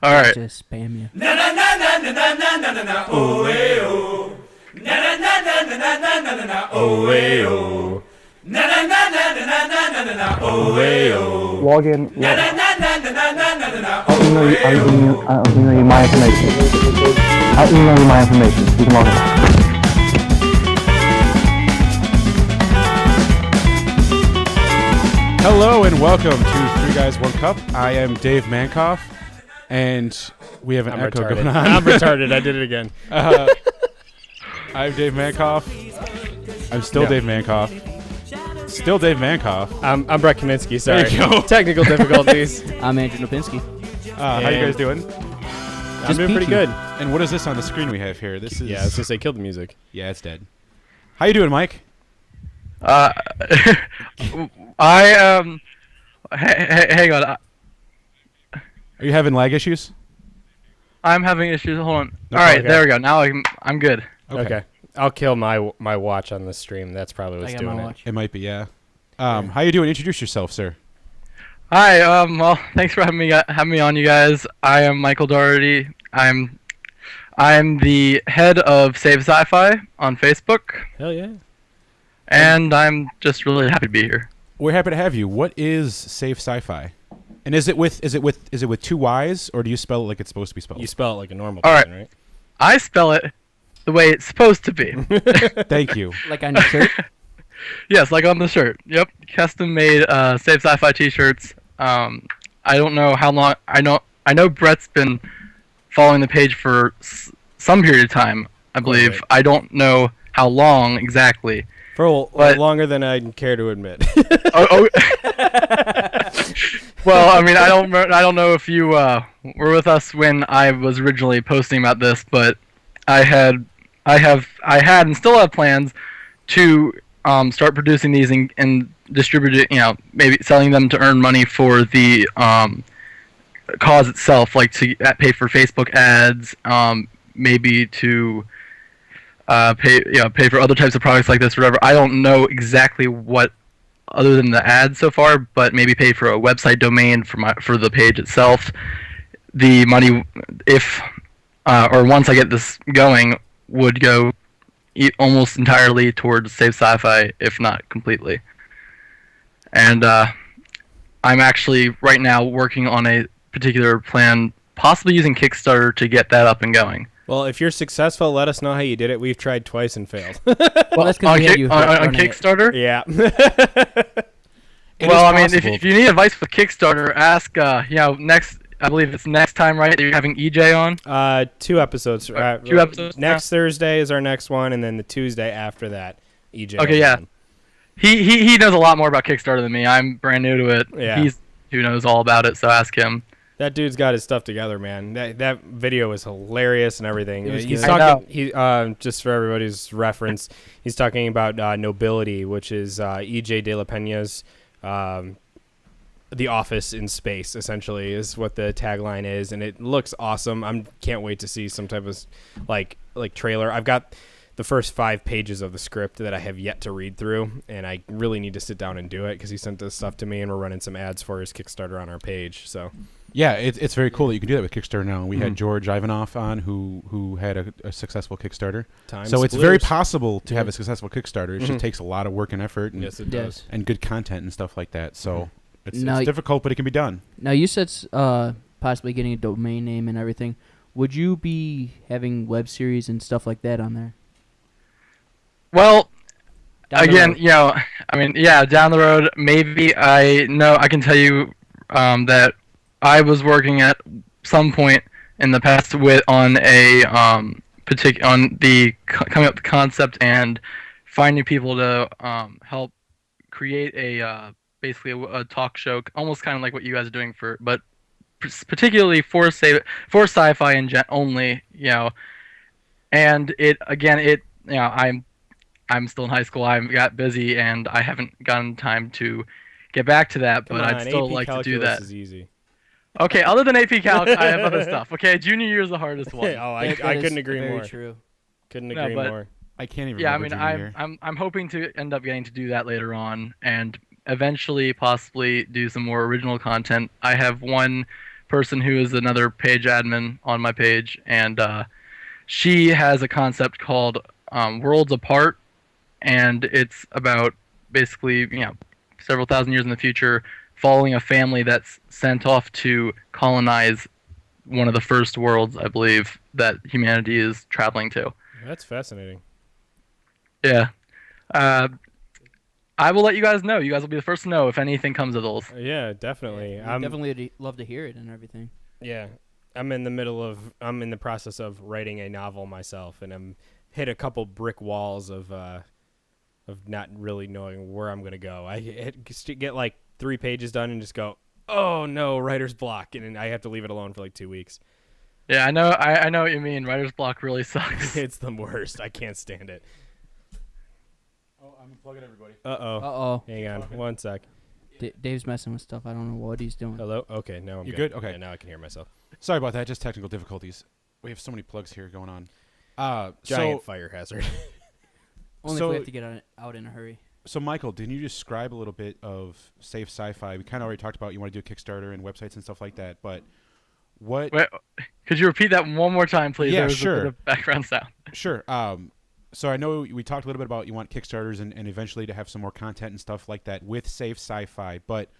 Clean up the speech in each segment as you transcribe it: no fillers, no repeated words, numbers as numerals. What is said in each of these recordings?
All right. Just spam you. Na na na na na na na na na na oh eh oh. Na na na na na na na na na na oh eh oh. Na na na na na na na na na na oh eh oh. Log in. Na na na na na na na na na na I'll email you. oh eh oh. I'll email you my information. I'll email you my information. You can log in. Hello and welcome to Three Guys, One Cup. I am Dave Mankoff, and we have an echo going on. I'm retarded. I did it again. I'm Dave Mankoff. I'm still Dave Mankoff. Still Dave Mankoff. I'm Brett Kaminsky. Sorry. There you go. Technical difficulties. I'm Andrew Lipinski. How you guys doing? I'm doing pretty good. And what is this on the screen we have here? This is Yeah, I was gonna say kill the music. Yeah, it's dead. How you doing, Mike? Hang on. Are you having lag issues? I'm having issues. Hold on. No, All right, okay. there we go. Now I'm good. Okay. I'll kill my watch on the stream. That's probably what's I got doing my it. watch. It might be, yeah. How you doing? Introduce yourself, sir. Hi. Well, thanks for having me on, you guys. I am Michael Daughtery. I'm the head of Save Sci Fi on Facebook, Hell yeah. and I'm just really happy to be here. We're happy to have you. What is Save Sci Fi? And is it with two Y's, or do you spell it like it's supposed to be spelled? You spell it like a normal All person, right? I spell it the way it's supposed to be. Thank you. Like on your shirt? Yes, like on the shirt. Yep, custom made Save Sci-Fi T-shirts. I don't know how long. I know Brett's been following the page for some period of time. I believe. Right. I don't know how long exactly. For But- longer than I care to admit. Oh. Well, I mean, I don't know if you were with us when I was originally posting about this, but I had and still have plans to start producing these and distribute it, maybe selling them to earn money for the cause itself, like to pay for Facebook ads, maybe to pay for other types of products like this or whatever. I don't know exactly what other than the ads so far, but maybe pay for a website domain for the page itself. The money, if or once I get this going, would go almost entirely towards Save Sci-Fi, if not completely. And I'm actually right now working on a particular plan, possibly using Kickstarter to get that up and going. Well, if you're successful, let us know how you did it. We've tried twice and failed. Well, that's because On, we had you on running it. Kickstarter? Yeah. Well, I mean, if you need advice with Kickstarter, ask, next, I believe it's next time, right, that you're having EJ on? 2 episodes. 2 episodes Next Thursday is our next one, and then the Tuesday after that, EJ. Okay, yeah. He knows a lot more about Kickstarter than me. I'm brand new to it. Yeah. He's who knows all about it, so ask him. That dude's got his stuff together, man. That video was hilarious and everything. It was He's good. talking. Just for everybody's reference, he's talking about Nobility, which is EJ De La Pena's The Office in space. Essentially, is what the tagline is, and it looks awesome. Can't wait to see some type of like trailer. I've got the first 5 pages of the script that I have yet to read through, and I really need to sit down and do it because he sent this stuff to me, and we're running some ads for his Kickstarter on our page. So. Yeah, it's very cool that you can do that with Kickstarter now. We had George Ivanov on who had a successful Kickstarter. So it's very possible to have a successful Kickstarter. It just takes a lot of work and effort and, Yes, it does. and good content and stuff like that. So it's Now, difficult, but it can be done. Now, you said possibly getting a domain name and everything. Would you be having web series and stuff like that on there? Well, Down the again, road. down the road, maybe I can tell you that I was working at some point in the past on a coming up with the concept and finding people to help create basically a talk show, almost kind of like what you guys are doing but particularly for sci-fi and only, and I'm still in high school. I got busy and I haven't gotten time to get back to that, but I'd still AP like to do calculus that. is easy. Okay, other than AP Calc, I have other stuff. Okay, junior year is the hardest one. I That is couldn't agree very more. True. Couldn't No, agree but- more. I can't even Yeah, I remember mean, junior year. I'm hoping to end up getting to do that later on, and eventually possibly do some more original content. I have one person who is another page admin on my page, and she has a concept called Worlds Apart, and it's about basically, several thousand years in the future, following a family that's sent off to colonize one of the first worlds, I believe, that humanity is traveling to. That's fascinating. Yeah. I will let you guys know. You guys will be the first to know if anything comes of those. Yeah, definitely. I'd definitely love to hear it and everything. Yeah. I'm in the process of writing a novel myself, and I'm hit a couple brick walls of not really knowing where I'm going to go. I get like 3 pages done and just go, oh no, writer's block, and then I have to leave it alone for like 2 weeks. Yeah, I know what you mean. Writer's block really sucks. It's the worst. I can't stand it. Oh, I'm unplugging everybody. Uh-oh. Hang on, one sec. Dave's messing with stuff. I don't know what he's doing. Hello? Okay, now I'm You good? Okay. Yeah, now I can hear myself. Sorry about that. Just technical difficulties. We have so many plugs here going on. Giant fire hazard. Only if we have to get out in a hurry. So, Michael, didn't you describe a little bit of Save Sci Fi? We kind of already talked about you want to do a Kickstarter and websites and stuff like that, but what... Wait, could you repeat that one more time, please? Yeah, there was sure. a bit of background sound. Sure. So I know we talked a little bit about you want Kickstarters and eventually to have some more content and stuff like that with Save Sci Fi, but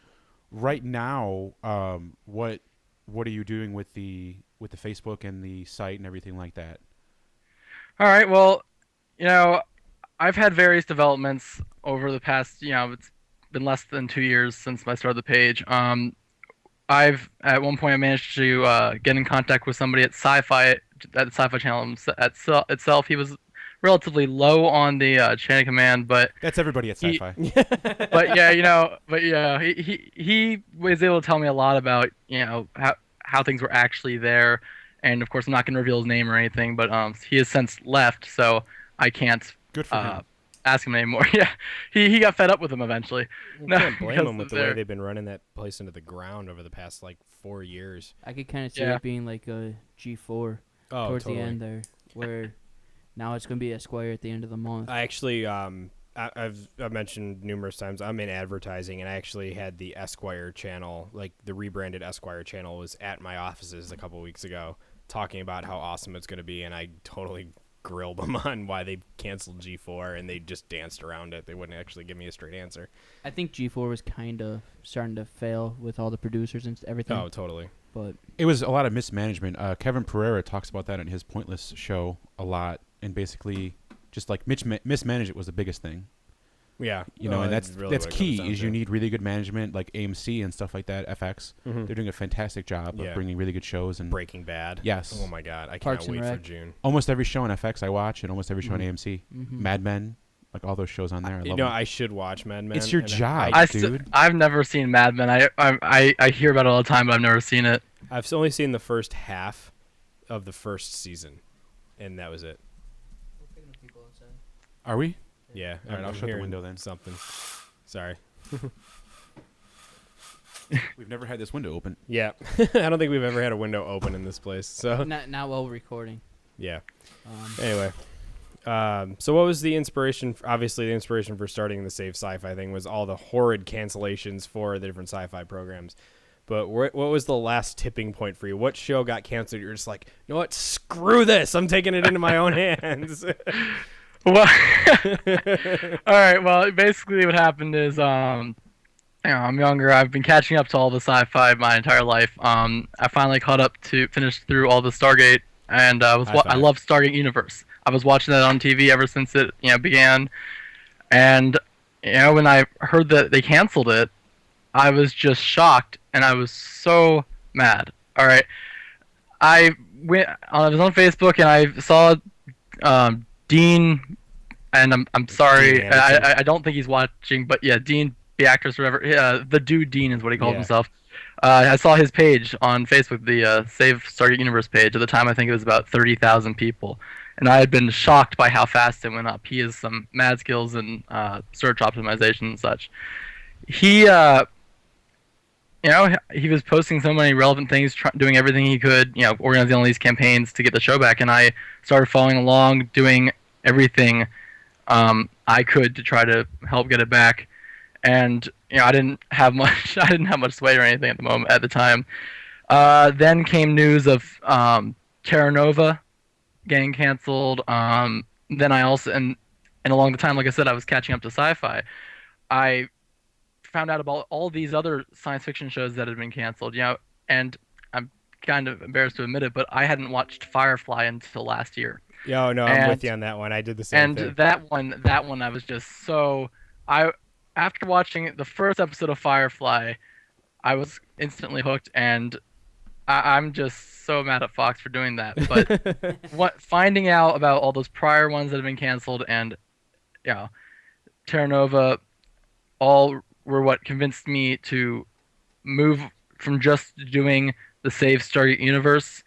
right now, what are you doing with the Facebook and the site and everything like that? All right, well, I've had various developments over the past, it's been less than 2 years since I started the page. At one point I managed to get in contact with somebody at Sci-Fi, at the Sci-Fi channel itself. He was relatively low on the chain of command, but that's everybody at Sci-Fi. He was able to tell me a lot about how things were actually there, and of course I'm not going to reveal his name or anything, but he has since left, so I can't Good for him. ask him anymore. Yeah, he got fed up with him eventually. I can't blame him with the way they've been running that place into the ground over the past 4 years. I could kind of see it being like a G4 towards the end there, where now it's going to be Esquire at the end of the month. I actually, I've mentioned numerous times, I'm in advertising, and I actually had the Esquire channel, the rebranded Esquire channel was at my offices a couple weeks ago, talking about how awesome it's going to be, and I totally grilled them on why they canceled G4, and they just danced around it. They wouldn't actually give me a straight answer. I think G4 was kind of starting to fail with all the producers and everything. Oh, totally. But it was a lot of mismanagement. Kevin Pereira talks about that in his Pointless show a lot, and basically just mismanage it was the biggest thing. Yeah, and that's really key. Is you need really good management, like AMC and stuff like that. FX, Mm-hmm. they're doing a fantastic job of bringing really good shows. And Breaking Bad. Yes. Oh my God, I Parks cannot and wait Rec. for June. Almost every show on FX I watch, and almost every show on Mm-hmm. AMC. Mm-hmm. Mad Men, all those shows on there. I love them. I should watch Mad Men. It's your job, dude. I've never seen Mad Men. I hear about it all the time, but I've never seen it. I've only seen the first half of the first season, and that was it. Are we? Yeah. All right, I'll shut the window then. Something. Sorry. We've never had this window open. Yeah. I don't think we've ever had a window open in this place. So not while recording. yeah. Anyway. So what was the inspiration? Obviously, the inspiration for starting the Save Sci Fi thing was all the horrid cancellations for the different sci-fi programs. But what was the last tipping point for you? What show got canceled? You're just like, you know what? Screw this. I'm taking it into my own hands. Well, all right. Well, basically, what happened is, I'm younger. I've been catching up to all the sci-fi my entire life. I finally caught up to finish through all the Stargate, and I love Stargate Universe. I was watching that on TV ever since it began, and when I heard that they canceled it, I was just shocked, and I was so mad. All right, I was on Facebook and I saw Dean, and I'm sorry, I don't think he's watching, but yeah, Dean, the actress, or whatever, the dude Dean is what he called himself. I saw his page on Facebook, the Save Stargate Universe page. At the time, I think it was about 30,000 people, and I had been shocked by how fast it went up. He has some mad skills in search optimization and such. He was posting so many relevant things, doing everything he could, organizing all these campaigns to get the show back, and I started following along, doing everything I could to try to help get it back. And I didn't have much sway or anything at the time. Then came news of Terra Nova getting canceled. Then I also and along the time, like I said, I was catching up to sci-fi. I found out about all these other science fiction shows that had been canceled. And I'm kind of embarrassed to admit it, but I hadn't watched Firefly until last year. Yeah, no, I'm with you on that one. I did the same thing. And that one, I was just so after watching the first episode of Firefly, I was instantly hooked, and I'm just so mad at Fox for doing that. But finding out about all those prior ones that have been canceled and Terra Nova, all were what convinced me to move from just doing the Save Stargate universe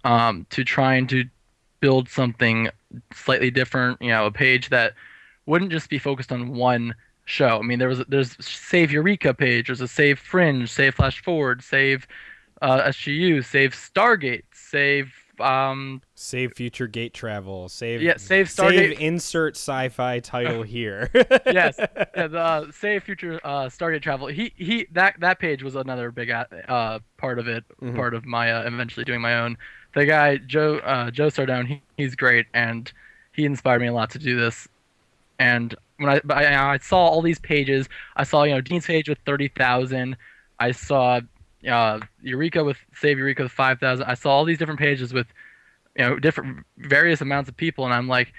to trying to build something slightly different. A page that wouldn't just be focused on one show. I mean, there's Save Eureka page, there's a Save Fringe, Save Flash Forward, Save SGU, Save Stargate, Save Save Future Gate Travel, Save Save Stargate, Save insert sci-fi title here. Yes, the Save Future Stargate Travel. That page was another big part of it, part of my eventually doing my own. The guy Joe Sardown, he's great, and he inspired me a lot to do this. And when I saw all these pages, I saw Dean's page with 30,000. I saw Eureka with Save Eureka with 5,000. I saw all these different pages with different various amounts of people, and I'm like,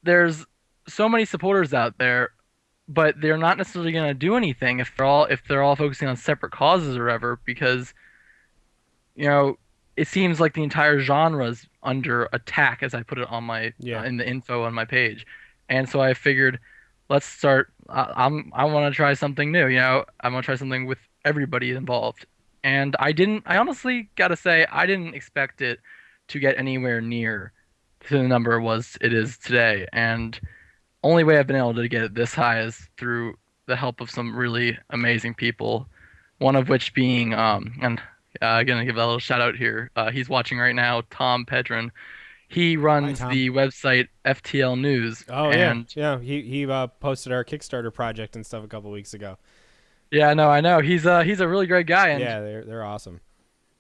there's so many supporters out there, but they're not necessarily going to do anything if they're all focusing on separate causes or whatever, because it seems like the entire genre's under attack, as I put it on my in the info on my page. And so I figured, let's start. I want to try something new. I want to try something with everybody involved. And I honestly gotta say, I didn't expect it to get anywhere near to the number it is today. And only way I've been able to get it this high is through the help of some really amazing people. One of which being, and I'm gonna give a little shout out here. He's watching right now, Tom Pedron. He runs the website FTL News. Oh, and yeah. He posted our Kickstarter project and stuff a couple weeks ago. Yeah, no, I know. He's a really great guy. And, yeah, they're awesome.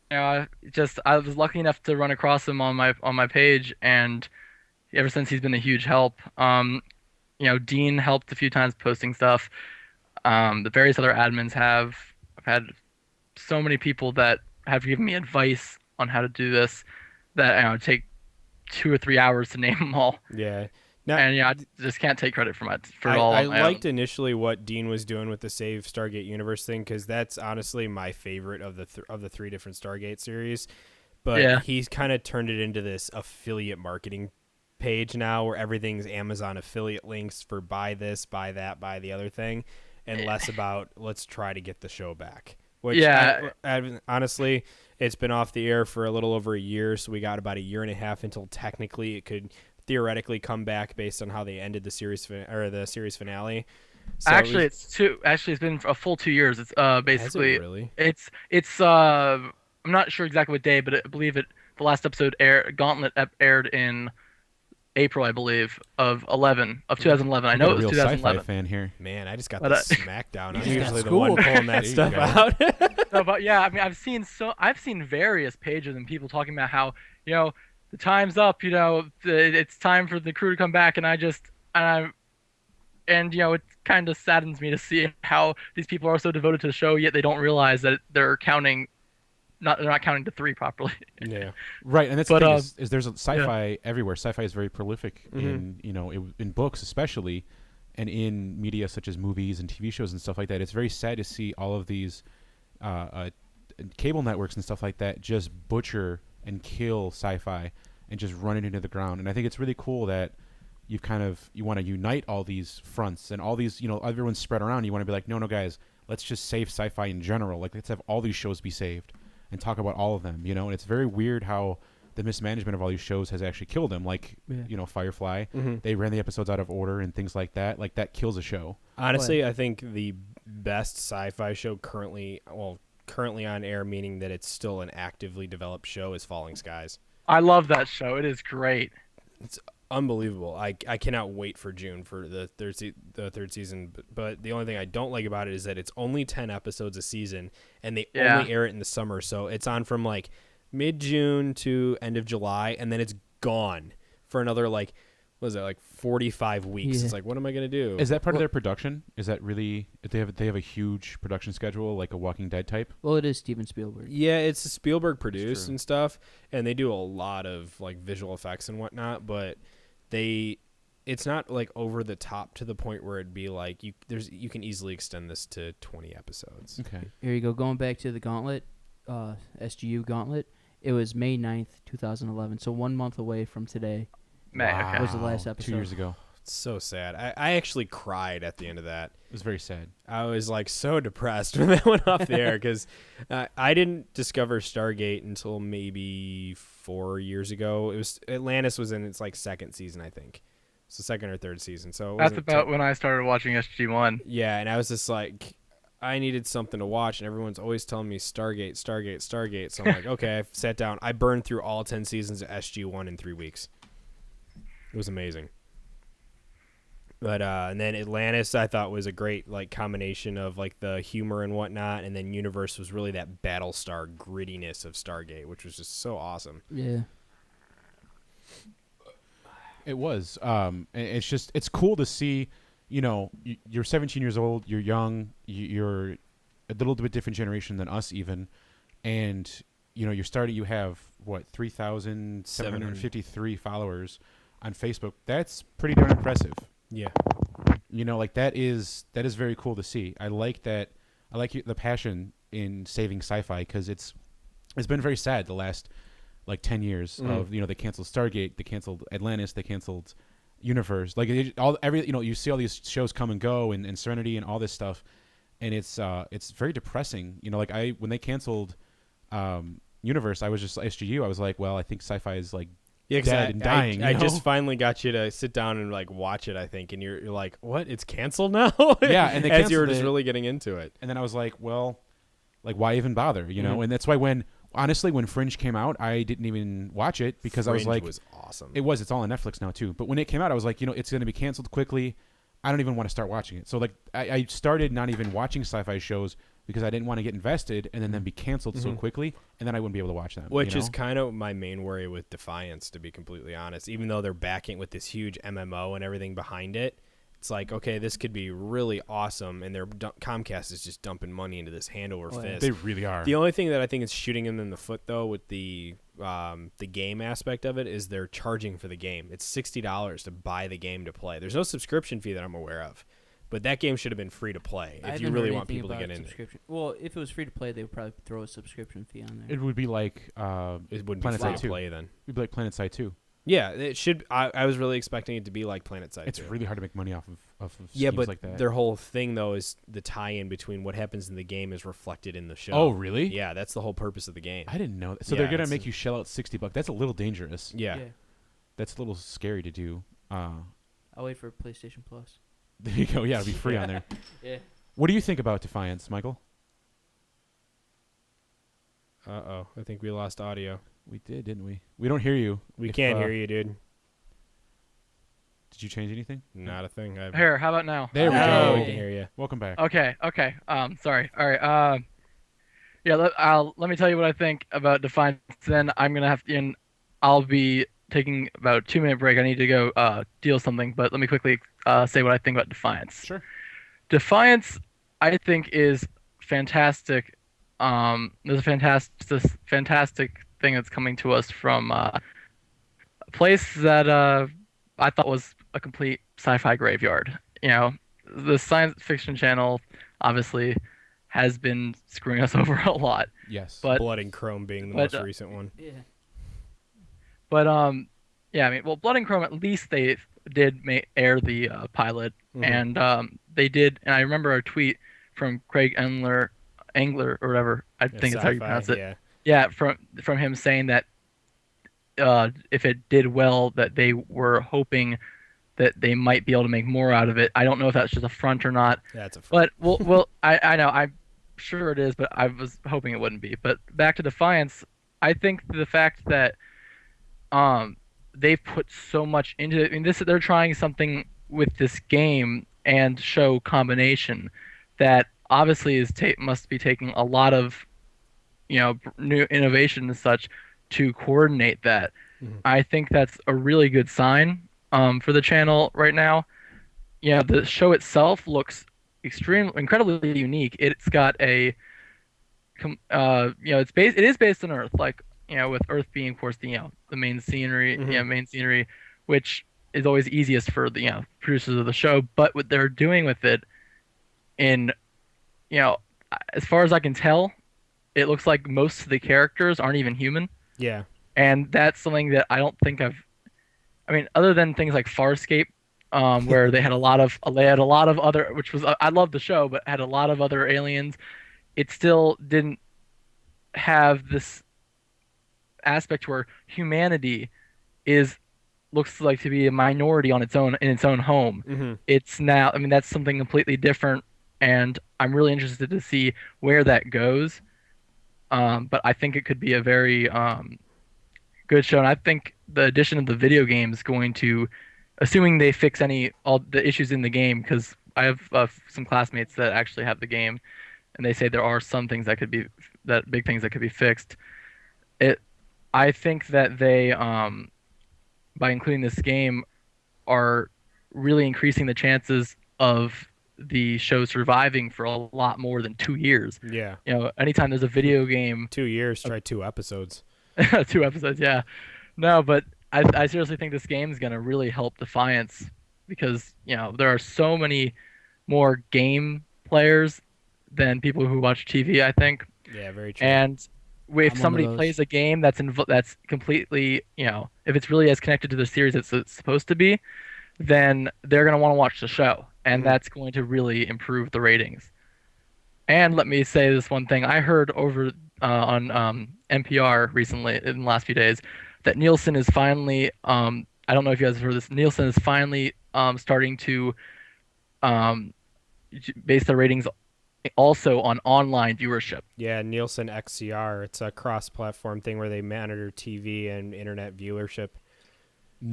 I was lucky enough to run across him on my page, and ever since he's been a huge help. Dean helped a few times posting stuff. The various other admins have. I've had so many people that have given me advice on how to do this that take 2 or 3 hours to name them all. Yeah. Now, and I just can't take credit for all. I liked initially what Dean was doing with the Save Stargate Universe thing, because that's honestly my favorite of the 3 different Stargate series. But he's kind of turned it into this affiliate marketing page now, where everything's Amazon affiliate links for buy this, buy that, buy the other thing, and less about let's try to get the show back. Which honestly, it's been off the air for a little over a year, so we got about a year and a half until technically it could theoretically come back based on how they ended the series finale. So it's been a full 2 years. It's basically Has it really? It's I'm not sure exactly what day, but I believe the last episode Gauntlet aired in April, I believe, of 2011. I know it was 2011. Sci-fi fan here. Man, I just got the Smackdown. I'm usually the one pulling that stuff out. No, but yeah, I mean, I've seen various pages and people talking about how the time's up. It's time for the crew to come back, and it kind of saddens me to see how these people are so devoted to the show, yet they don't realize that they're not counting to 3 properly. Yeah, right. And that's the thing is there's a sci-fi everywhere. Sci-fi is very prolific in in books especially, and in media such as movies and TV shows and stuff like that. It's very sad to see all of these cable networks and stuff like that just butcher and kill sci-fi and just run it into the ground. And I think it's really cool that you want to unite all these fronts and all these, everyone's spread around. You want to be like, no, guys, let's just save sci-fi in general. Like, let's have all these shows be saved and talk about all of them, and it's very weird how the mismanagement of all these shows has actually killed them. Like, Firefly, they ran the episodes out of order and things like that. Like, that kills a show. Honestly, I think the best sci-fi show currently on air, meaning that it's still an actively developed show, is Falling Skies. I love that show. It is great. It's unbelievable. I cannot wait for June for the third season. But the only thing I don't like about it is that it's only 10 episodes a season, and they only air it in the summer. So it's on from like mid-June to end of July, and then it's gone for another like 45 weeks. Yeah. It's like, what am I gonna do? Is that part of their production? Is that really they have a huge production schedule like a Walking Dead type? Well, it is Steven Spielberg. Yeah, it's Spielberg produced true. and stuff, and they do a lot of like visual effects and whatnot, but it's not like over the top to the point where it'd be like you can easily extend this to 20 episodes. Okay. Here you go. Going back to the Gauntlet, SGU Gauntlet, it was May 9th, 2011, so 1 month away from today. Okay. Was the last episode. 2 years ago. It's so sad. I actually cried at the end of that. It was very sad. I was like so depressed when that went off the air because I didn't discover Stargate until maybe 4 years ago. It was Atlantis was in its like second season, I think. It's the second or third season. So it That's wasn't about when I started watching SG1. Yeah, and I was just like, I needed something to watch, and everyone's always telling me Stargate. So I'm like, okay, I sat down. I burned through all 10 seasons of SG1 in 3 weeks. It was amazing. But and then Atlantis I thought was a great like combination of like the humor and whatnot, and then Universe was really that Battlestar grittiness of Stargate, which was just so awesome. Yeah. It was. It's cool to see. You know, you're 17 years old. You're young. You're a little bit different generation than us even, and you know you have what 3,753 followers on Facebook. That's pretty darn impressive. Yeah. You know, like that is very cool to see. I like that. I like the passion in saving sci-fi because it's been very sad the last like 10 years of they canceled Stargate, they canceled Atlantis, they canceled Universe. Like you see all these shows come and go and Serenity and all this stuff, and it's very depressing. You know, like when they canceled Universe, I was just SGU. I was like, well, I think sci-fi is like dead and dying. I just finally got you to sit down and like watch it, I think, and you're like, what? It's canceled now? Yeah, and they as you were canceled just it. really getting into it. And then I was like, well, like why even bother? You know, and that's why when Fringe came out, I didn't even watch it because I was like, was awesome. It's all on Netflix now too. But when it came out, I was like, it's going to be canceled quickly. I don't even want to start watching it. So like I started not even watching sci-fi shows because I didn't want to get invested and then be canceled so quickly, and then I wouldn't be able to watch them. Which is kind of my main worry with Defiance, to be completely honest. Even though they're backing with this huge MMO and everything behind it, it's like, okay, this could be really awesome, and Comcast is just dumping money into this hand over fist. They really are. The only thing that I think is shooting them in the foot, though, with the game aspect of it, is they're charging for the game. It's $60 to buy the game to play. There's no subscription fee that I'm aware of. But that game should have been free to play if you really want people to get in there. Well, if it was free to play, they would probably throw a subscription fee on there. It would be like It wouldn't Planet be free Side to 2. play then. It'd be like Planet Side 2. Yeah, it should. I was really expecting it to be like Planet Side. It's 2. really hard to make money off of yeah, schemes but like that. their whole thing though is the tie-in between what happens in the game is reflected in the show. Oh, really? Yeah, that's the whole purpose of the game. I didn't know that. So Yeah, they're gonna it's make you shell out $60. That's a little dangerous. Yeah. That's a little scary to do. I'll wait for PlayStation Plus. There you go. Yeah, it'll be free on there. Yeah. What do you think about Defiance, Michael? Uh-oh, I think we lost audio. We did, didn't we? We don't hear you. We can't hear you, dude. Did you change anything? Not a thing. Here, how about now? There we Oh, go. we can hear you. Welcome back. Okay. Sorry. All right. Yeah. Let me tell you what I think about Defiance. Then I'm gonna have to. And I'll be taking about a 2-minute break. I need to go deal something. But let me quickly say what I think about Defiance. Sure. Defiance, I think, is fantastic. There's a fantastic thing that's coming to us from a place that I thought was a complete sci-fi graveyard. You know, the science fiction channel obviously has been screwing us over a lot. Yes. But Blood and Chrome being the most recent one. Yeah. But yeah, I mean, well, Blood and Chrome, at least they did air the pilot, and they did. And I remember a tweet from Craig Engler or whatever. I think it's how you pronounce it. Yeah. Yeah, from him saying that if it did well, that they were hoping that they might be able to make more out of it. I don't know if that's just a front or not. That's a front. But well, I know, I'm sure it is, but I was hoping it wouldn't be. But back to Defiance, I think the fact that they've put so much into it. I mean, they're trying something with this game and show combination that obviously must be taking a lot of new innovation and such to coordinate that. I think that's a really good sign for the channel right now. The show itself looks incredibly unique. It's got it is based on Earth, like with Earth being, of course, the main scenery, main scenery, which is always easiest for the producers of the show. But what they're doing with it, in as far as I can tell, it looks like most of the characters aren't even human. Yeah. And that's something that I don't think I mean, other than things like Farscape, where they had a lot of other, which was I love the show, but had a lot of other aliens. It still didn't have this aspect where humanity looks like to be a minority on its own in its own home. It's now, I mean, that's something completely different, and I'm really interested to see where that goes. But I think it could be a very good show, and I think the addition of the video game is going to, assuming they fix all the issues in the game, because I have some classmates that actually have the game, and they say there are some things big things that could be fixed. I think that they, by including this game, are really increasing the chances of the show surviving for a lot more than 2 years. Yeah. Anytime there's a video game, 2 years, try 2 episodes. 2 episodes, yeah. No, but I seriously think this game is going to really help Defiance, because there are so many more game players than people who watch TV, I think. Yeah, very true. And if I'm somebody one of those. plays a game that's completely, if it's really as connected to the series as it's supposed to be, then they're going to want to watch the show, and that's going to really improve the ratings. And let me say this one thing. I heard over on NPR recently, in the last few days, that Nielsen is finally, I don't know if you guys have heard this, Nielsen is finally starting to base their ratings also on online viewership. Yeah, Nielsen XCR. It's a cross-platform thing where they monitor TV and internet viewership.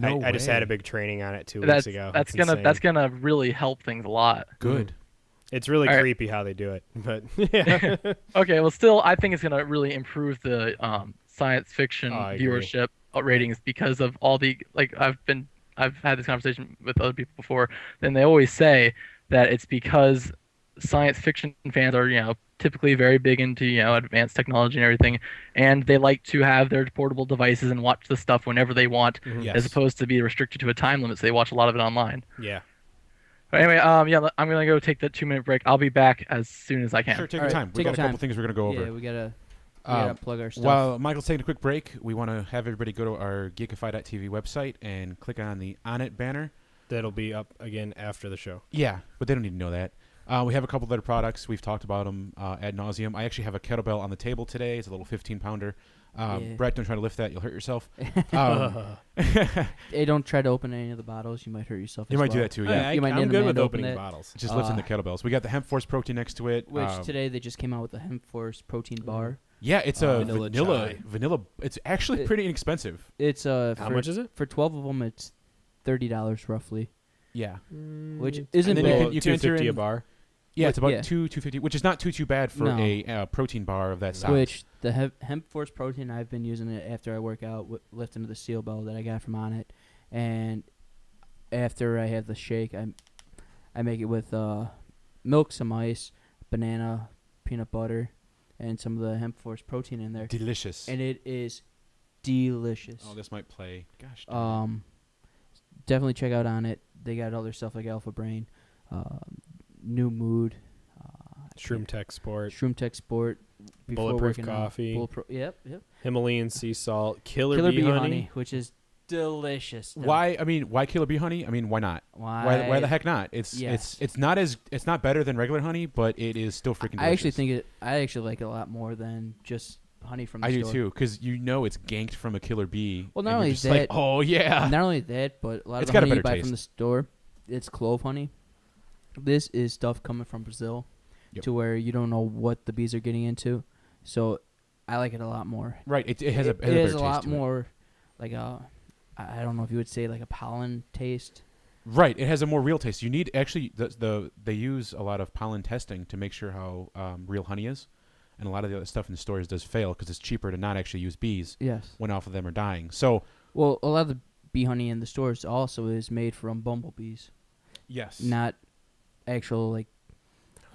I just had a big training on it 2 weeks ago. That's gonna really help things a lot. Good. It's really All right. creepy how they do it, but yeah. Okay, well, still, I think it's gonna really improve the science fiction I agree. viewership ratings, because of all the, like, I've had this conversation with other people before, and they always say that it's because science fiction fans are typically very big into advanced technology and everything, and they like to have their portable devices and watch the stuff whenever they want, Yes. as opposed to be restricted to a time limit. So they watch a lot of it online. Yeah. But anyway, I'm gonna go take that 2-minute break. I'll be back as soon as I can. Sure, take All your right, time. We take got a your couple time. things we're going to go over. Yeah, we gotta plug our stuff. While Michael's taking a quick break, we want to have everybody go to our Geekify.tv website and click on the On It banner. That'll be up again after the show. Yeah, but they don't need to know that. We have a couple of other products. We've talked about them ad nauseum. I actually have a kettlebell on the table today. It's a little 15-pounder. Yeah. Brett, don't try to lift that. You'll hurt yourself. Hey, don't try to open any of the bottles. You might hurt yourself. You as might do well. that too, Oh, yeah. You might I'm need a good man with to open opening it. bottles. Just lifting the kettlebells. We got the Hemp Force protein next to it. Which today they just came out with the Hemp Force protein bar. Yeah, it's a Vanilla vanilla. It's actually pretty inexpensive. It's How much is it? For 12 of them, it's $30 roughly, Yeah. which isn't then you bad. can- you can enter $2.50 a in- bar. Yeah, it's about Yeah. $2.50, which is not too bad for No. a protein bar of that size. Which the Hemp Force protein, I've been using it after I work out, lifting the steel bell that I got from On It, and after I have the shake, I make it with milk, some ice, banana, peanut butter, and some of the Hemp Force protein in there, Delicious. and it is delicious. Oh, this might play. Gosh. darn it. Definitely check out On It. They got other stuff like Alpha Brain, New Mood, Shroom Tech Sport, Shroom Tech Sport, before Bulletproof working out. Coffee. Yep. Himalayan sea salt, Killer, Killer Bee Bee honey. honey, which is delicious. Why? I mean, why Killer Bee honey? I mean, why not? Why the heck not? It's not better than regular honey, but it is still freaking delicious. I actually like it a lot more than just honey from the I do store. too, because it's ganked from a Killer Bee. Well, not and you're only just like, that- oh yeah. Not only that, but a lot It's of got a the honey you better buy from taste. the store, it's clove honey. This is stuff coming from Brazil, Yep. to where you don't know what the bees are getting into. So I like it a lot more. Right. It has a It better has taste a lot to it. more, like I I don't know if you would say like a pollen taste. Right. It has a more real taste. You need actually they use a lot of pollen testing to make sure how real honey is, and a lot of the other stuff in the stores does fail because it's cheaper to not actually use bees Yes. when off of them are dying. So Well, a lot of the bee honey in the stores also is made from bumblebees, yes, not actual like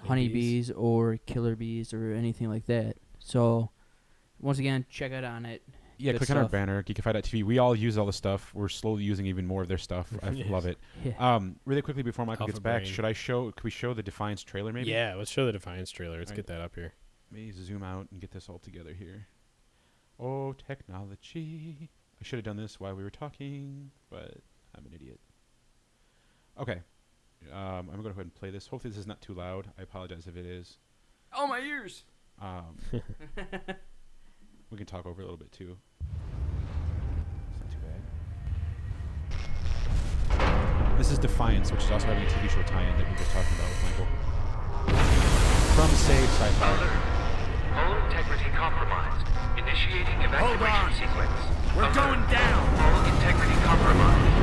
honeybees or killer bees or anything like that. So once again, check out on it. yeah. good Click on our stuff. banner, Geekify.tv. We all use all the stuff. We're slowly using even more of their stuff. I Yes. love it. Yeah. Really quickly before Michael Alpha gets back, brain. could we show the Defiance trailer maybe? Yeah, let's show the Defiance trailer. Let's Alright. get that up here. Let me zoom out and get this all together here. Oh, technology. I should have done this while we were talking, but I'm an idiot. Okay. I'm going to go ahead and play this. Hopefully this is not too loud. I apologize if it is. Oh, my ears. We can talk over it a little bit too. It's not too bad. This is Defiance, which is also having a TV show tie-in that we were just talking about with Michael. From Save Sci Fi. Alert. Hull integrity compromised. Initiating evacuation sequence. We're going down. Hull integrity compromised.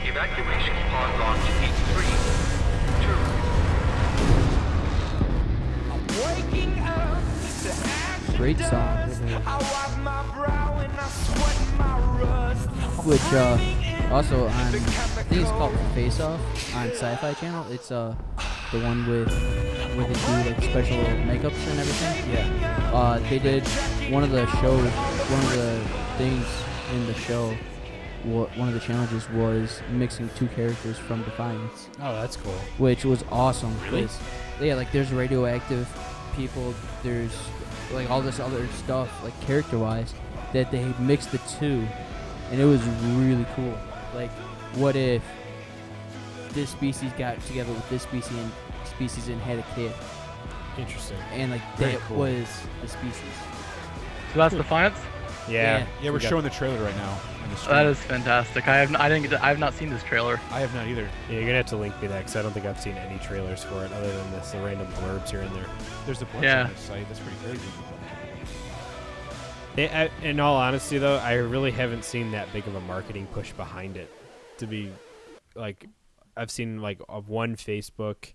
Evacuation pod launch in 3, 2. Waking up to action Great song. dust. I wipe my brow and I sweat my rust. Which also on I think it's called Face Off on Sci-Fi Channel. It's the one with where they do like special makeups and everything. Yeah. They did one of the shows. One of the things in the show. One of the challenges was mixing two characters from Defiance, Oh, that's cool. which was awesome. Really? 'Cause, yeah, like there's radioactive people. There's like all this other stuff, like character-wise, that they mixed the two, and it was really cool. Like, what if this species got together with this species and had a kid, Interesting. and like Very that cool. was the species. So that's Defiance. Yeah. Yeah, we're got- showing the trailer right now on the screen. That is fantastic. I have not seen this trailer. I have not either. Yeah, you're gonna have to link me that because I don't think I've seen any trailers for it other than this, the random blurbs here and there. There's a bunch Yeah. on this site. That's pretty crazy. In all honesty, though, I really haven't seen that big of a marketing push behind it. To be, like, I've seen like of one Facebook,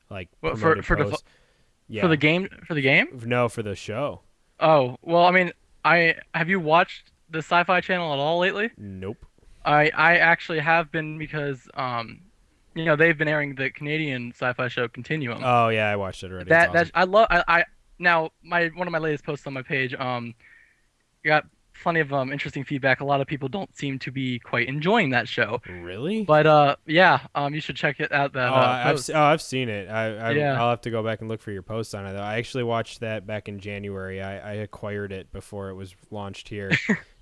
like What, promoted for post. Yeah. For the game. For the game. No, for the show. Oh well, I mean, have you watched the Sci-Fi Channel at all lately? Nope. I actually have been because they've been airing the Canadian sci-fi show Continuum. Oh yeah, I watched it already. that It's that I love. I now one of my latest posts on my page got plenty of interesting feedback. A lot of people don't seem to be quite enjoying that show, awesome. Really? but you should check it out. That post. I've seen it. Yeah. I'll have to go back and look for your post on it though. I actually watched that back in January. I acquired it before it was launched here.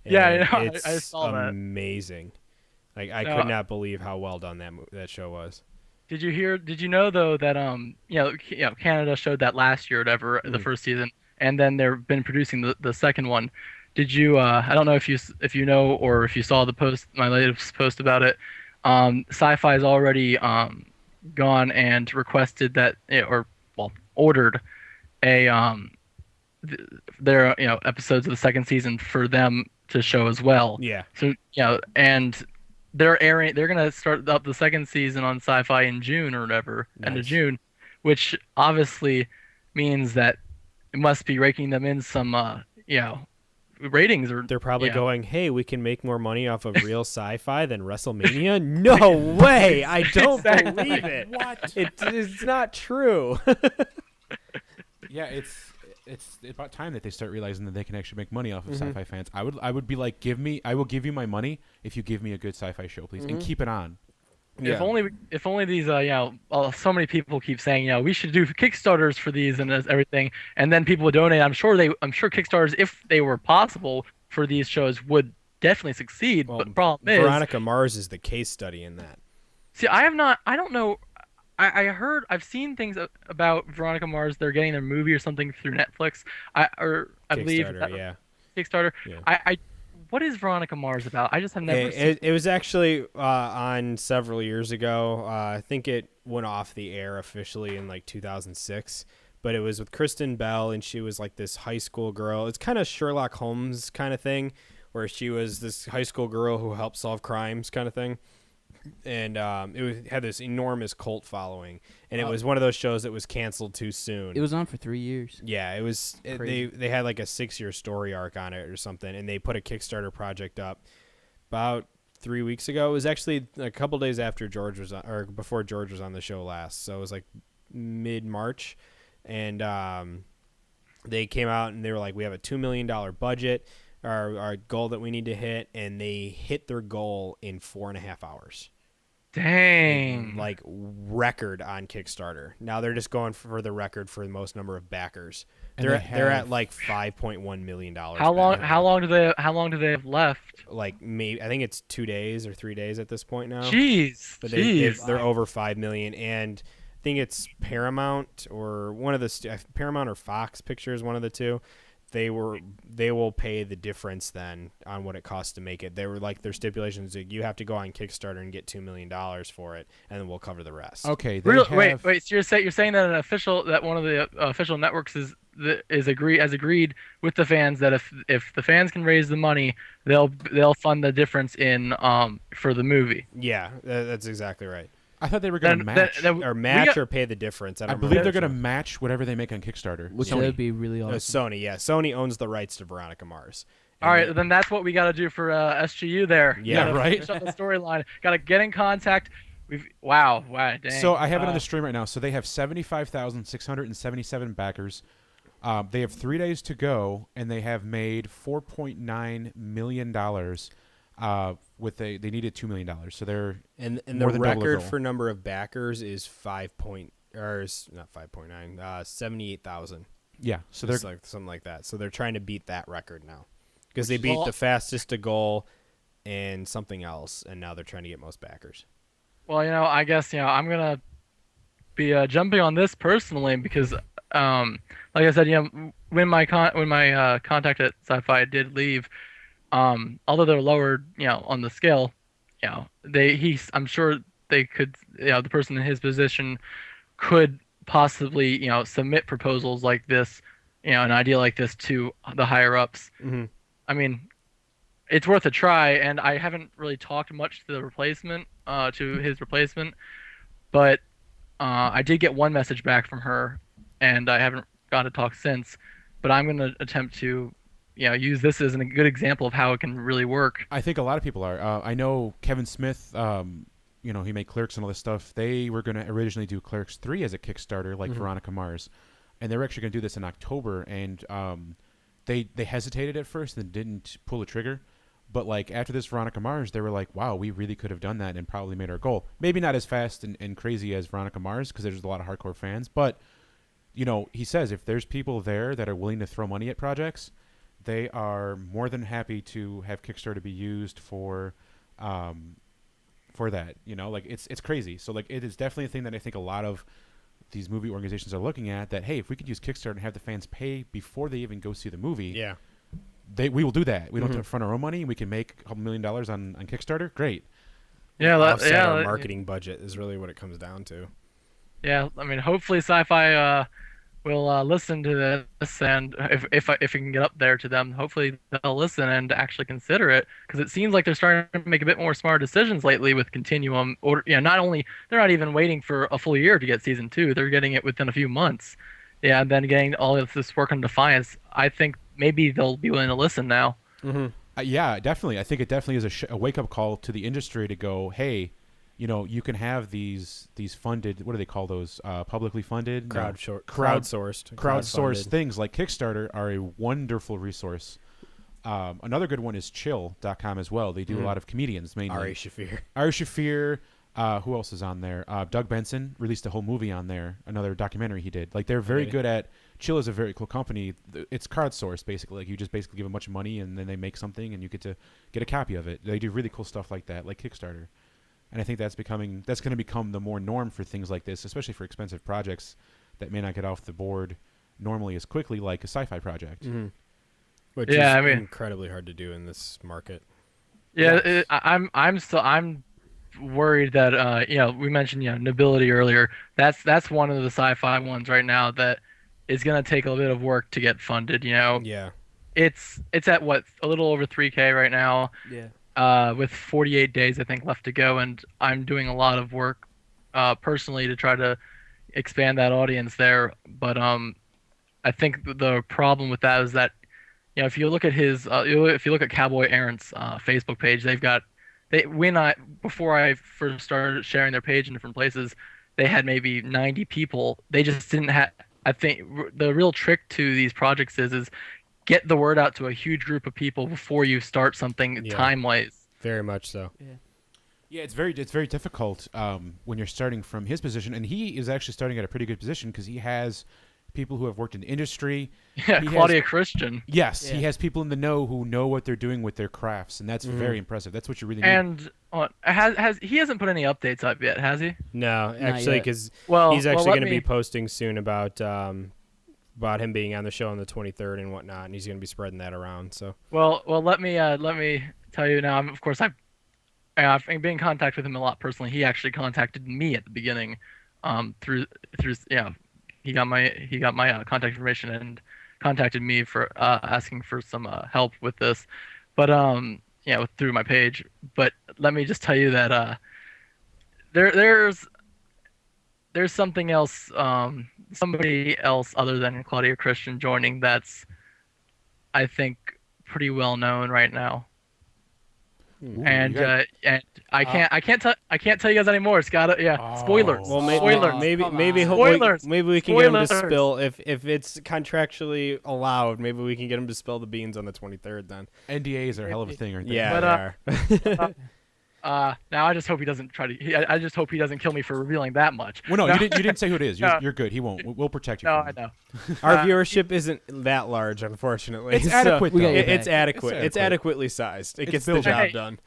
Yeah, I and know. I It's saw that. amazing. Like I No, could not believe how well done that show was. Did you know though that Canada showed that last year or whatever the first season, and then they've been producing the second one. Did you I don't know if you know or if you saw the post, my latest post about it. Sci-Fi's already gone and requested that ordered a their episodes of the second season for them to show as well. Yeah. So and they're gonna start up the second season on Sci-Fi in June or whatever, end of Nice. June, which obviously means that it must be raking them in some ratings or They're probably yeah. going, "Hey, we can make more money off of real sci-fi than WrestleMania." No way! I don't Exactly. believe it. What? It's not true. Yeah, it's about time that they start realizing that they can actually make money off of Mm-hmm. sci-fi fans. I would be like, I will give you my money if you give me a good sci-fi show, please, Mm-hmm. and keep it on. If only these so many people keep saying we should do Kickstarters for these and everything, and then people would donate. I'm sure Kickstarters, if they were possible for these shows, would definitely succeed. Well, but the problem is, Veronica Mars is the case study in that. see, I don't know. I've seen things about Veronica Mars. They're getting their movie or something through Netflix. I believe Kickstarter, yeah. Kickstarter. Yeah. What is Veronica Mars about? I just have never seen. It was actually on several years ago. I think it went off the air officially in like 2006, but it was with Kristen Bell, and she was like this high school girl. It's kind of Sherlock Holmes kind of thing, where she was this high school girl who helped solve crimes kind of thing. And had this enormous cult following, and it was one of those shows that was canceled too soon. It was on for 3 years. Yeah, it was. They had like a 6-year story arc on it or something, and they put a Kickstarter project up about 3 weeks ago. It was actually a couple days after George was on, or before George was on the show last, so it was like mid-March, and they came out and they were like, we have a $2 million budget, our goal that we need to hit, and they hit their goal in 4.5 hours. Dang. Like record on Kickstarter. Now they're just going for the record for the most number of backers. And They're at like $5.1 million. How long do they have left? Like maybe I think it's 2 days or 3 days at this point now. Jeez. But Jeez. they're over 5 million, and I think it's Paramount or one of the Paramount or Fox Pictures, one of the two. They will pay the difference then on what it costs to make it. They were like, their stipulations, like, you have to go on Kickstarter and get $2 million for it, and then we'll cover the rest. Okay. Wait. So you're saying that one of the official networks has agreed with the fans that if the fans can raise the money, they'll fund the difference in for the movie. Yeah, that's exactly right. I thought they were going to match. Or pay the difference. I believe they're going to match whatever they make on Kickstarter. Which would be really awesome. Sony, yeah. Sony owns the rights to Veronica Mars. All right, then that's what we got to do for SGU there. Yeah, right. Finish up the storyline. Got to get in contact. Wow, dang. So I have it on the stream right now. So they have 75,677 backers. They have 3 days to go, and they have made $4.9 million. They needed $2 million, so they're and the more than double their record goal. for number of backers is 78,000. Yeah, so they're like something like that. So they're trying to beat that record now because they beat the fastest to goal and something else, and now they're trying to get most backers. Well, I guess I'm gonna be jumping on this personally because, like I said, when my contact at Sci-Fi did leave. Although they're lowered, on the scale, I'm sure they could, the person in his position could possibly, submit proposals like this, an idea like this to the higher ups. Mm-hmm. I mean, it's worth a try, and I haven't really talked much to the replacement, to his replacement, but I did get one message back from her, and I haven't got to talk since. But I'm going to attempt to. Use this as a good example of how it can really work. I think a lot of people are. I know Kevin Smith, he made Clerks and all this stuff. They were going to originally do Clerks 3 as a Kickstarter, like Veronica Mars. And they were actually going to do this in October. And they hesitated at first and didn't pull the trigger. But, like, after this Veronica Mars, they were like, wow, we really could have done that and probably made our goal. Maybe not as fast and crazy as Veronica Mars because there's a lot of hardcore fans. But, he says if there's people there that are willing to throw money at projects, they are more than happy to have Kickstarter be used for that. It's crazy. So it is definitely a thing that I think a lot of these movie organizations are looking at. That hey, if we could use Kickstarter and have the fans pay before they even go see the movie, we will do that. We don't have to front our own money. We can make a couple $1 million on Kickstarter. Great. Yeah, our marketing budget is really what it comes down to. Yeah, I mean, hopefully, Sci-Fi. We'll listen to this, and if we can get up there to them, hopefully they'll listen and actually consider it, because it seems like they're starting to make a bit more smart decisions lately with Continuum. Or not only they're not even waiting for a full year to get season 2, they're getting it within a few months. Yeah, and then getting all of this work on Defiance. I think maybe they'll be willing to listen now. Mm-hmm. Yeah, definitely. I think it definitely is a wake up call to the industry to go, hey. You can have these funded, what do they call those? Publicly funded? Crowdsourced things like Kickstarter are a wonderful resource. Another good one is chill.com as well. They do a lot of comedians, mainly. Ari Shaffir. Who else is on there? Doug Benson released a whole movie on there, another documentary he did. They're very good at, Chill is a very cool company. It's crowdsourced, basically. You just basically give them a bunch of money, and then they make something, and you get to get a copy of it. They do really cool stuff like that, like Kickstarter. And I think that's going to become the more norm for things like this, especially for expensive projects that may not get off the board normally as quickly, like a sci-fi project. Mm-hmm. Which is incredibly hard to do in this market. Yeah, I'm worried that we mentioned Nobility earlier. That's one of the Sci-Fi ones right now that is going to take a bit of work to get funded. Yeah. it's at what, a little over 3K right now, Yeah. with 48 days I think left to go, and I'm doing a lot of work personally to try to expand that audience there. But I think the problem with that is that, if you look at if you look at Cowboy Errant's Facebook page, before I first started sharing their page in different places, they had maybe 90 people. They just didn't have. I think the real trick to these projects is get the word out to a huge group of people before you start something time-wise. Very much so. Yeah, it's very difficult when you're starting from his position, and he is actually starting at a pretty good position because he has people who have worked in the industry. Yeah, Claudia Christian. Yes, he has people in the know who know what they're doing with their crafts, and that's very impressive. That's what you really need. And he hasn't put any updates up yet, has he? No, actually, because he's actually going to be posting soon about him being on the show on the 23rd and whatnot, and he's going to be spreading that around. So well, let me tell you now. Of course, I've been in contact with him a lot personally. He actually contacted me at the beginning, through he got my contact information and contacted me for asking for some help with this, but through my page. But let me just tell you that there's something else, somebody else other than Claudia Christian joining that's, I think, pretty well known right now. Ooh, and I can't tell you guys anymore. It's gotta spoilers. Well, spoilers. Maybe we can get him to Spoilers. spill if it's contractually allowed. Maybe we can get him to spill the beans on the 23rd then. NDAs are a hell of a thing, aren't they? Yeah, they are. Now I just hope he doesn't I just hope he doesn't kill me for revealing that much. Well, no, you didn't say who it is. You're good. He won't. We'll protect you. No, from I him. know. Our viewership isn't that large, unfortunately. It's adequate. We got though. your It's back. adequate. It's It's adequate. adequately sized. It It's gets the built job in. done.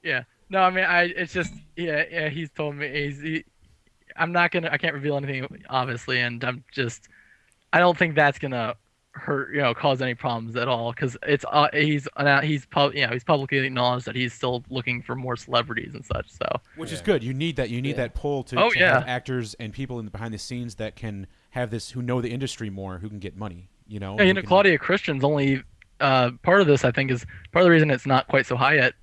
Yeah. No, I mean, it's just he's told me I can't reveal anything, obviously, and I don't think that's gonna hurt, cause any problems at all, because he's publicly acknowledged that he's still looking for more celebrities and such. So Which is good. You need that. You need that pull to have actors and people in the behind the scenes that can have this, who know the industry more, who can get money. Claudia Christian's only part of this. I think is part of the reason it's not quite so high yet.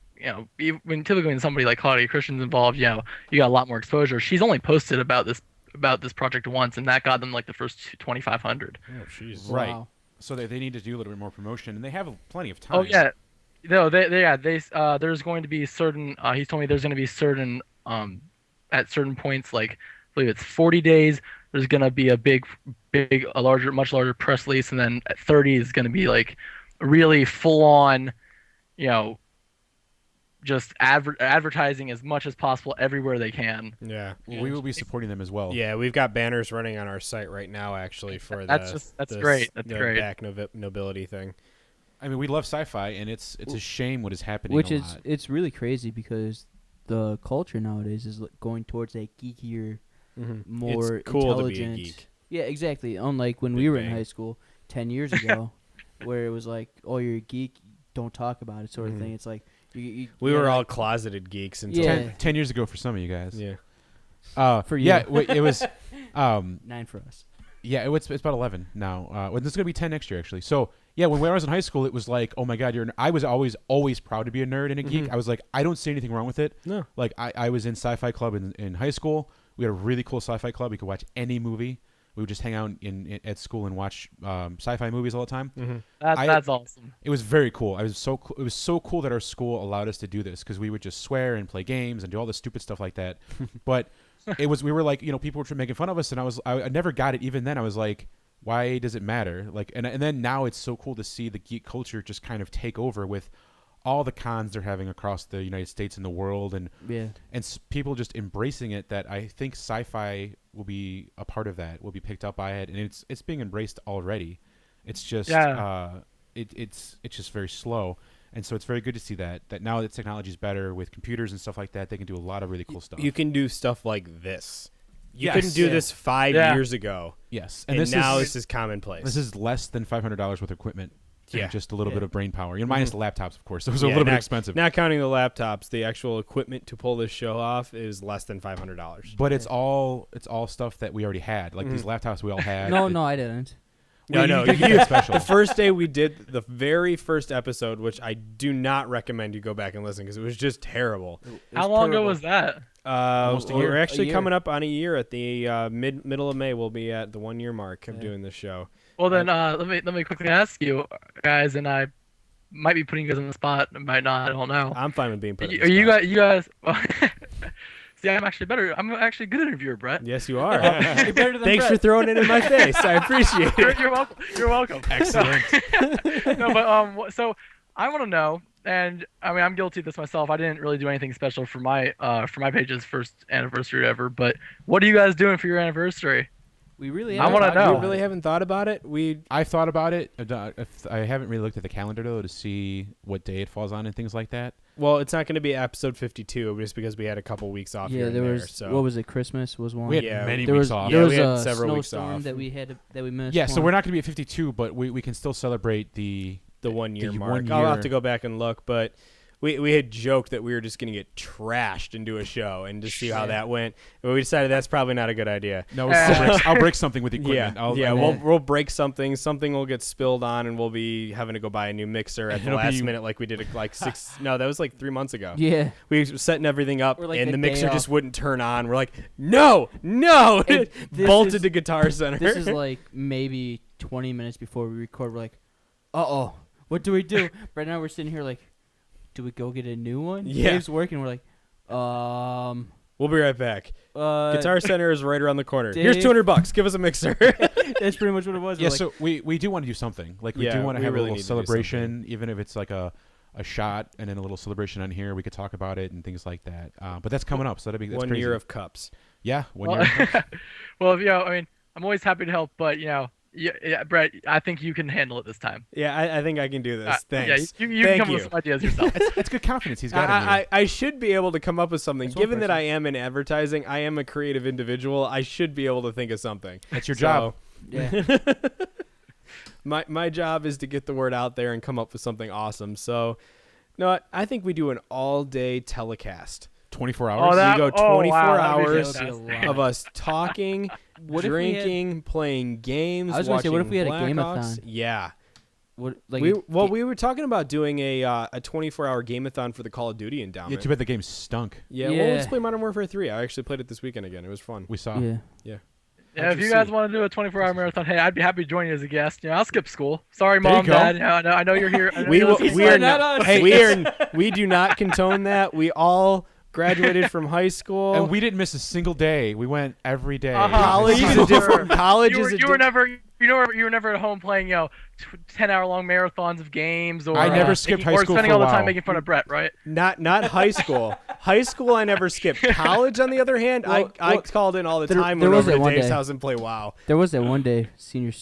Typically when somebody like Claudia Christian's involved, you got a lot more exposure. She's only posted about this project once, and that got them like the first 2,500. Oh, jeez. Right. Wow. So they need to do a little bit more promotion, and they have plenty of time. Oh yeah, no, there's going to be certain. He's told me there's going to be certain at certain points, like I believe it's 40 days. There's going to be much larger press release, and then at 30 is going to be like really full on, just advertising as much as possible everywhere they can. Yeah. We will be supporting them as well. Yeah, we've got banners running on our site right now, actually, for That's great. That's the great. back nobility thing. I mean, we love sci-fi, and it's a shame what is happening. Which a is lot. it's really crazy because the culture nowadays is going towards a geekier, more It's cool to intelligent. be a geek. Yeah, exactly. Unlike when Big we were in bang. high school 10 years ago, where it was like, "Oh, you're a geek, don't talk about it," sort of thing. It's like We were all closeted geeks until Yeah. 10 years ago for some of you guys. yeah. For you. Yeah, it was. 9 for us. Yeah, it's about 11 now. Well, this is gonna be 10 next year, actually. So yeah, when I was in high school, it was like, oh my god, I was always proud to be a nerd and a geek. I was like, I don't see anything wrong with it. No. Like I was in sci-fi club in high school. We had a really cool sci-fi club. We could watch any movie. We would just hang out at school and watch sci-fi movies all the time. That's awesome. It was very cool. It was so cool that our school allowed us to do this, because we would just swear and play games and do all this stupid stuff like that. But we were like, people were making fun of us, and I never got it. Even then, I was like, why does it matter? Like, and then now it's so cool to see the geek culture just kind of take over with all the cons they're having across the United States and the world, and people just embracing it. That I think sci-fi will be a part of that. Will be picked up by it, and it's being embraced already. It's just it's just very slow, and so it's very good to see that now that technology is better with computers and stuff like that. They can do a lot of really cool stuff. You can do stuff like this. You Yes. couldn't do this 5 years ago. Yes, And now this is commonplace. This is less than $500 worth of equipment. Yeah. And just a little bit of brain power. Minus the laptops, of course. Those are a Yeah, little bit not- expensive. Not counting the laptops, the actual equipment to pull this show off is less than $500. But it's all stuff that we already had. Like these laptops we all had. No, I didn't. No, no. you get special. The first day we did the very first episode, which I do not recommend you go back and listen because it was just terrible. How long ago was that? Almost a year. We're actually A year. coming up on a year at the middle of May. We'll be at the 1 year mark of doing this show. Well then, let me quickly ask you guys, and I might be putting you guys on the spot, I might not, I don't know. I'm fine with being put. Are you guys? Well, see, I'm actually better. I'm actually a good interviewer, Brett. Yes, you are. You're better than Thanks for Brett. throwing it in my face. I appreciate it. You're welcome. You're welcome. Excellent. No, but so I want to know, and I mean I'm guilty of this myself. I didn't really do anything special for my page's first anniversary ever. But what are you guys doing for your anniversary? We really. I wanna know. We really haven't thought about it. I've thought about it. I haven't really looked at the calendar though to see what day it falls on and things like that. Well, it's not going to be episode 52 just because we had a couple weeks off. Yeah, here and there was. So. What was it? Christmas was one. We had Yeah, many there weeks was off. there Yeah, was we had a several weeks snowstorm off. that we missed. Yeah, so one. we're not going to be at 52, but we can still celebrate the 1 year the mark. 1 I'll year. have to go back and look, but we had joked that we were just going to get trashed and do a show and just see how that went. But we decided that's probably not a good idea. No, I'll break something with the equipment. We'll break something. Something will get spilled on, and we'll be having to go buy a new mixer at the It'll last be- minute, like we did like six. No, that was like 3 months ago. Yeah. We were setting everything up, Or like and the the day mixer off. just wouldn't turn on. We're like, no, And this bolted is- to Guitar Center. This is like maybe 20 minutes before we record. We're like, uh-oh, what do we do? Right now we're sitting here like, do we go get a new one? Yeah. Dave's working. We're like, We'll be right back. Guitar Center is right around the corner. Here's Dave- $200. Give us a mixer. that's pretty much what it was. Yeah, We're like, so we do want to do something. Like we Yeah, do want to we have really a need little to do celebration, even if it's like a shot and then a little celebration on here. We could talk about it and things like that. But that's coming up, so that's 1 crazy. year of cups. Yeah, 1 Well, year. well, I mean, I'm always happy to help, but yeah, Brett, I think you can handle it this time. Yeah, I think I can do this. Thanks. Yeah, you Thank can come you. with some ideas yourself. That's good confidence he's got in you. I should be able to come up with something. That's one Given that person. I am in advertising, I am a creative individual. I should be able to think of something. That's your job. yeah. My job is to get the word out there and come up with something awesome. So, you know what? I think we do an all-day telecast. 24 hours. Oh, that- we go oh, 24 wow, that'd be hours fantastic. of us talking, What if we had- drinking, playing games. I was gonna say, what if we had a watching game-a-thon? Blackhawks. Yeah. What, like We were talking about doing a 24-hour game-a-thon for the Call of Duty yeah, endowment. too bad the game stunk. Yeah, well, let's play Modern Warfare 3. I actually played it this weekend again. It was fun. We saw. Yeah. Yeah, How'd if you you guys see? want to do a 24-hour marathon, hey, I'd be happy to join you as a guest. I'll skip school. Sorry, There you Mom, go. Dad. I know you're here. I know We you're will, listening. we are not not. us. Hey, we do not condone that. We all graduated from high school. And we didn't miss a single day. We went every day. Uh-huh. college is a different. College You were, is a you were di- never, you were never at home playing, 10-hour-long marathons of games, or I never skipped high or school spending for a all the time while. making fun of Brett, right? not high school. High school, I never skipped. College, on the other hand, I Well, called in all the there- time. there Went was over that to one Dave's day. house and play WoW. There was that one day, senior.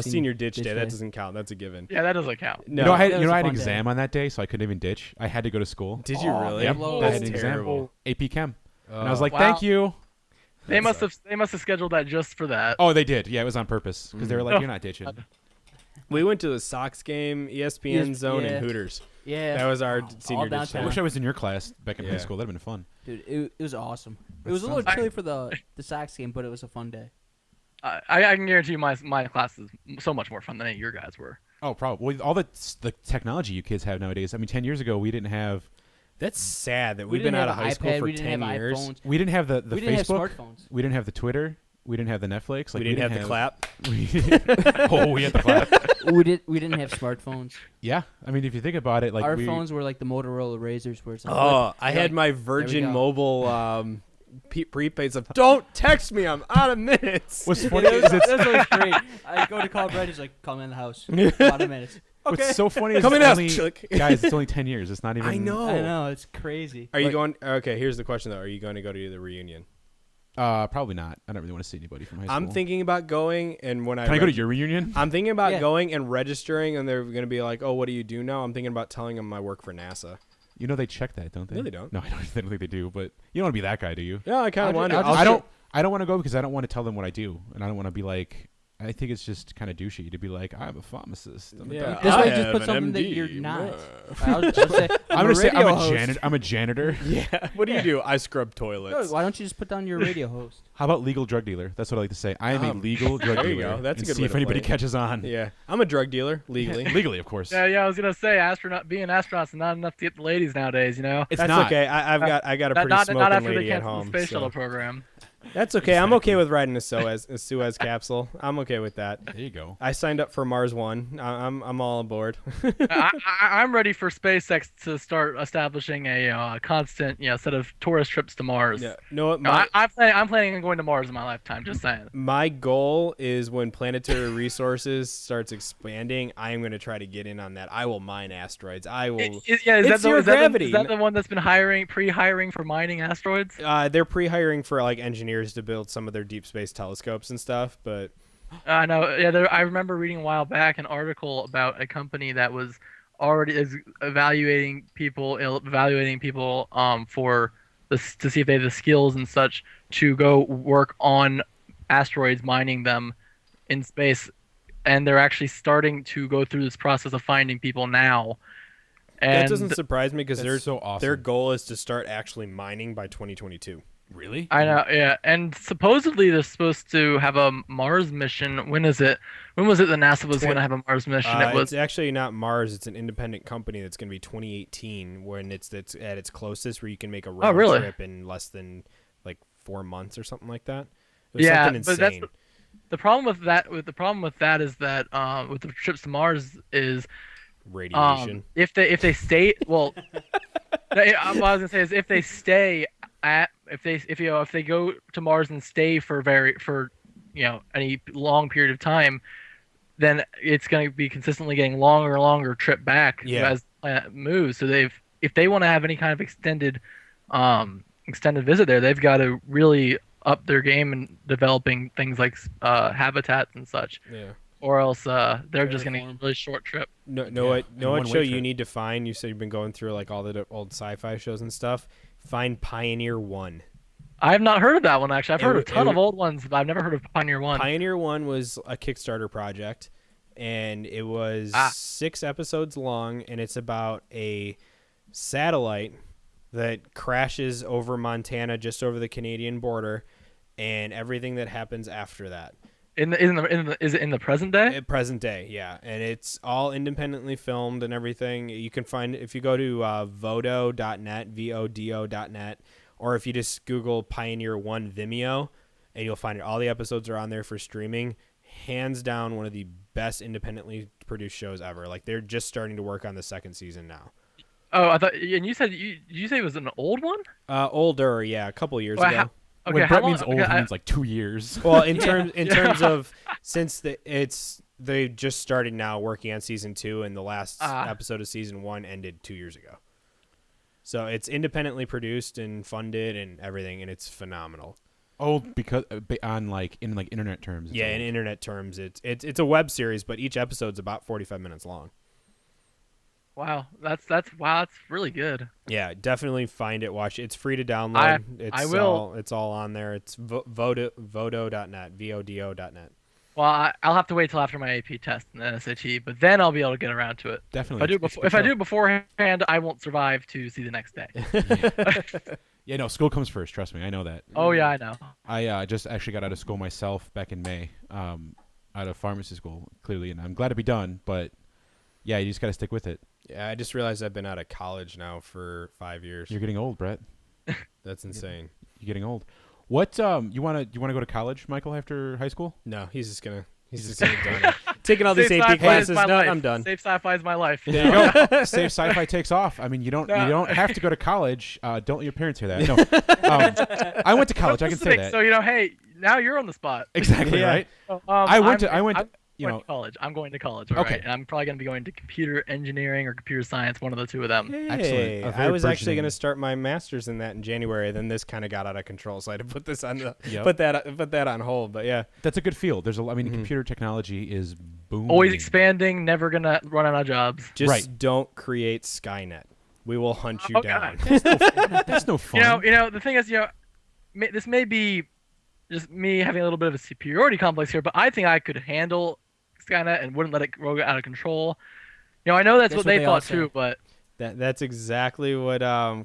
Senior ditch day. That doesn't count. That's a given. Yeah, that doesn't count. No. You know, I that was had a an fun day. exam on that day, so I couldn't even ditch. I had to go to school. Did you really? Yep. blows. I had That's an exam. terrible. AP Chem. And I was like, Wow. thank you. They must have scheduled that just for that. Oh, they did. Yeah, it was on purpose because they were like, Oh. "You're not ditching." We went to the Sox game, ESPN Zone, yeah. and Hooters. Yeah. That was our senior ditch downtown. I day. wish I was in your class back in high Yeah. school. That'd have been fun. Dude, it was awesome. It That was a little sounds- chilly for the Sox game, but it was a fun day. I can guarantee you my class is so much more fun than any of your guys were. Oh, probably. Well, all the technology you kids have nowadays. I mean, 10 years ago we didn't have That's sad that We we've been didn't out of have high an school iPad, for we didn't 10 have years. iPhones. we didn't have the We didn't have Facebook. smartphones. We didn't have the Twitter. We didn't have the Netflix. Like We didn't have the clap. Oh, we had the clap. we didn't have smartphones. Yeah, I mean, if you think about it, like Our phones were like the Motorola Razors, where it's like, Oh, I You're had like, my "There we Virgin go." Mobile prepaid stuff. Don't text me. I'm out of minutes. What's Yeah, funny that is was, it's that was great. I go to call Brett. He's like, "Call me in the house." About a minute. what's so funny is Coming it's up, only, Chuck. guys. It's only 10 years. It's not even. I know. I know it's crazy. Are you Like, going? Okay, here's the question though. Are you going to go to the reunion? Probably not. I don't really want to see anybody from high school. I'm thinking about going, and when Can I go to your reunion? I'm thinking about Yeah. going and registering, and they're going to be like, "Oh, what do you do now?" I'm thinking about telling them I work for NASA. You know they check that, don't they? No, they don't. No, I don't think they do. But you don't want to be that guy, do you? Yeah, I kind I'll of want ju- to. I'll just- I don't. I don't want to go because I don't want to tell them what I do, and I don't want to be like. I think it's just kind of douchey to be like, I'm a pharmacist. I'm a Yeah. doctor." This I way, just have put an something that MD. you're not. I'll say, I'm gonna say radio host. I'm a janitor. Yeah. What do you do? I scrub toilets. No, why don't you just put down your radio host? How about legal drug dealer? That's what I like to say. I am a legal drug there dealer. you go. That's a and good see way if to anybody play it. catches on. Yeah. I'm a drug dealer legally. Legally, of course. Yeah, I was gonna say being astronauts is not enough to get the ladies nowadays. You know, It's That's not. okay. I got a pretty not smoking after they lady at canceled home. the space so- shuttle program. That's okay. I'm okay with riding a Suez capsule. I'm okay with that. There you go. I signed up for Mars One. I'm all aboard. I'm ready for SpaceX to start establishing a constant, set of tourist trips to Mars. Yeah. No, what No, I'm planning on going to Mars in my lifetime. Just saying. my goal is when planetary resources starts expanding, I am going to try to get in on that. I will mine asteroids. I will. Is It's that zero gravity. Is that the one that's been pre-hiring for mining asteroids? They're pre-hiring for like engineers to build some of their deep space telescopes and stuff, but I know. Yeah, I remember reading a while back an article about a company that was already evaluating people for this to see if they have the skills and such to go work on asteroids, mining them in space, and they're actually starting to go through this process of finding people now. And that doesn't surprise me because That's so awesome. their goal is to start actually mining by 2022. Really? I know, yeah, and supposedly they're supposed to have a Mars mission. When is it? When was it that NASA was going to have a Mars mission? It was It's actually not Mars. It's an independent company that's going to be 2018 when it's at its closest, where you can make a round really? trip in less than like 4 months or something like that. It was Yeah, something but that's insane. the problem with that. With the problem with that is that with the trips to Mars is Radiation. if they stay well. What I was gonna say is if they stay at if they go to Mars and stay for any long period of time, then it's going to be consistently getting longer and longer trip back Yeah. as the planet moves. So if they want to have any kind of extended visit there, they've got to really up their game in developing things like habitats and such, Yeah. or else they're just going to get Terraform. a really short trip. Know and what one-way show you trip. need to find? You said you've been going through like all the old sci-fi shows and stuff. Find Pioneer 1. I have not heard of that one actually. I've heard a It ton w- of old ones, but I've never heard of Pioneer 1. Pioneer 1 was a Kickstarter project, and it was 6 episodes long, and it's about a satellite that crashes over Montana, just over the Canadian border, and everything that happens after that. Is it in the present day? At present day, yeah, and it's all independently filmed and everything. You can find if you go to vodo.net, vodo.net, or if you just Google Pioneer 1 Vimeo, and you'll find it. All the episodes are on there for streaming. Hands down, one of the best independently produced shows ever. Like they're just starting to work on the 2nd season now. Oh, I thought, and you said did you say it was an old one? Older, yeah, a couple years Well, ago. Okay, when how Brett long? means old, okay, he means like 2 years. Well, in terms of since they just started now working on season 2, and the last episode of season 1 ended 2 years ago. So it's independently produced and funded and everything, and it's phenomenal. Old because on in internet terms. it's Yeah, in old. internet terms, it's a web series, but each episode's about 45 minutes long. wow, that's really good. Yeah, definitely find it, watch it. It's free to download. I will. It's all on there. It's vodo.net, vodo.net. Well, I'll have to wait till after my AP test and the SAT, but then I'll be able to get around to it. Definitely. If I do it beforehand, I won't survive to see the next day. Yeah, no, school comes first. Trust me, I know that. Oh yeah, I know. I just actually got out of school myself back in May, out of pharmacy school, clearly, and I'm glad to be done. But yeah, you just got to stick with it. Yeah, I just realized I've been out of college now for 5 years. You're getting old, Brett. That's insane. You're getting old. What you wanna go to college, Michael, after high school? No, he's just gonna done it. Taking all these Save AP Sci-Fi is classes. my No, life. I'm done. Save Sci-Fi is my life. There you go. Save Sci-Fi takes off. I mean, you don't have to go to college. Don't let your parents hear that. No, I went to college. I can say that. So hey, now you're on the spot. Exactly Yeah. right. I went to college. I'm going to college. All Okay. right, and I'm probably going to be going to computer engineering or computer science, one of the two of them. Excellent. Hey, A I very was actually burgeoning- going to start my master's in that in January. Then this kind of got out of control, so I had to put this on Yep. put that on hold. But yeah, That's a good field. There's computer technology is booming. Always expanding, never gonna run out of jobs. just Right. don't create Skynet. We will hunt you Oh, down. God. That's no fun. The thing is, this may be just me having a little bit of a superiority complex here, but I think I could handle Skynet and wouldn't let it go out of control. I know that's what they all thought say. too, but That's exactly what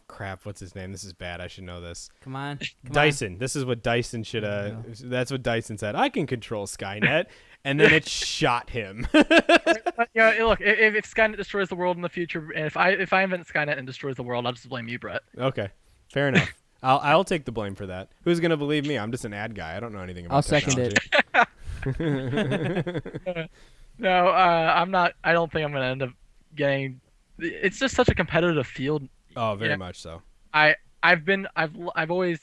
crap. What's his name? This is bad. I should know this. Come on. Dyson. This is what Dyson should That's what Dyson said. I can control Skynet, and then it shot him. Yeah, look, if Skynet destroys the world in the future, and if I invent Skynet and destroys the world, I'll just blame you, Brett. Okay, fair enough. I'll take the blame for that. Who's gonna believe me? I'm just an ad guy. I don't know anything about I'll second technology. No, I'm not. I don't think I'm gonna end up getting. It's just such a competitive field. Oh, very much so. I've always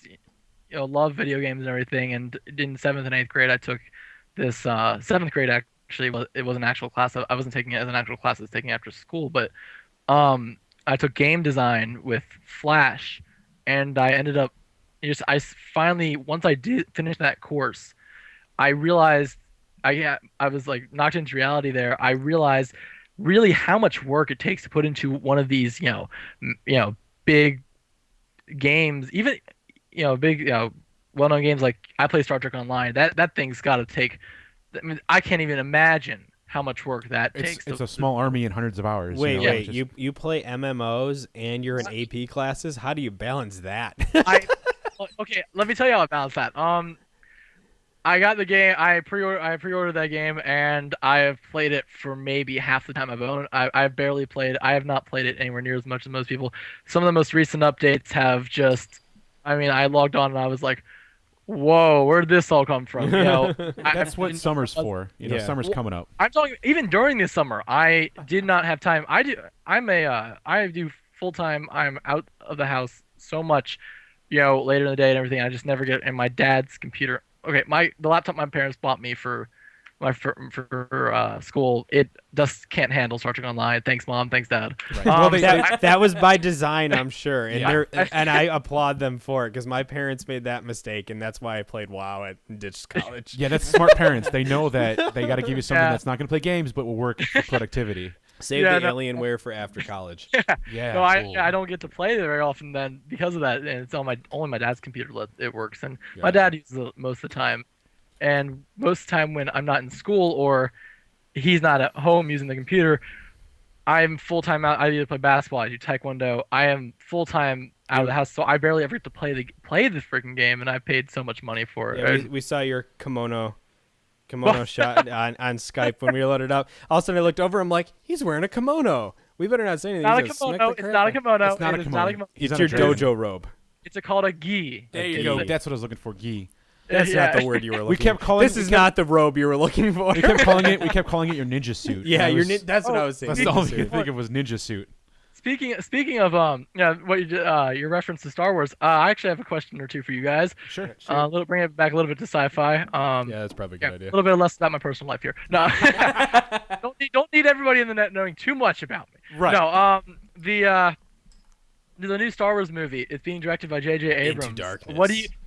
loved video games and everything. And in 7th and 8th grade, I took this 7th grade actually. It was an actual class. I wasn't taking it as an actual class. I was taking it after school. But I took game design with Flash, and I ended up I finally, once I did finish that course, I realized I was like knocked into reality there. I realized really how much work it takes to put into one of these, big games, even, big, well-known games. Like I play Star Trek Online. That thing's got to take. I mean, I can't even imagine how much work that takes. It's a small army and hundreds of hours. Wait, you play MMOs and you're in AP classes? How do you balance that? Okay, let me tell you how I balance that. I got the game. I pre-ordered that game, and I have played it for maybe half the time I've owned it. I've barely played. I have not played it anywhere near as much as most people. Some of the most recent updates have just. I mean, I logged on and I was like, "Whoa, where did this all come from?" That's what summer's for. Summer's coming up. I'm talking even during this summer. I did not have time. I do full time. I'm out of the house so much, later in the day and everything. I just never get in my dad's computer. Okay, the laptop my parents bought me for school, it just can't handle Star Trek Online. Thanks, Mom. Thanks, Dad. Right. That was by design, I'm sure, and and I applaud them for it because my parents made that mistake, and that's why I played WoW at ditched college. Yeah, that's smart parents. They know that they got to give you something that's not going to play games, but will work for productivity. Save the Alienware for after college. Yeah. No, I don't get to play it very often then because of that, and it's on only my dad's computer it works, and my dad uses it most of the time. And most of the time when I'm not in school or he's not at home using the computer, I'm full time out. I either play basketball, I do taekwondo. I am full time out of the house, so I barely ever get to play the freaking game, and I paid so much money for it. Yeah, we saw your kimono shot on Skype when we loaded up. All of a sudden I looked over, I'm like, he's wearing a kimono. We better not say anything. It's not a kimono. It's your dojo robe. It's called a gi. There you go. That's what I was looking for, gi. That's not the word you were looking for. We kept calling this is not the robe you were looking for. We kept calling it your ninja suit. Yeah, that's what I was saying. That's the only thing I could think of was ninja suit. Speaking of what your reference to Star Wars, I actually have a question or two for you guys. Sure. Bring it back a little bit to sci-fi. Yeah, that's probably a good idea. A little bit less about my personal life here. No, don't need everybody in the net knowing too much about me. Right. No, the new Star Wars movie is being directed by J.J. Abrams. Into Darkness.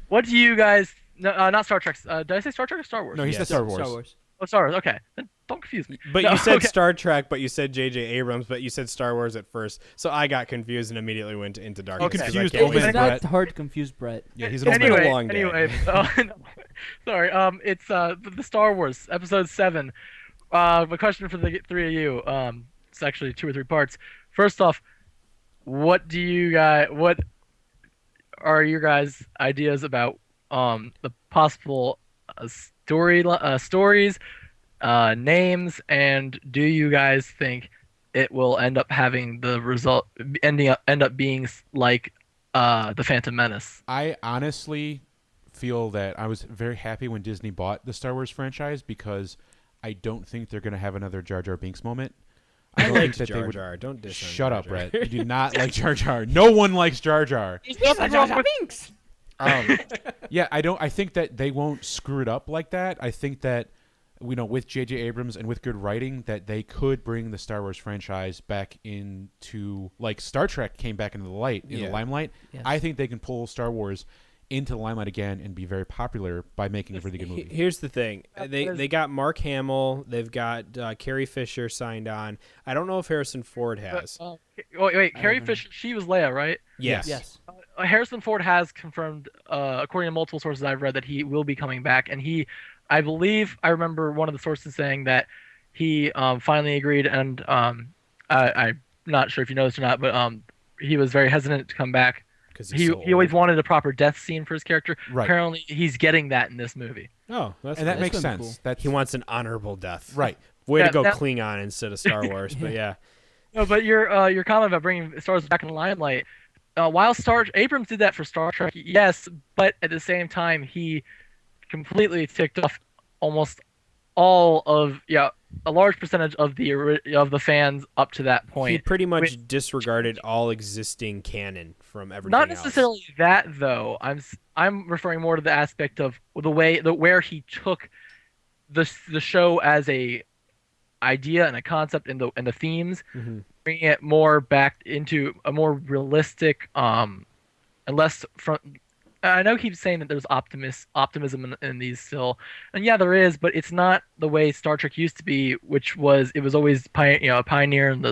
What do you guys? No, not Star Trek. Did I say Star Trek or Star Wars? No, he said Star Wars. Star Wars. Oh, Star Wars. Okay, then don't confuse me. But you said Star Trek, but you said J.J. Abrams, but you said Star Wars at first, so I got confused and immediately went into Darkness. Okay. Confused. It's not hard to confuse Brett. Yeah, he's an been a long day. Anyway, sorry. It's the Star Wars Episode 7. A question for the three of you. It's actually 2 or 3 parts. First off, what are your guys' ideas about the possible stories, names, and do you guys think it will end up having the result end up being like the Phantom Menace? I honestly feel that I was very happy when Disney bought the Star Wars franchise because I don't think they're going to have another Jar Jar Binks moment. I like Jar Jar. Don't diss on Shut Jar up, Jar. Brett. You do not like Jar Jar. No one likes Jar Jar. He's Jar Jar Binks. Yeah, I think that they won't screw it up like that. I think that with J.J. Abrams and with good writing, that they could bring the Star Wars franchise back into, like Star Trek came back into the limelight. Yes. I think they can pull Star Wars into the limelight again and be very popular by making a really good movie. Here's the thing. They got Mark Hamill. They've got Carrie Fisher signed on. I don't know if Harrison Ford has. Wait, Carrie Fisher, she was Leia, right? Yes. Harrison Ford has confirmed, according to multiple sources I've read, that he will be coming back, and I believe I remember one of the sources saying that he finally agreed, and I not sure if you noticed or not, but he was very hesitant to come back. Because He always wanted a proper death scene for his character. Right. Apparently, he's getting that in this movie. Oh, that's And that cool. makes gonna be sense. cool. That's He wants an honorable death. right. Way Yeah, to go that- Klingon instead of Star Wars, but yeah. No, but your comment about bringing Star Wars back in the limelight, while Abrams did that for Star Trek, yes, but at the same time he completely ticked off almost all of a large percentage of the fans up to that He point. pretty much disregarded all existing canon from everything Not else. necessarily that though. I'm referring more to the aspect of where he took the show as a idea and a concept and the themes, bringing it more back into a more realistic and less from. I know he keeps saying that there's optimism in these still, and yeah, there is, but it's not the way Star Trek used to be, which was it was always a pioneer in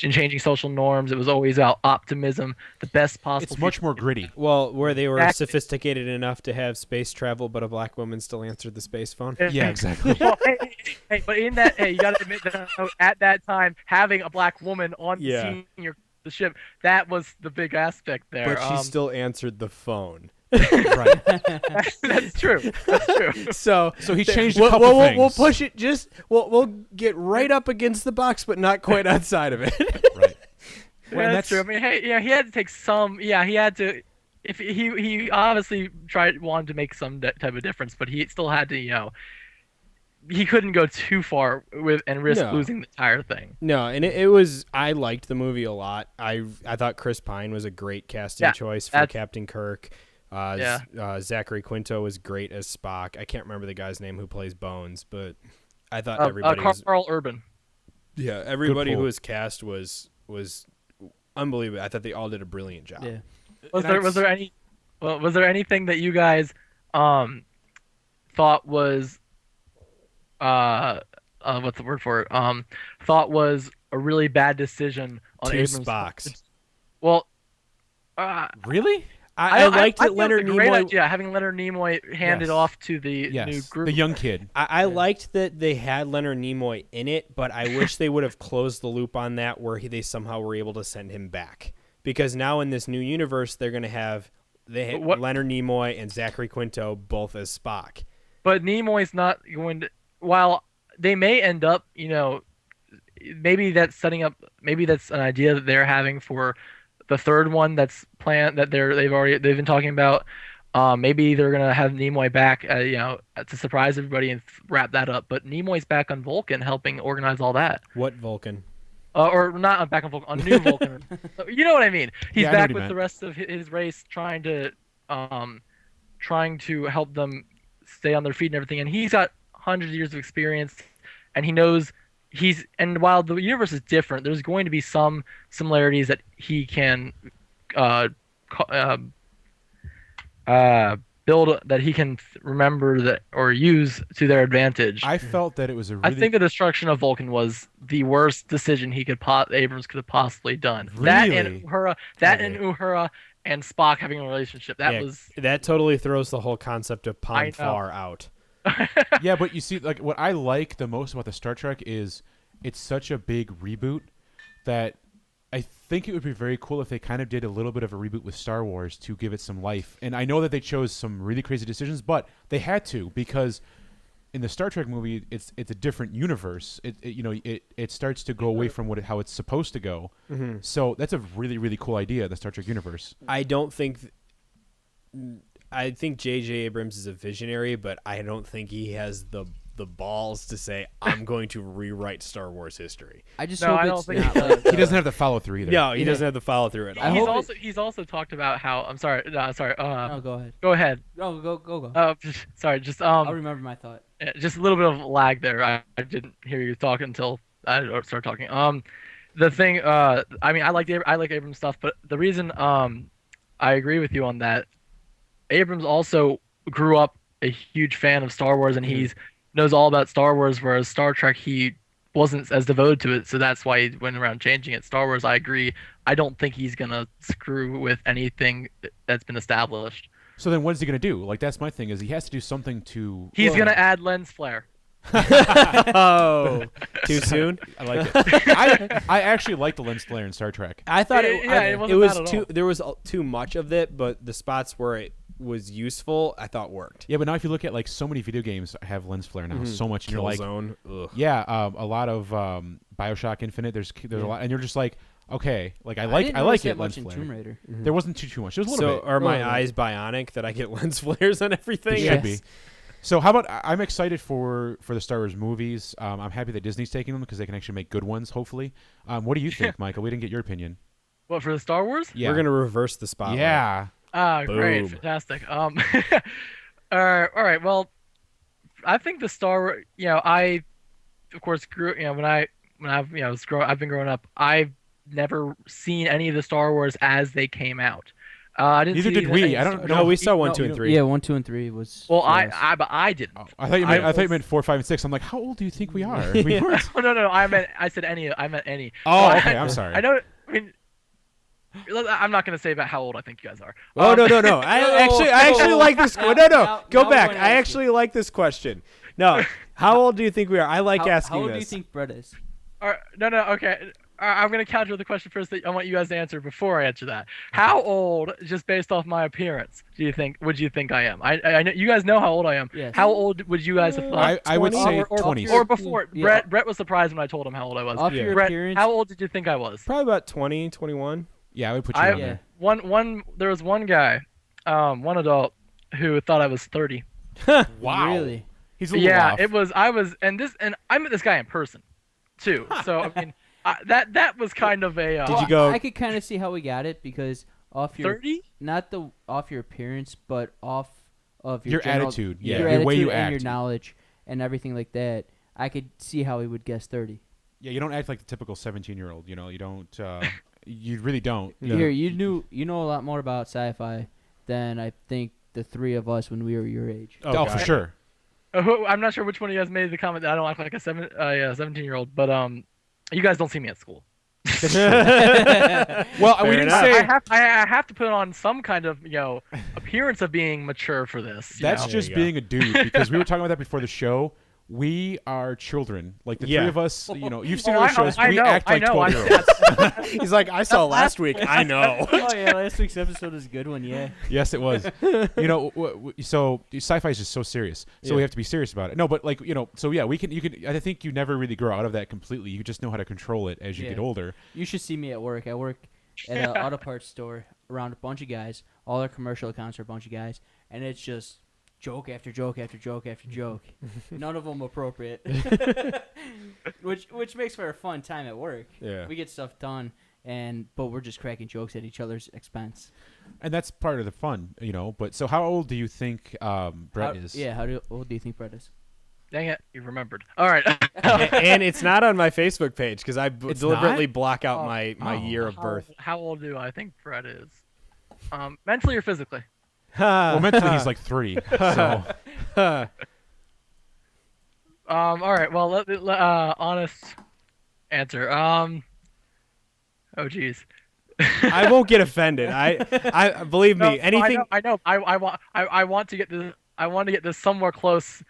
in changing social norms. It was always about optimism, the best possible. It's much more gritty. Well, where they were Exactly. sophisticated enough to have space travel, but a black woman still answered the space phone. Yeah, exactly. Well, hey, but in that, you got to admit that at that time, having a black woman on Yeah. the ship, that was the big aspect there. But she still answered the phone. Right. That's true. That's true. So he changed a couple things. We'll push it we'll get right up against the box, but not quite outside of it. Right. Yeah, that's true. I mean, hey, he had to take some. Yeah, he had to. If he obviously wanted to make some type of difference, but he still had to. He couldn't go too far and risk No. losing the entire thing. No, and it was. I liked the movie a lot. I thought Chris Pine was a great casting choice for Captain Kirk. Zachary Quinto was great as Spock. I can't remember the guy's name who plays Bones, but I thought everybody was. Carl Urban. Yeah, everybody who pull. was cast was unbelievable. I thought they all did a brilliant job. Yeah. Was there anything that you guys thought was what's the word for it? Thought was a really bad decision on Two Abrams' Spocks. Well, Really? I liked that think Leonard it was a great Nimoy. idea having Leonard Nimoy handed Yes. off to the Yes. new group. The young kid. I liked that they had Leonard Nimoy in it, but I wish they would have closed the loop on that where they somehow were able to send him back. Because now in this new universe, they're going to have Leonard Nimoy and Zachary Quinto both as Spock. But Nimoy's not going to. While they may end up, maybe that's setting up. Maybe that's an idea that they're having for the third one that's planned that they've been talking about. Maybe they're gonna have Nimoy back, to surprise everybody and wrap that up. But Nimoy's back on Vulcan, helping organize all that. What Vulcan? Or not on back on Vulcan, on New Vulcan. You know what I mean? He's Yeah, I know back what you with meant. the rest of his race, trying to help them stay on their feet and everything. And he's got hundreds of years of experience, and he knows and while the universe is different, there's going to be some similarities that he can build, that he can remember that or use to their advantage. I felt that it was a really. I think the destruction of Vulcan was the worst decision Abrams could have possibly done. Really? That and Uhura and Spock having a relationship. That totally throws the whole concept of I know. Pon-farr out. Yeah, but you see, like what I like the most about the Star Trek is it's such a big reboot that I think it would be very cool if they kind of did a little bit of a reboot with Star Wars to give it some life. And I know that they chose some really crazy decisions, but they had to, because in the Star Trek movie, it's a different universe. It starts to go away from how it's supposed to go. Mm-hmm. So that's a really, really cool idea, the Star Trek universe. I think J.J. Abrams is a visionary, but I don't think he has the balls to say, I'm going to rewrite StarArs history. I just No, hope I don't it's think not he like He doesn't have the follow through either. No, he doesn't have the follow through at all. I hope he's also talked about how. I'm sorry. No, sorry. No, go ahead. Go ahead. Go. Sorry. Just I'll remember my thought. just a little bit of lag there. I didn't hear you talk until I started talking. The thing. I mean, I like Abrams stuff, but the reason I agree with you on that. Abrams also grew up a huge fan of Star Wars, and he's knows all about Star Wars, whereas Star Trek he wasn't as devoted to it, so that's why he went around changing it. Star Wars, I agree. I don't think he's gonna screw with anything that's been established. So then what is he going to do? Like, that's my thing, is he has to do something to... He's gonna add lens flare. Oh, too soon. I like it. I actually like the lens flare in Star Trek. I thought Yeah, it it wasn't was bad at too. all. There was too much of it, but the spots where it was useful, I thought worked. Yeah, but now if you look at like so many video games have lens flare now, so much, and you're like, Killzone. Ugh. yeah, a lot of BioShock Infinite. There's a lot, and you're just like, okay, like I like it much lens in flare. Tomb Raider. There wasn't too much. There was a little So bit. are my Oh. eyes bionic that I get lens flares on everything? They should be. So how about I'm excited for the Star Wars movies. I'm happy that Disney's taking them because they can actually make good ones. Hopefully. What do you think, Michael? We didn't get your opinion. What, for the Star Wars? Yeah. We're gonna reverse the spotlight. Yeah. Ah, great, Boom. fantastic. All right. Well, I think the Star. I, of course, grew. When I've I've been growing up. I've never seen any of the Star Wars as they came out. I didn't. Neither see did we. any I don't Star- know. No, we saw 1, No, 2, and 3. Yeah, 1, 2, and 3 was. Well, for us. but I didn't. I thought you meant. I thought you was- meant 4, 5, and 6. I'm like, how old do you think we are? We weren't. Oh, no. I said any. I meant any. Oh, okay. I'm sorry. I know. I mean, I'm not gonna say about how old I think you guys are. Oh no. I actually like this. No, now go we're back. gonna I ask actually like this question. No, how old do you think we are? I like asking How old this. do you think Brett is? All right, no, okay. I'm gonna counter the question first. That I want you guys to answer before I answer that. How old, just based off my appearance, would you think I am? I know you guys know how old I am. Yes. How old would you guys have thought? I would say or 20s. or before. Yeah. Brett was surprised when I told him how old I was. Off your Brett, appearance. how old did you think I was? Probably about 20, 21. Yeah, I would put you I- on Yeah. there. One. There was one guy, one adult, who thought I was 30. Wow. Really? He's a little Yeah, off. it was. I met this guy in person, too. So I mean, that was kind of a. Did you go? I could kind of see how we got it because off your 30? not the off your appearance, but off of your Your general- attitude, yeah, your the way attitude you and your act. knowledge and everything like that. I could see how he would guess 30. Yeah, you don't act like the typical 17-year-old. You know, you don't. You really don't. No. Here, you know a lot more about sci-fi than I think the three of us when we were your age. Oh, God. for sure. I'm not sure which one of you guys made the comment that I don't act like a 17-year-old, but you guys don't see me at school. Well, we Fair didn't enough. say. I have to put on some kind of appearance of being mature for this. That's There just you go. being a dude because we were talking about that before the show. We are children. Like the Yeah. three of us, you've seen Oh, our I know, shows. I we know, act I like know. 12-year-olds. He's like, I saw last week. I know. Oh yeah, last week's episode is a good one. Yeah. Yes, it was. So sci-fi is just so serious. So we Yeah. have to be serious about it. No, but so yeah, we can. You can. I think you never really grow out of that completely. You just know how to control it as you Yeah. get older. You should see me at work. I work at an auto parts store around a bunch of guys. All our commercial accounts are a bunch of guys, and it's just joke after joke after joke after joke. None of them appropriate. which makes for a fun time at work. Yeah. We get stuff done, but we're just cracking jokes at each other's expense. And that's part of the fun, But so, how old do you think Brett is? Yeah. How old do you think Brett is? Dang it, you remembered. All right. And it's not on my Facebook page because I It's deliberately not? block out Oh. my year of birth. How old do I think Brett is? Mentally or physically? Well, mentally he's like 3. So All right. Well, honest answer. Oh, geez. I won't get offended. I believe me. No, Anything. I know. I want to get this. I want to get this somewhere close.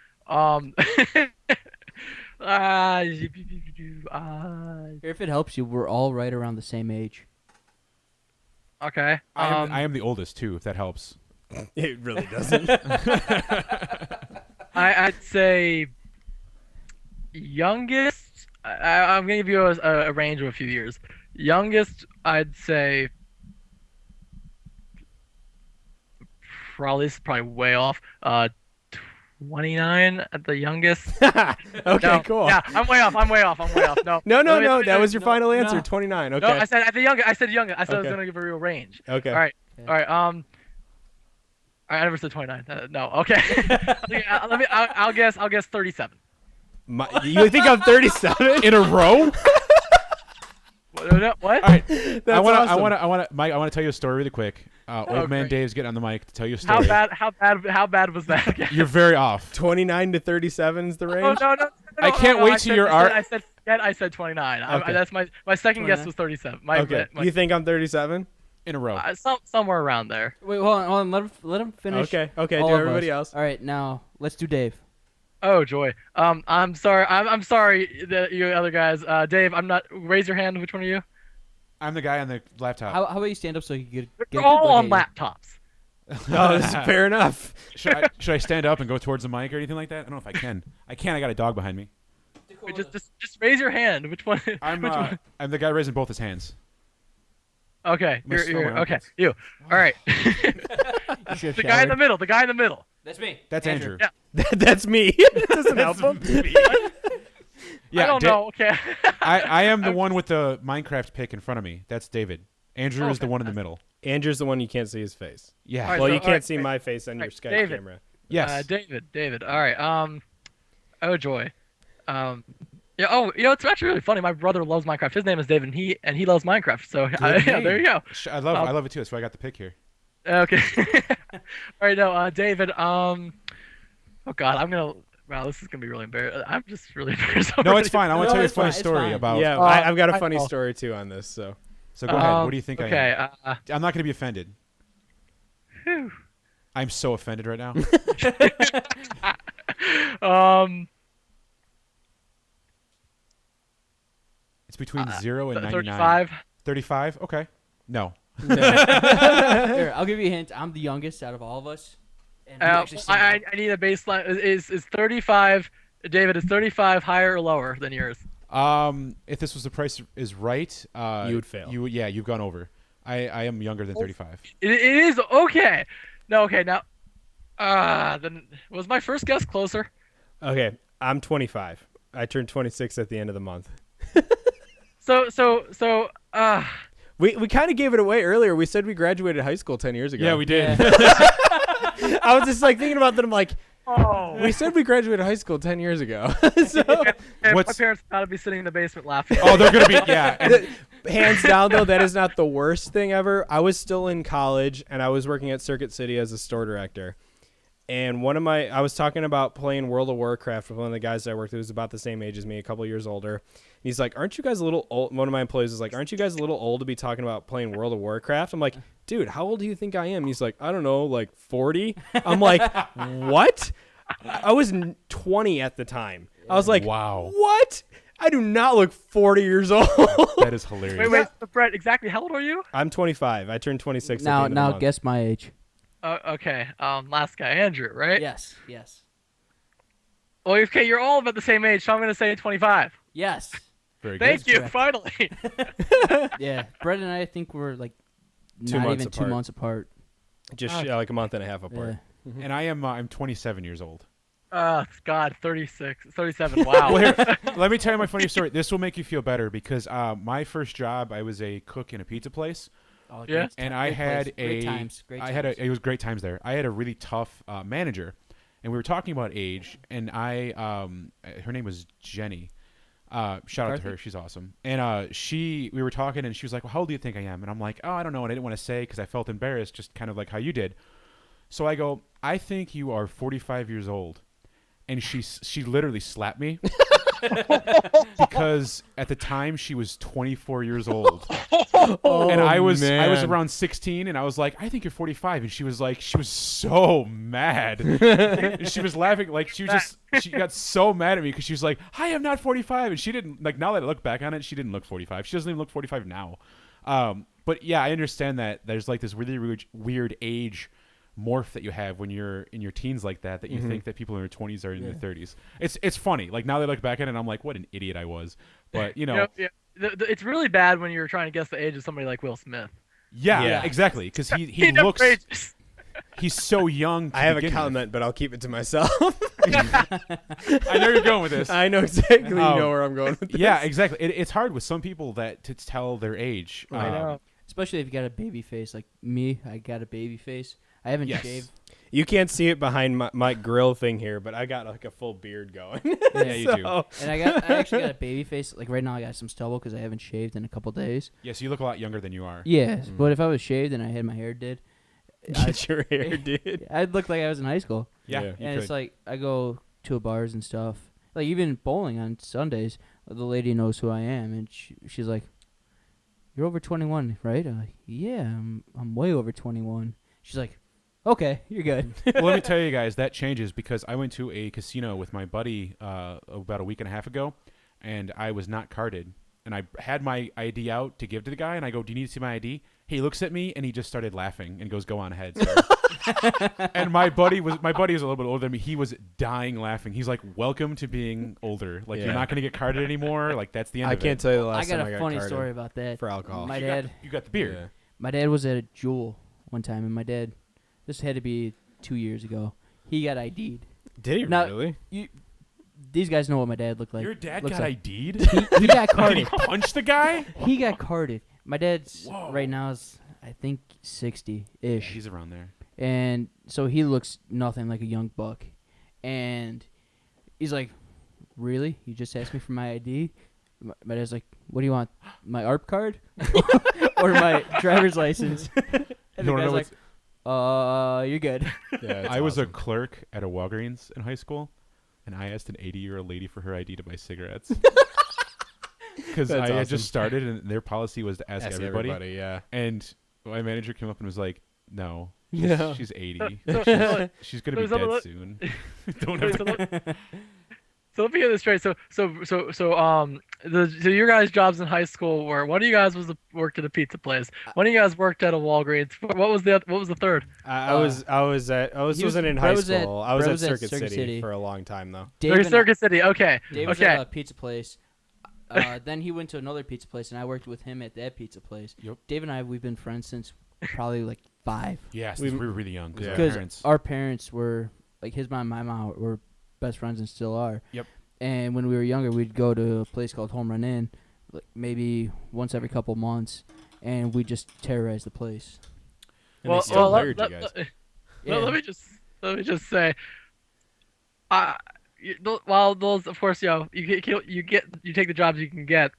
If it helps you, we're all right around the same age. Okay. I am the oldest too, if that helps. It really doesn't. I'd say youngest. I'm gonna give you a range of a few years. Youngest, I'd say probably way off. 29 at the youngest. Okay, No, cool. Yeah, I'm way off. No. No. That was your final answer. no. 29. No, Okay. I said at the youngest. I said youngest. I said I was Okay. gonna give a real range. Okay. All right. Okay. All right. I never said 29. No. Okay. I'll guess 37. You think I'm 37? In a row? What? All right. That's I want awesome. to, Mike. I want to tell you a story really quick. Old man great. Dave's getting on the mic to tell you a story. How bad was that? Again? You're very off. 29 to 37 is the Oh, range. no. I can't wait till you're I said 29. Okay. That's my second guess 29. was 37. Okay. You think I'm 37? In a row. Somewhere around there. Wait, hold on. Let him finish. Okay. all Do of everybody us. else. All right, now let's do Dave. Oh joy. I'm sorry. I'm sorry that you other guys. Dave, I'm not. Raise your hand. Which one are you? I'm the guy on the laptop. How about you stand up so you can get We're a all good on look at laptops. Oh, this is fair enough. Should I stand up and go towards the mic or anything like that? I don't know if I can. I can. I got a dog behind me. Wait, just raise your hand. Which one? I'm which one? I'm the guy raising both his hands. Okay, I'm gonna slow you're my okay. arms. You. All right. you. You should have The guy in the showered. middle. The guy in the middle. That's me. That's Andrew. Yeah. That's me. It doesn't help him. Yeah, I don't know. Okay. I am the one with the Minecraft pick in front of me. That's David. Andrew is the one in the middle. Andrew's the one you can't see his face. Yeah. All right, Well, so- you all can't right, see wait. my face on your Right, Skype David. camera. Yes. David. All right. Oh joy. Yeah. Oh, it's actually really funny. My brother loves Minecraft. His name is David, and he loves Minecraft. So yeah, there you go. I love it too. That's why I got the pick here. Okay. All right. No, David. Oh God, I'm gonna. Wow, this is gonna be really embarrassing. I'm just really embarrassed. No, it's fine. I want to No, tell you a it's funny fine, it's story fine. about. Yeah, Oh, I've got a I funny know. story too on this. So So go ahead. What do you think okay, I am? I'm not going to be offended. Phew. I'm so offended right now. It's between 0 and 99. 35. 35? Okay. No. Here, I'll give you a hint. I'm the youngest out of all of us. And we actually stand I need a baseline. Is 35? David, is 35 higher or lower than yours? If this was the price is right, You would fail. You've gone over. I am younger than 35. It is okay. No, okay now. Then was my first guess closer? okay, I'm 25. I turned 26 at the end of the month. So. We kind of gave it away earlier. We said we graduated high school 10 years ago. Yeah, we did. I was just like thinking about that. I'm like, Oh. we said we graduated high school 10 years ago. So And my What's- parents gotta be sitting in the basement laughing. Oh, they're going to be, yeah. And hands down though, that is not the worst thing ever. I was still in college and I was working at Circuit City as a store director. And I was talking about playing World of Warcraft with one of the guys that I worked with, who was about the same age as me, a couple years older. And he's like, "Aren't you guys a little old?" One of my employees was like, "Aren't you guys a little old to be talking about playing World of Warcraft?" I'm like, "Dude, how old do you think I am?" And he's like, "I don't know, like 40." I'm like, "What?" I was 20 at the time. I was like, Wow. What? I do not look 40 years old. that is hilarious. Wait, so Brett, exactly how old are you? I'm 25. I turned 26 at the now, end of the month. guess my age. Okay. Last guy, Andrew, right? Yes. Well, okay, you're all about the same age, so I'm gonna say 25. Yes. Very good. Thank you. correct. Finally. Yeah. Brett and I think we're like 2 not months even 2 apart. months apart. Just like a month and a half apart. Yeah. And I'm 27 years old. God, 37. Wow. Well, here, let me tell you my funny story. This will make you feel better because my first job, I was a cook in a pizza place. Oh, Yeah. great And time- I great had place. Great times. it was great times there. I had a really tough manager, and we were talking about age, and her name was Jenny. Shout out to her, she's awesome. And we were talking, and she was like, "Well, how old do you think I am?" And I'm like, "Oh, I don't know," and I didn't want to say because I felt embarrassed, just kind of like how you did. So I go, "I think you are 45 years old," and she literally slapped me. Because at the time she was 24 years old, and I was around 16, and I was like, "I think you're 45," and she was so mad, and she was laughing like she got so mad at me because she was like, "I am not 45," and she didn't like. Now that I look back on it, she didn't look 45. She doesn't even look 45 now. But yeah, I understand that there's like this really weird age morph that you have when you're in your teens like that you think that people in their 20s are in their 30s. It's funny. Like now that I look back at it, I'm like, what an idiot I was. But It's really bad when you're trying to guess the age of somebody like Will Smith. yeah. Exactly, because he He looks outrageous. he's so young. To I have a begin with. comment, but I'll keep it to myself. I know you're going with this. I know exactly where I'm going with this. Yeah, exactly. It's hard with some people to tell their age. I know. Especially if you got a baby face like me. I got a baby face. I haven't Yes. shaved. You can't see it behind my grill thing here, but I got like a full beard going. Yeah, you do. So- And I actually got a baby face. Like right now, I got some stubble because I haven't shaved in a couple days. Yes, you look a lot younger than you are. Yes, but if I was shaved and I had my hair did, Get your hair, dude. I'd look like I was in high school. Yeah, Yeah. you And could. it's like I go to bars and stuff. Like even bowling on Sundays, the lady knows who I am, and she's like, "You're over 21, right?" I'm like, "Yeah, I'm way over 21." She's like, Okay, you're good. Well, let me tell you guys, that changes because I went to a casino with my buddy about a week and a half ago, and I was not carded. And I had my ID out to give to the guy, and I go, "Do you need to see my ID?" He looks at me, and he just started laughing and goes, "Go on ahead, sir." And my buddy was a little bit older than me. He was dying laughing. He's like, "Welcome to being older. Like you're not going to get carded anymore. Like that's the end I of it." can't tell you the I last got time a I got funny carded story about that. for alcohol. My You dad, got the beer. Yeah. my dad was at a Jewel one time, and my dad, this had to be 2 years ago. He got ID'd. Did he Now, really? These guys know what my dad looked like. Your dad looks got like. ID'd? He got Did he carded. punch the guy? He got carded. My dad's Whoa. right now is, I think, 60-ish. He's around there. And so he looks nothing like a young buck. And he's like, "Really? You just asked me for my ID?" My dad's like, "What do you want? My ARP card? Or my driver's license?" And You the wanna guy's know like, "You're good." Yeah, I was a clerk at a Walgreens in high school, and I asked an 80-year-old lady for her ID to buy cigarettes. Because That's I had awesome. just started, and their policy was to ask everybody. Yeah. And my manager came up and was like, "No, No. she's 80. So- She's gonna be so dead let- soon. Don't have to." So let me get this straight. So your guys' jobs in high school were, one of you guys worked at a pizza place. One of you guys worked at a Walgreens. What was the third? I wasn't in high Brett was at- school. I was Brett at was at Circuit Circuit City City. for a long time though. Circuit City. Okay. Dave was Okay. at a pizza place. Then he went to another pizza place, and I worked with him at that pizza place. Yep. Dave and I, we've been friends since probably like 5. Yeah, since We- we were really young. Yeah. Our Because parents. our parents were, like his mom and my mom were best friends and still are. Yep. And when we were younger, we'd go to a place called Home Run Inn, like maybe once every couple months, and we just terrorize the place. And they still let, hired you let- guys. let- Yeah. let me just say, while those, of course, you take the jobs you can get.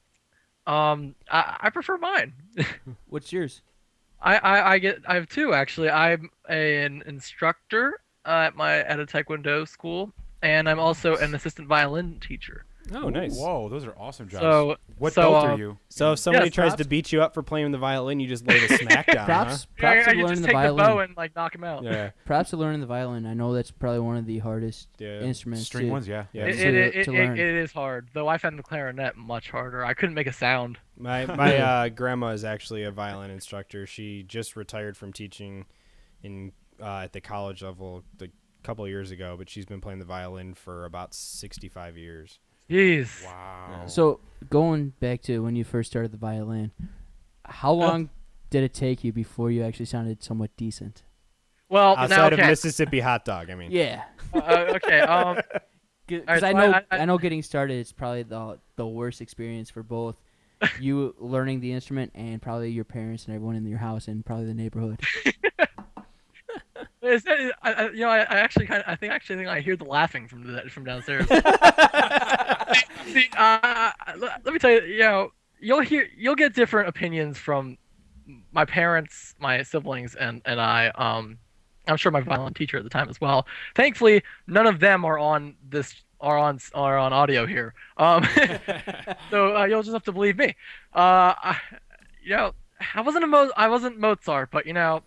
I prefer mine. What's yours? I have two actually. I'm an instructor at a Taekwondo school, and I'm also an assistant violin teacher. Oh, nice. Whoa, those are awesome jobs. So what so, belt are um, you? So if somebody Yes, tries props. to beat you up for playing the violin, you just lay the Smackdown. Props, Yeah, props I to can learning just the take the bow violin. and like knock him out. Yeah. Props to learning the violin. I know that's probably one of the hardest Yeah. instruments. String to- ones, yeah. Yeah. It, to- it, it, to it, learn. it is hard, though. I found the clarinet much harder. I couldn't make a sound. My grandma is actually a violin instructor. She just retired from teaching in at the college level a couple of years ago, but she's been playing the violin for about 65 years. Jeez. Wow. So going back to when you first started the violin, how long did it take you before you actually sounded somewhat decent? Well, now, Outside okay. of Mississippi hot dog, I mean. Yeah, Okay. because Alright, I so know I- I know getting started is probably the worst experience for both you learning the instrument and probably your parents and everyone in your house and probably the neighborhood. I think I hear the laughing from downstairs. See, let me tell you, you'll get different opinions from my parents, my siblings, and I. I'm sure my violin teacher at the time as well. Thankfully, none of them are on audio here. So you'll just have to believe me. I wasn't Mozart, but no,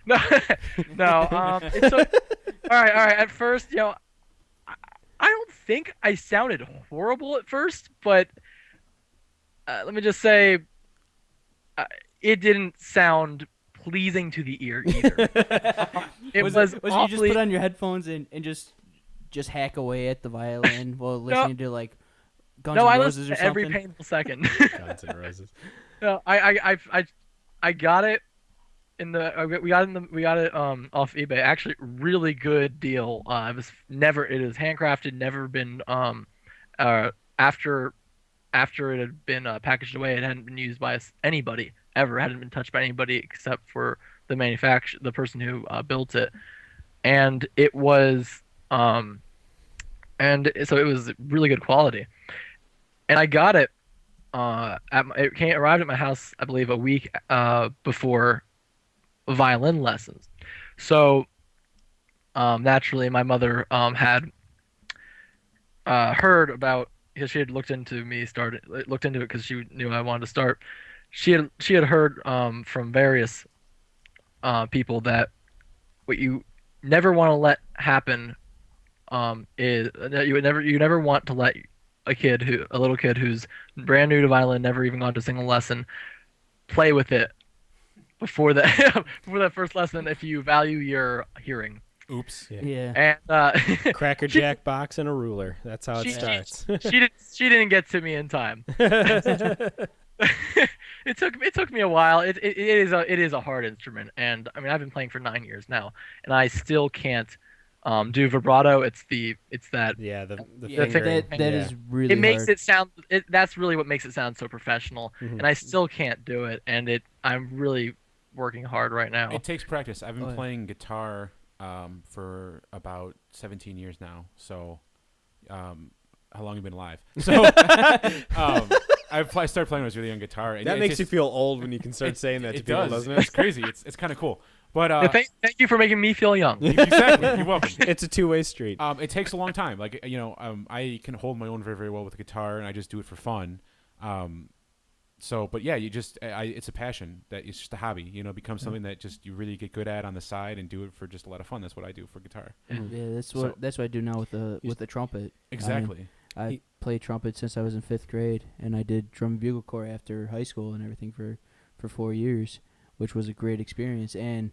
no. It took, all right. At first, I don't think I sounded horrible at first, but let me just say, it didn't sound pleasing to the ear either. It was it you just awfully- put on your headphones and just hack away at the violin while listening to like Guns No, N' I Roses listened or to every something? painful second. Guns N' Roses. No, I got it we got it off eBay. Actually, really good deal. It is handcrafted, never been after it had been packaged away, it hadn't been used by anybody ever. It hadn't been touched by anybody except for the person who built it, and it was so it was really good quality. And I got it. Arrived at my house, I believe, a week before violin lessons. So naturally, my mother had heard about, because she had looked into it because she knew I wanted to start. She had heard from various people that what you never want to let happen is that you never want to let a little kid who's brand new to violin, never even gone to a single lesson, play with it before that before that first lesson if you value your hearing. Oops. Yeah. And Cracker Jack box and a ruler. That's how it starts. she didn't get to me in time. It took me a while. It is a hard instrument, and I mean I've been playing for 9 years now, and I still can't do vibrato. It's that Yeah, the Yeah, fingering. that is really it makes hard. it sound. That's really what makes it sound so professional, Mhm. and I still can't do it. And I'm really working hard right now. It takes practice. I've been Oh, yeah. playing guitar for about 17 years now. So, how long have you been alive? So, I started playing when I was really young guitar. And That it makes just- you feel old when you can start saying that to It people, does. doesn't It's it? crazy. It's kind of cool. But Thank you for making me feel young. exactly. You're welcome. It's a two-way street. It takes a long time. Like I can hold my own very, very well with the guitar, and I just do it for fun. But yeah, it's a passion. It's just a hobby. It becomes something that just you really get good at on the side and do it for just a lot of fun. That's what I do for guitar. Yeah, that's So- what I do now with the trumpet. Exactly. I played trumpet since I was in 5th grade, and I did drum and bugle corps after high school and everything for 4 years, which was a great experience. And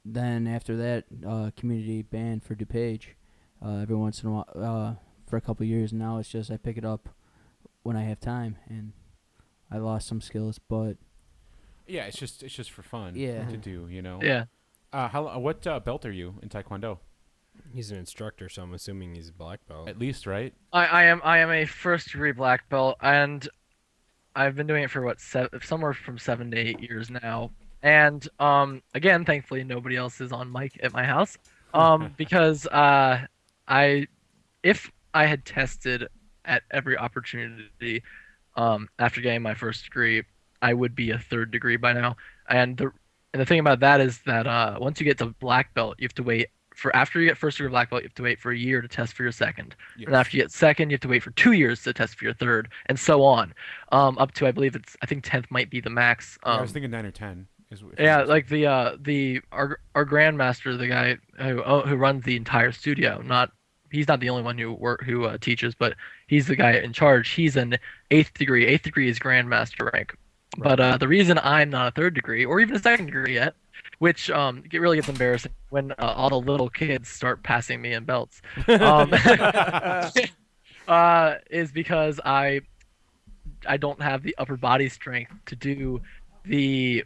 then after that, community band for DuPage, every once in a while, for a couple years. Now it's just I pick it up when I have time, and I lost some skills, but Yeah, it's just for fun. Yeah. To do. Yeah. What belt are you in Taekwondo? He's an instructor, so I'm assuming he's a black belt. At least, right? I am a first degree black belt, and I've been doing it for somewhere from 7 to 8 years now. And again, thankfully nobody else is on mic at my house. Because if I had tested at every opportunity after getting my first degree, I would be a 3rd degree by now. And the thing about that is that once you get to black belt, you have to wait for after you get first degree black belt, you have to wait for a year to test for your second. Yes. And after you get second, you have to wait for 2 years to test for your third, and so on. Up to I think 10th might be the max. I was thinking 9 or 10. Yeah, like our grandmaster, the guy who runs the entire studio. He's not the only one who teaches, but he's the guy in charge. He's an 8th degree. 8th degree is grandmaster rank. Right. But the reason I'm not a 3rd degree or even a 2nd degree yet, which really gets embarrassing when all the little kids start passing me in belts, is because I don't have the upper body strength to do the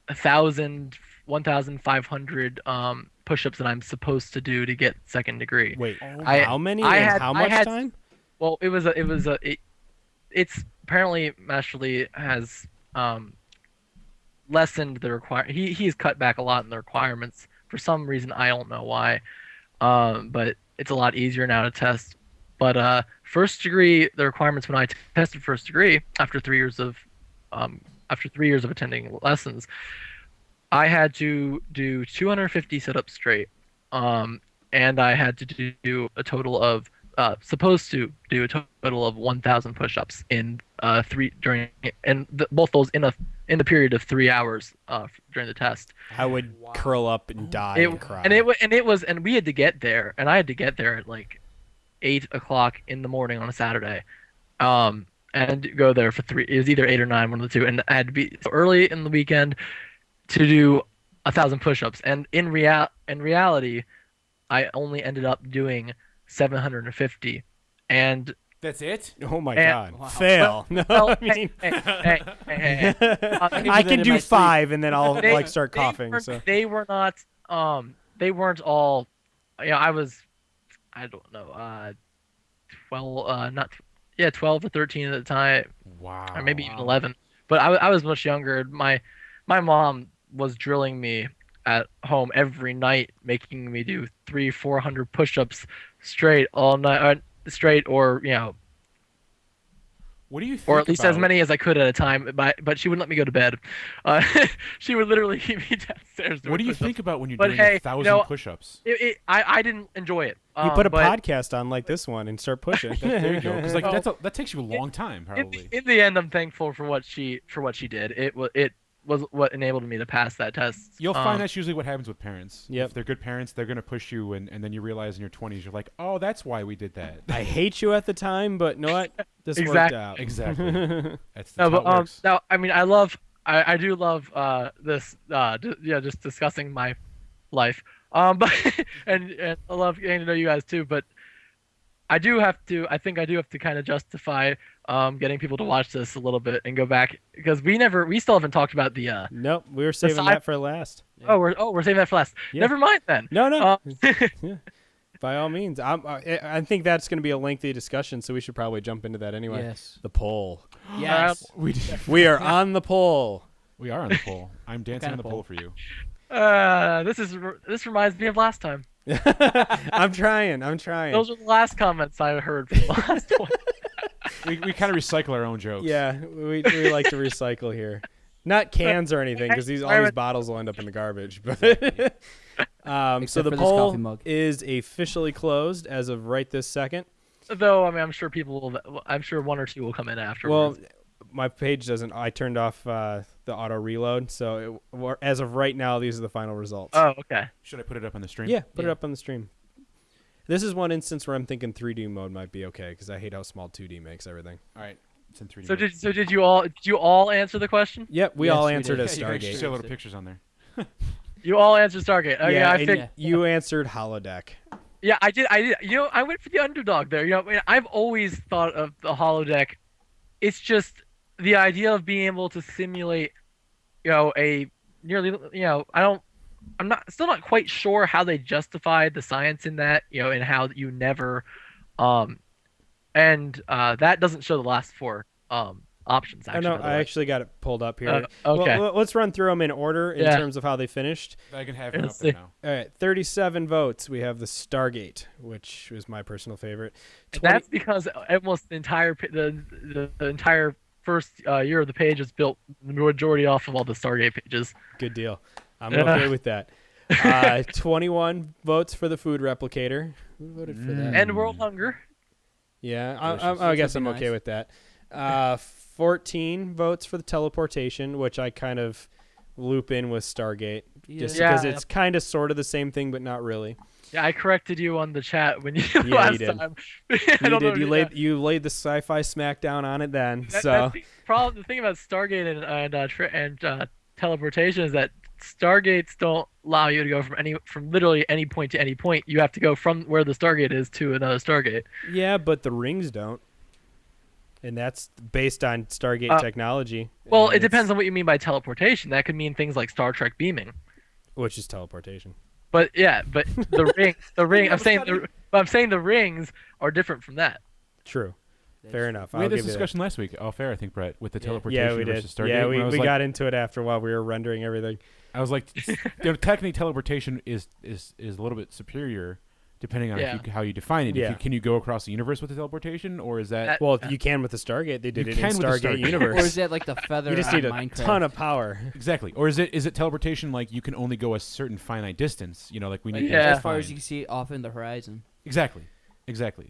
1,500 push-ups that I'm supposed to do to get 2nd degree. Wait, I- how many I and had- how I much had- time? Well, it's apparently Masterly has lessened the he's cut back a lot in the requirements for some reason. I don't know why, but it's a lot easier now to test. But first degree, the requirements when I tested first degree after 3 years of attending lessons, I had to do 250 sit-ups straight, and I had to do a total of supposed to do a total of 1,000 push-ups in both those in the period of 3 hours during the test. I would curl up and die and cry. And we had to get there, and I had to get there at like 8 o'clock in the morning on a Saturday, and go there for 3. It was either 8 or 9, one of the two, and I had to be so early in the weekend to do 1,000 push-ups. And in reality, I only ended up doing 750, and That's it? Oh my And- god! Fail. No, well, I mean, hey. I can do 5 and then I'll start coughing. So They were not. They weren't all. I was. I don't know. 12 or 13 at the time, Wow. or maybe even 11. But I was much younger. My mom was drilling me at home every night, making me do 300-400 push-ups straight all night, or What do you think or at least as about- many as I could at a time. But she wouldn't let me go to bed. She would literally keep me downstairs. doing What do you push-ups. think about when you're But doing hey, 1,000 push-ups? I didn't enjoy it. you put a but podcast on like this one and start pushing. There you go. Because Well, that takes you a long time, in probably. the end, I'm thankful for what she did. It was what enabled me to pass that test. You'll find that's usually what happens with parents. Yep. If they're good parents, they're going to push you, and then you realize in your 20s, you're like, oh, that's why we did that. I hate you at the time, but you know what? This worked Exactly. out. Exactly. That's No, how it but works. now I mean I do love this just discussing my life. But and I love getting to know you guys too. But I think I do have to kind of justify getting people to watch this a little bit and go back because we still haven't talked about the Nope, we were saving that for last. we're saving that for last. Yeah. Never mind then. No. Yeah. By all means. I think that's going to be a lengthy discussion, so we should probably jump into that anyway. Yes. The poll. Yes. We are on the poll. We are on the pole. I'm dancing kind on the of pole for you. This reminds me of last time. I'm trying. Those are the last comments I heard from the last one. We kind of recycle our own jokes. Yeah, we like to recycle here. Not cans or anything, because all these bottles will end up in the garbage. But so Except the for this poll coffee mug. is officially closed as of right this second. Though I mean, I'm sure I'm sure one or two will come in Well, afterwards. my page doesn't. I turned off the auto reload, so as of right now, these are the final results. Oh, okay. Should I put it up on the stream? Yeah, put it up on the stream. This is one instance where I'm thinking 3D mode might be okay because I hate how small 2D makes everything. All right. It's in 3D. So did you all answer the question? Yep, we Yes, all we answered did. as Yeah, You see a Stargate. lot of pictures on there. You all answered Stargate. Okay, Yeah, I and figured. you answered holodeck. Yeah, I did. You know, I went for the underdog there. You know, I mean, I've always thought of the holodeck. It's just the idea of being able to simulate, a nearly, I'm still not quite sure how they justified the science in that, and how you never, that doesn't show the last four options. Actually, I know. by the I way. actually got it pulled up here. Okay. Well, let's run through them in order in Yeah. terms of how they finished. I can have it up Let's there see. now. All right, 37 votes. We have the Stargate, which was my personal favorite. And that's because almost the entire first year of the page is built the majority off of all the Stargate pages. Good deal. I'm okay with that. 21 votes for the food replicator. Who voted for that? And world hunger. Yeah, Delicious. I guess That'd I'm be okay nice. with that. 14 votes for the teleportation, which I kind of loop in with Stargate, just Yeah. because it's kind of sort of the same thing, but not really. Yeah, I corrected you on the chat when you you last did. time. You did. You laid the sci-fi smackdown on it then. That's So the problem. The thing about Stargate and teleportation is that Stargates don't allow you to go from literally any point to any point. You have to go from where the Stargate is to another Stargate. yeah, but the rings don't, and that's based on Stargate technology. Well, and it depends on what you mean by teleportation. That could mean things like Star Trek beaming. which is teleportation. But the ring. I'm saying the rings are different from that. True. Fair enough. We I'll had this give you that. discussion last week, off air, I think, Brett, with the teleportation Yeah, we did. versus Stargate. Yeah, where I was we like, got into it after a while. We were rendering everything. I was like, technically, teleportation is a little bit superior, depending on how you define it. Yeah. Can you go across the universe with the teleportation, or is that? Well, you can with the Stargate. They did You it in can with the Stargate Stargate. universe. Or is that like the feather You just on need a Minecraft? ton of power. Exactly. Or is it teleportation like you can only go a certain finite distance? Like we Like, need. Yeah. as far as you can see off in the horizon. Exactly.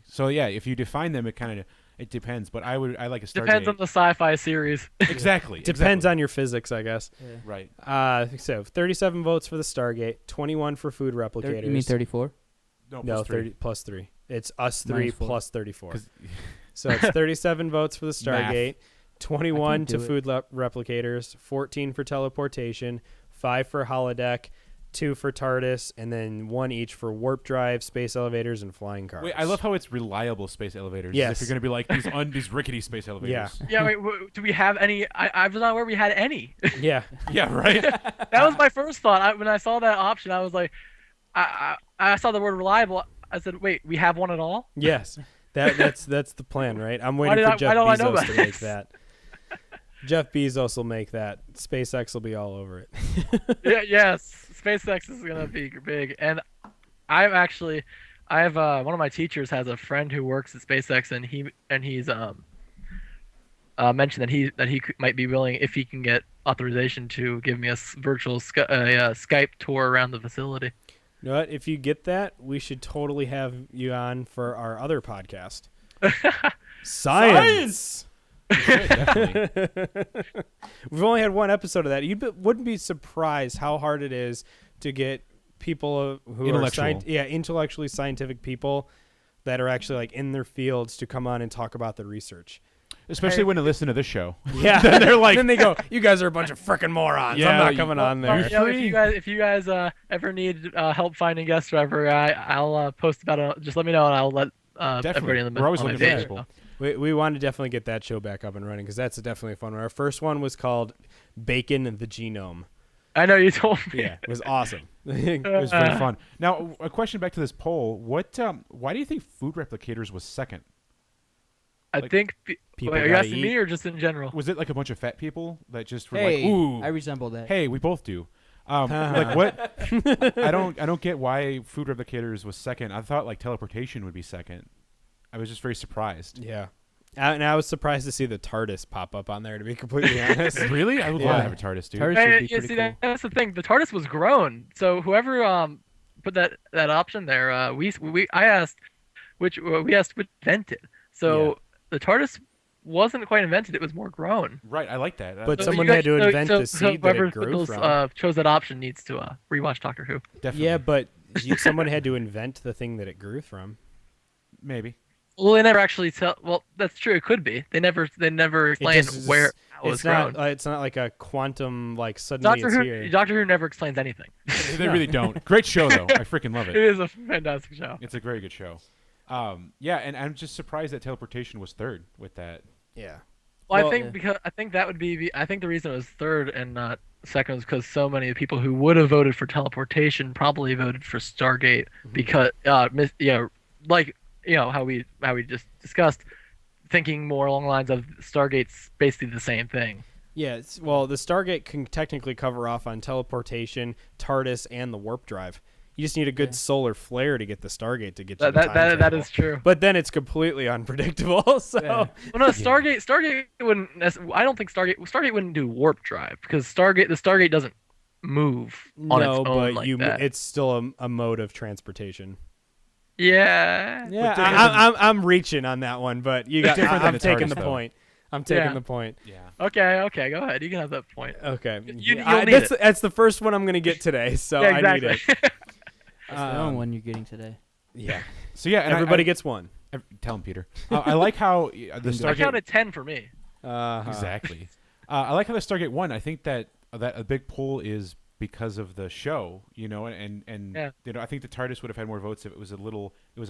So yeah, if you define them, it depends. But I like a Stargate. Depends on the sci-fi series. Exactly. Depends on your physics, I guess. Right. So 37 votes for the Stargate, 21 for food replicators. You mean 34? No, No, plus 30 plus 3. It's us 3 Minus 4. plus 34. 'Cause- So it's 37 votes for the Stargate, 21 to do it. food replicators, 14 for teleportation, 5 for holodeck, 2 for TARDIS, and then 1 each for warp drive, space elevators, and flying cars. Wait, I love how it's reliable space elevators. Yes. If you're going to be like these rickety space elevators. Yeah. Wait. Do we have any? I was not aware we had any. Yeah. Yeah. Right. That was my first thought. When I saw that option, I was like, I saw the word reliable. I said, wait, we have one at all? Yes. That's the plan, right? I'm waiting did for Jeff why don't I know Bezos about to make this? that. Jeff Bezos will make that. SpaceX will be all over it. Yes, SpaceX is gonna be big, and I have one of my teachers has a friend who works at SpaceX, and he's mentioned that he might be willing, if he can get authorization, to give me a virtual Skype tour around the facility. You know what? If you get that, we should totally have you on for our other podcast. Science! should, definitely. We've only had one episode of that. Wouldn't be surprised how hard it is to get people who are Intellectual. intellectually scientific people that are actually like in their fields to come on and talk about the research. Especially when they listen to this show. Yeah, They're like, then they go, "You guys are a bunch of freaking morons. Yeah, I'm not coming on there." You know, if you guys ever need help finding guests or whatever, I'll post about it. Just let me know and I'll let everybody in the We're always on my looking for page people. know. We want to definitely get that show back up and running because that's definitely a fun one. Our first one was called Bacon the Genome. I know you told me. Yeah, it was awesome. It was very fun. Now, a question back to this poll: why do you think Food Replicators was second? I Like, think. people Wait, are you gotta asking eat. me or just in general? Was it like a bunch of fat people that just were Hey, like, "Ooh, I resemble that. hey, we both do." Like what? I don't get why Food Replicators was second. I thought like teleportation would be second. I was just very surprised. Yeah. And I was surprised to see the TARDIS pop up on there, to be completely honest. Really? I would love Yeah. to have a TARDIS, dude. TARDIS Hey, would be yeah, pretty see, cool. that's the thing. The TARDIS was grown, so whoever put that option there, I asked which invented. So the TARDIS wasn't quite invented; it was more grown. Right, I like that. But So someone you had to guys- invent the seed that whoever it grew put from. those, chose that option needs to rewatch Doctor Who. definitely. Yeah, but someone had to invent the thing that it grew from. maybe. Well, they never actually tell. Well, that's true. It could be. They never explain just- where how it was It's not. grown. It's not like a quantum. Like suddenly Doctor it's Who. here. Doctor Who never explains anything. They really don't. Great show though. I freaking love It it. is a fantastic show. It's a very good show. Yeah, and I'm just surprised that teleportation was third with that. Yeah. Well, Well, I think because I think that would be. I think the reason it was third and not second was because so many people who would have voted for teleportation probably voted for Stargate because like how we just discussed, thinking more along the lines of Stargate's basically the same thing. Yeah. Well, the Stargate can technically cover off on teleportation, TARDIS, and the warp drive. You just need a good solar flare to get the Stargate to get you to time That travel. is true. But then it's completely unpredictable. So Well, no, Stargate wouldn't. I don't think Stargate wouldn't do warp drive because the Stargate doesn't move on its own but like that. it's still a mode of transportation. Yeah. Yeah, different than- I'm reaching on that one, but you got. different than I'm the taking TARDIS, the though. point. I'm taking Yeah. the point. Yeah. Okay. Go ahead. You can have that point. Okay. You'll I- need it. that's the first one I'm gonna get today, so Yeah, I need exactly. it. That's the only one you're getting today. Yeah. So yeah, and Everybody gets one. tell him, Peter. I like how the I Stargate. counted 10 for me. Exactly. I like how the Stargate won. I think that a big pull is because of the show, and Yeah. I think the TARDIS would have had more votes if it was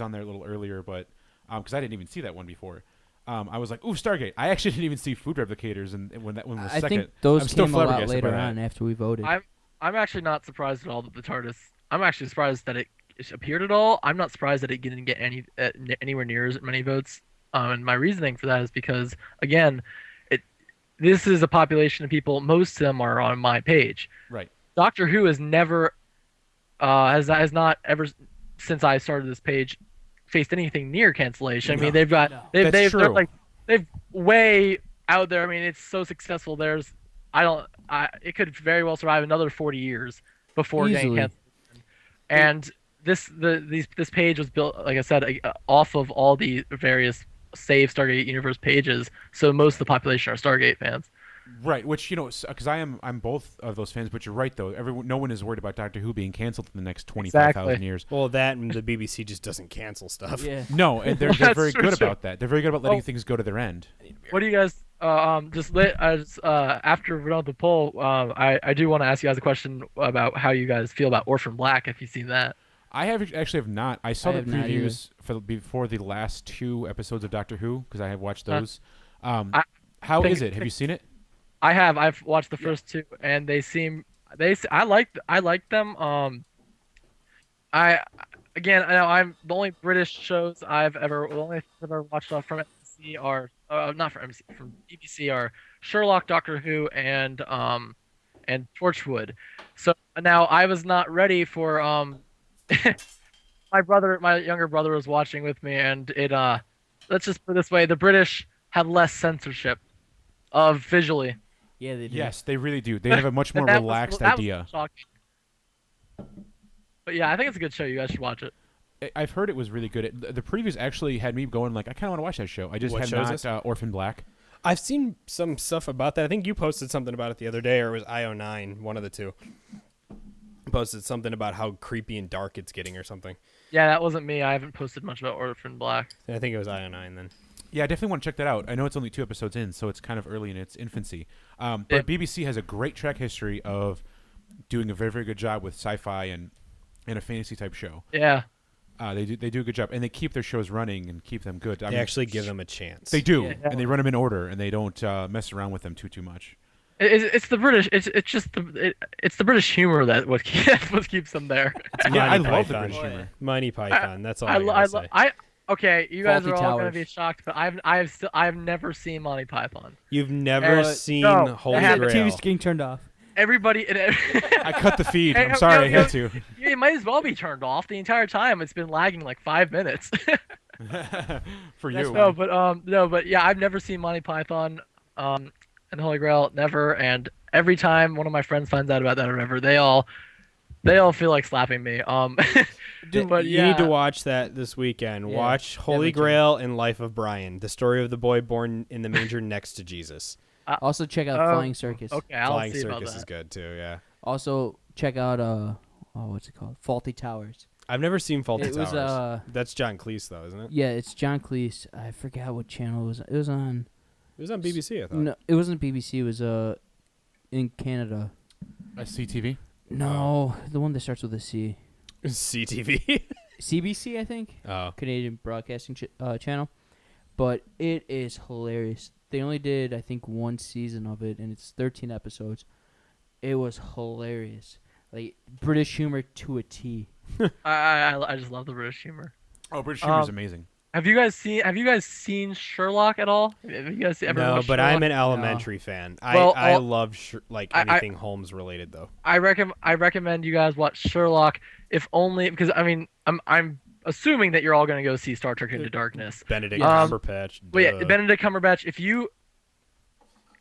on there a little earlier, but because I didn't even see that one before. I was like, ooh, Stargate. I actually didn't even see Food Replicators, and when that one was I second. think those I'm still came a lot flabbergasted later by that. on after we voted. I'm actually not surprised at all that the TARDIS. I'm actually surprised that it appeared at all. I'm not surprised that it didn't get anywhere near as many votes. And my reasoning for that is because, again, this is a population of people. Most of them are on my page. Right. Doctor Who has never, has not ever since I started this page, faced anything near cancellation. I mean, they've got they're true. they've way out there. I mean, it's so successful. It could very well survive another 40 years before getting Easily. canceled. And this page was built, like I said, off of all the various Save Stargate Universe pages. So most of the population are Stargate fans. Right, which because I'm both of those fans, but you're right though. No one is worried about Doctor Who being canceled in the next 25,000 Exactly. years. Well, that and the BBC just doesn't cancel stuff. yeah. No, and they're That's very true, good too. about that. They're very good about letting Oh. things go to their end. What do you guys after we're done with the poll? I do want to ask you guys a question about how you guys feel about Orphan Black. If you've seen that. I have not. I saw I the have not either. previews before the last 2 episodes of Doctor Who because I have watched those. How think- is it? Have you seen it? I have. I've watched the first 2, and I like them. I know I'm the only British shows the only things I've ever watched off from BBC are not from BBC, from BBC are Sherlock, Doctor Who, and Torchwood. So now I was not ready for my younger brother was watching with me, and let's just put it this way: the British had less censorship of visually. Yeah, they do. Yes, they really do. They have a much more That was- relaxed that was idea. shocking. But yeah, I think it's a good show. You guys should watch it. I've heard it was really good. The previews actually had me going like, I kind of want to watch that show. I just What have show is not. this? Orphan Black. I've seen some stuff about that. I think you posted something about it the other day, or it was IO9, one of the two. Posted something about how creepy and dark it's getting or something. Yeah, that wasn't me. I haven't posted much about Orphan Black. I think it was IO9 then. Yeah, I definitely want to check that out. I know it's only 2 episodes in, so it's kind of early in its infancy. But BBC has a great track history of doing a very, very good job with sci-fi and a fantasy type show. Yeah. They do a good job, and they keep their shows running and keep them good. They actually give them a chance. They do, Yeah. and they run them in order, and they don't mess around with them too much. It's the British. It's just it's the British humor that what keeps them there. Yeah, I Monty love the Python. British humor. Monty Python. That's all I gotta say. Okay, you guys Faulty are all gonna Towers. be shocked, but I've never seen Monty Python. You've never Uh, seen no, Holy I had- Grail. TV's getting turned off. Everybody, I cut the feed. Hey, I'm sorry, I had to. it might as well be turned off the entire time. It's been lagging like 5 minutes. For you. no, but yeah, I've never seen Monty Python, and Holy Grail, never. And every time one of my friends finds out about that or whatever, they all feel like slapping me. But you yeah, need to watch that this weekend. Yeah, Watch Holy definitely. Grail and Life of Brian, the story of the boy born in the manger next to Jesus. Also check out Flying Circus. Okay, I'll Flying see about Circus that. is good too. Yeah, Also check out what's it called? Faulty Towers. I've never seen Faulty It was Towers. That's John Cleese though, isn't it? yeah, it's John Cleese. I forgot what channel it was. It was on. It was on BBC. I thought. No, it wasn't BBC. It was in Canada. CTV. No, the one that starts with a C. CTV. CBC, I think. Oh, Canadian Broadcasting Channel. But it is hilarious. They only did, I think, 1 season of it, and it's 13 episodes. It was hilarious. Like, British humor to a T. I just love the British humor. Oh, British humor is amazing. Have you guys seen Sherlock at all? Have you guys ever no, watched but Sherlock? I'm an elementary fan. Well, I love I- anything Holmes related though. I recommend you guys watch Sherlock, if only because I mean I'm assuming that you're all gonna go see Star Trek Into Darkness. Benedict Yeah. Cumberbatch. But yeah, duh. Benedict Cumberbatch.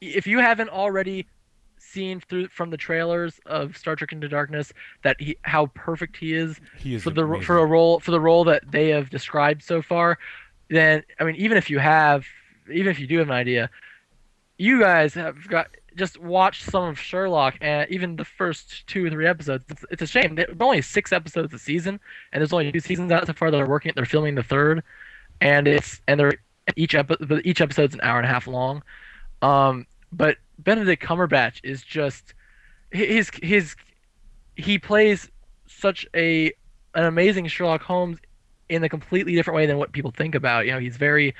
If you haven't already seen from the trailers of Star Trek Into Darkness that how perfect he is He is for amazing. the role that they have described so far, then I mean even if you do have an idea, you guys have got just watch some of Sherlock and even the first 2 or 3 episodes. It's a shame there's only 6 episodes a season, and there's only 2 seasons out so far that are working. They're filming the 3rd, and each episode's an hour and a half long. But Benedict Cumberbatch is just he plays such an amazing Sherlock Holmes in a completely different way than what people think about. You know, he's very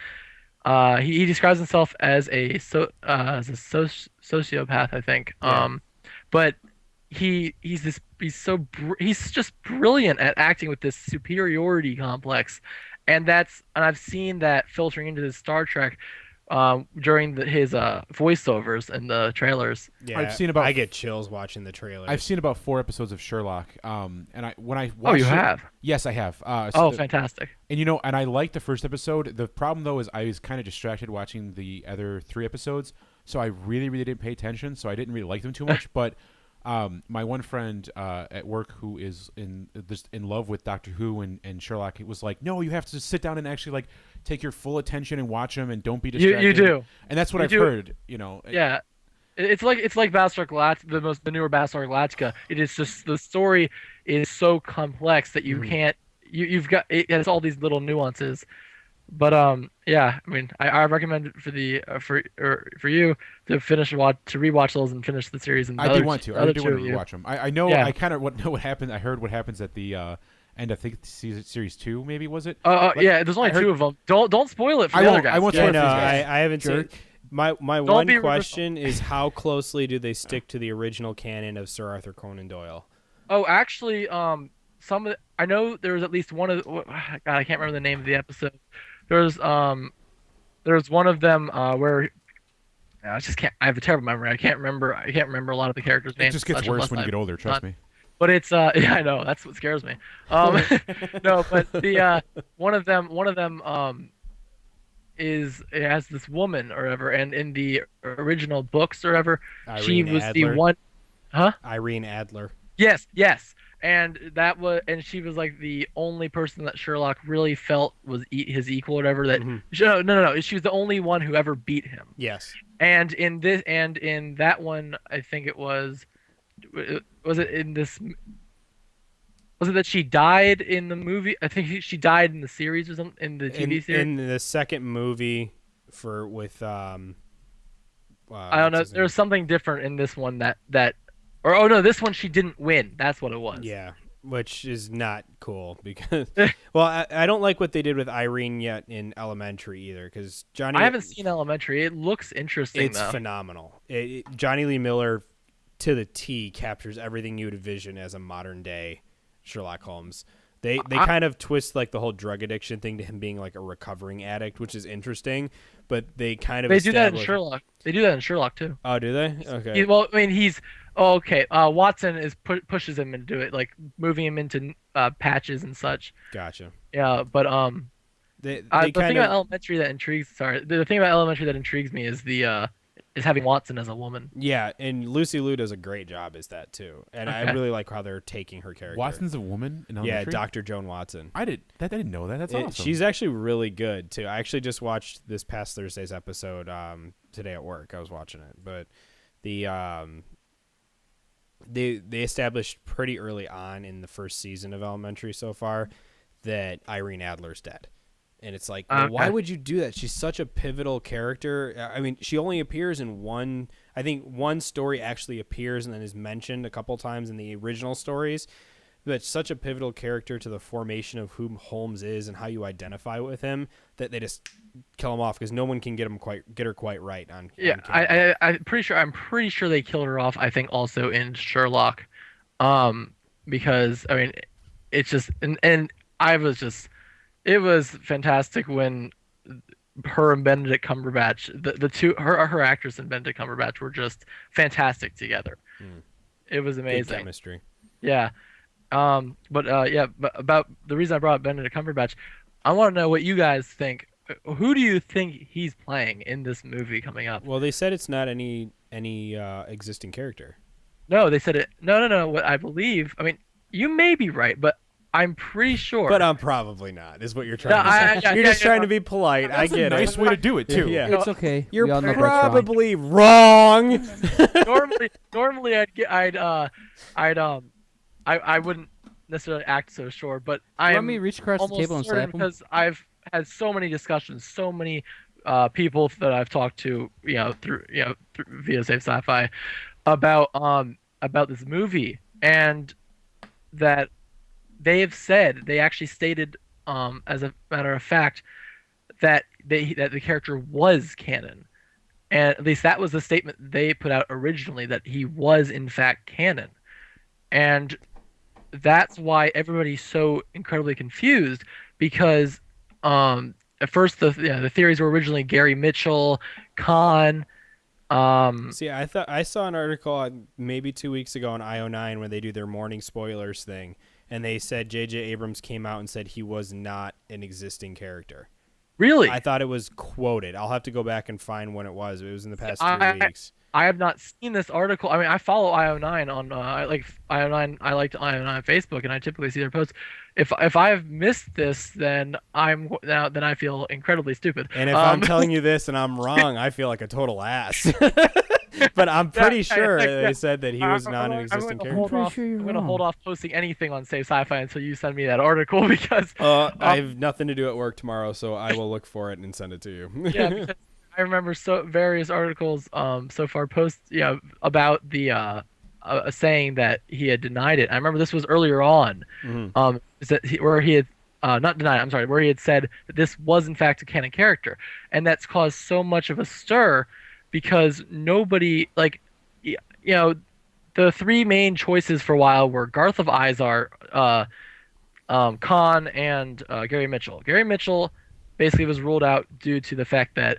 he describes himself as a sociopath, I think. Yeah. But he's just brilliant at acting with this superiority complex, and I've seen that filtering into this Star Trek during his voiceovers and the trailers. Yeah, I've seen about- I get chills watching the trailer. I've seen about 4 episodes of Sherlock. And when I watched Oh, you have? Yes, I have. Oh, fantastic! And and I liked the first episode. The problem though is I was kind of distracted watching the other 3 episodes, so I really, really didn't pay attention. So I didn't really like them too much. But my one friend at work who is in love with Doctor Who and Sherlock, it was like, no, you have to sit down and actually like take your full attention and watch them and don't be distracted. You do, and that's what You I've do. heard. Yeah. It's like Battlestar Galactica, the newer Battlestar Galactica. It is just the story is so complex that you can't. You've got it has all these little nuances, but yeah. I mean, I recommend for you to rewatch those and finish the series. And I do want to. I do want to you. rewatch them. I know. Yeah. I kind of know what happened. I heard what happens at the end. I think series 2 maybe was it? Yeah. There's only I heard- 2 of them. Don't spoil it for I the won't- other guys. I won't Yeah, spoil it no, for these guys. I haven't seen. My Don't one be question is how closely do they stick to the original canon of Sir Arthur Conan Doyle? Oh, actually, I know there was at least one of. God, I can't remember the name of the episode. There's one of them where I just can't. I have a terrible memory. I can't remember a lot of the characters' names. It just gets worse when you get older. Trust me. But it's yeah, I know that's what scares me. No, but the one of them it has this woman or whatever, and in the original books or whatever, she Irene was the Adler. one. Huh? Irene Adler. Yes, and she was like the only person that Sherlock really felt was his equal, or whatever. That no, she was the only one who ever beat him. Yes. And in that one, I think it was it in this. Was it that she died in the movie? I think she died in the series or something, in the TV series. In the second movie with I don't know. There was something different in this one this one she didn't win. That's what it was. Yeah, which is not cool because I don't like what they did with Irene yet in Elementary either, because Johnny. I haven't seen Elementary. It looks interesting. It's though. phenomenal. Johnny Lee Miller to the T captures everything you would envision as a modern day Sherlock Holmes. They kind of twist like the whole drug addiction thing to him being like a recovering addict, which is interesting, but they kind of do that in Sherlock. They do that in Sherlock too. Oh, do they? Okay. Watson pushes him into it, like moving him into patches and such. Gotcha. Yeah, but the thing about Elementary that intrigues me is having Watson as a woman. Yeah, and Lucy Liu does a great job as that too, and I really like how they're taking her character. Watson's a woman in Elementary? Yeah, Dr. Joan Watson. I didn't know that. That's awesome. She's actually really good too. I actually just watched this past Thursday's episode today at work. I was watching it, but they established pretty early on in the first season of Elementary so far that Irene Adler's dead. And it's like, well, why would you do that? She's such a pivotal character. I mean, she only appears in one story actually appears and then is mentioned a couple times in the original stories. But such a pivotal character to the formation of who Holmes is and how you identify with him that they just kill him off because no one can get her quite right on. Yeah, on I'm pretty sure they killed her off. I think also in Sherlock, because I mean, it's just and I was just. It was fantastic when her and Benedict Cumberbatch, the two, her actress and Benedict Cumberbatch were just fantastic together. It was amazing. Good chemistry. Yeah. But about the reason I brought up Benedict Cumberbatch, I want to know what you guys think. Who do you think he's playing in this movie coming up? Well, they said it's not any existing character. No, they said it. No. What I believe, I mean, you may be right, but I'm pretty sure. But I'm probably not, is what you're trying to say. You're just trying to be polite. I get it. That's a nice way to do it, too. Yeah. It's okay. You're We all know that's probably wrong. Normally I wouldn't necessarily act so sure, but I want me to reach across the table and slap him? Because I've had so many discussions, so many people that I've talked to, through via Save Sci Fi about this movie, and that they actually stated, as a matter of fact, that the character was canon, and at least that was the statement they put out originally, that he was in fact canon, and that's why everybody's so incredibly confused, because at first the theories were originally Gary Mitchell, Khan. See, I saw an article maybe 2 weeks ago on IO9 when they do their morning spoilers thing. And they said J.J. Abrams came out and said he was not an existing character. Really? I thought it was quoted. I'll have to go back and find when it was. It was in the past 3 weeks. I have not seen this article. I mean, I follow IO9 on I like IO9 on Facebook, and I typically see their posts. If I've missed this, then I feel incredibly stupid. And if I'm telling you this and I'm wrong, I feel like a total ass. But I'm pretty sure they said that he was not an existing character. I'm going to hold off posting anything on Save Sci Fi until you send me that article, because I have nothing to do at work tomorrow, so I will look for it and send it to you. Yeah, because I remember various articles so far about the saying that he had denied it. I remember this was earlier on, where he had not denied it, I'm sorry, where he had said that this was in fact a canon character, and that's caused so much of a stir. Because nobody, the three main choices for a while were Garth of Izar, Khan, and Gary Mitchell. Gary Mitchell basically was ruled out due to the fact that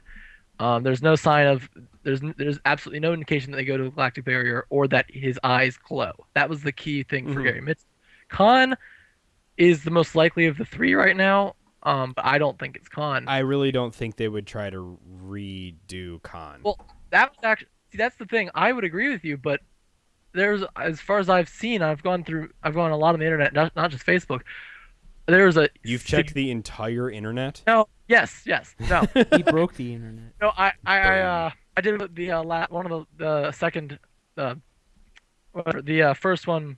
there's no sign of, there's absolutely no indication that they go to the galactic barrier or that his eyes glow. That was the key thing for Gary Mitchell. Khan is the most likely of the three right now. But I don't think it's Khan. I really don't think they would try to redo Khan. Well, that was actually, that's the thing. I would agree with you, but there's as far as I've seen, I've gone a lot on the internet, not just Facebook. There's a You've checked the entire internet? no, yes, no, He broke the internet. no. I did the one of the second the first one,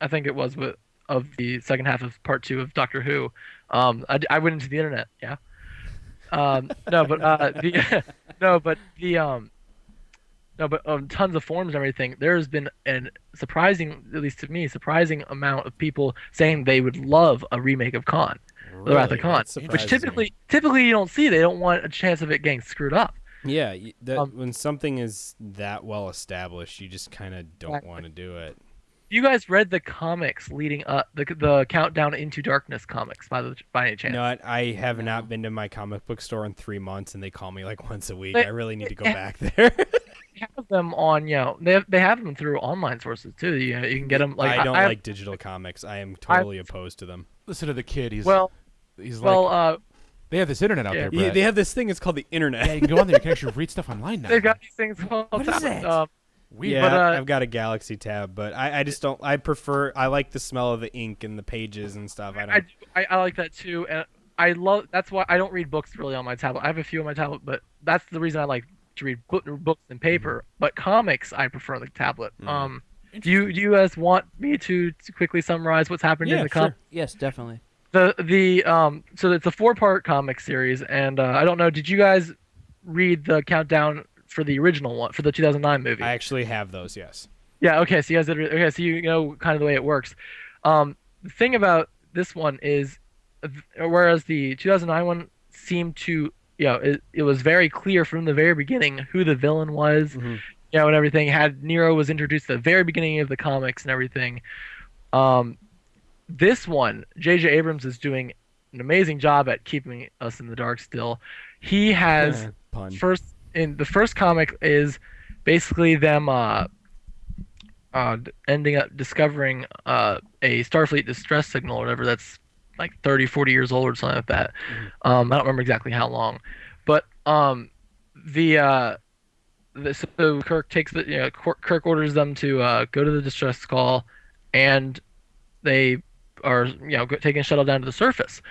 I think it was of the second half of part 2 of Doctor Who. I went into the internet, yeah. No, but the no, but the no, but tons of forums and everything. There has been an surprising, at least to me, surprising amount of people saying they would love a remake of Khan, The Wrath of Khan, That which surprises me. typically you don't see. They don't want a chance of it getting screwed up. Yeah, when something is that well established, you just kind of don't want to do it. You guys read the comics leading up the Countdown into Darkness comics by any chance? No, I have not been to my comic book store in 3 months, and they call me like once a week. They- I really need to go back there. They have them on, they have them through online sources too. You can get them like I don't I like digital comics. I am totally opposed to them. Listen to the kid. He's well, he's well, like, they have this internet out yeah. there, Yeah, Brett. they have this thing. It's called the internet. Yeah, you can go on there. You can actually read stuff online now. they've got these things called What is tablets. that? Weird. Yeah, But, I've got a Galaxy tab, but I just don't. I like the smell of the ink and the pages and stuff. I like that too, and that's why I don't read books really on my tablet. I have a few on my tablet, but that's the reason I like to read books in paper. But comics, I prefer the tablet. Do you guys want me to quickly summarize what's happened in the comic? Yes, definitely. So it's a 4-part comic series, and I don't know. Did you guys read the Countdown for the original one, for the 2009 movie? I actually have those. Yes. Yeah. Okay. So you guys did. Okay. So you know kind of the way it works. The thing about this one is, whereas the 2009 one seemed to, it was very clear from the very beginning who the villain was, and everything. Had Nero was introduced at the very beginning of the comics and everything. This one, J.J. Abrams is doing an amazing job at keeping us in the dark still. He has Pun. the first comic is basically them ending up discovering a Starfleet distress signal or whatever that's like 30, 40 years old or something like that. I don't remember exactly how long, but so Kirk takes Kirk orders them to go to the distress call, and they are taking a shuttle down to the surface,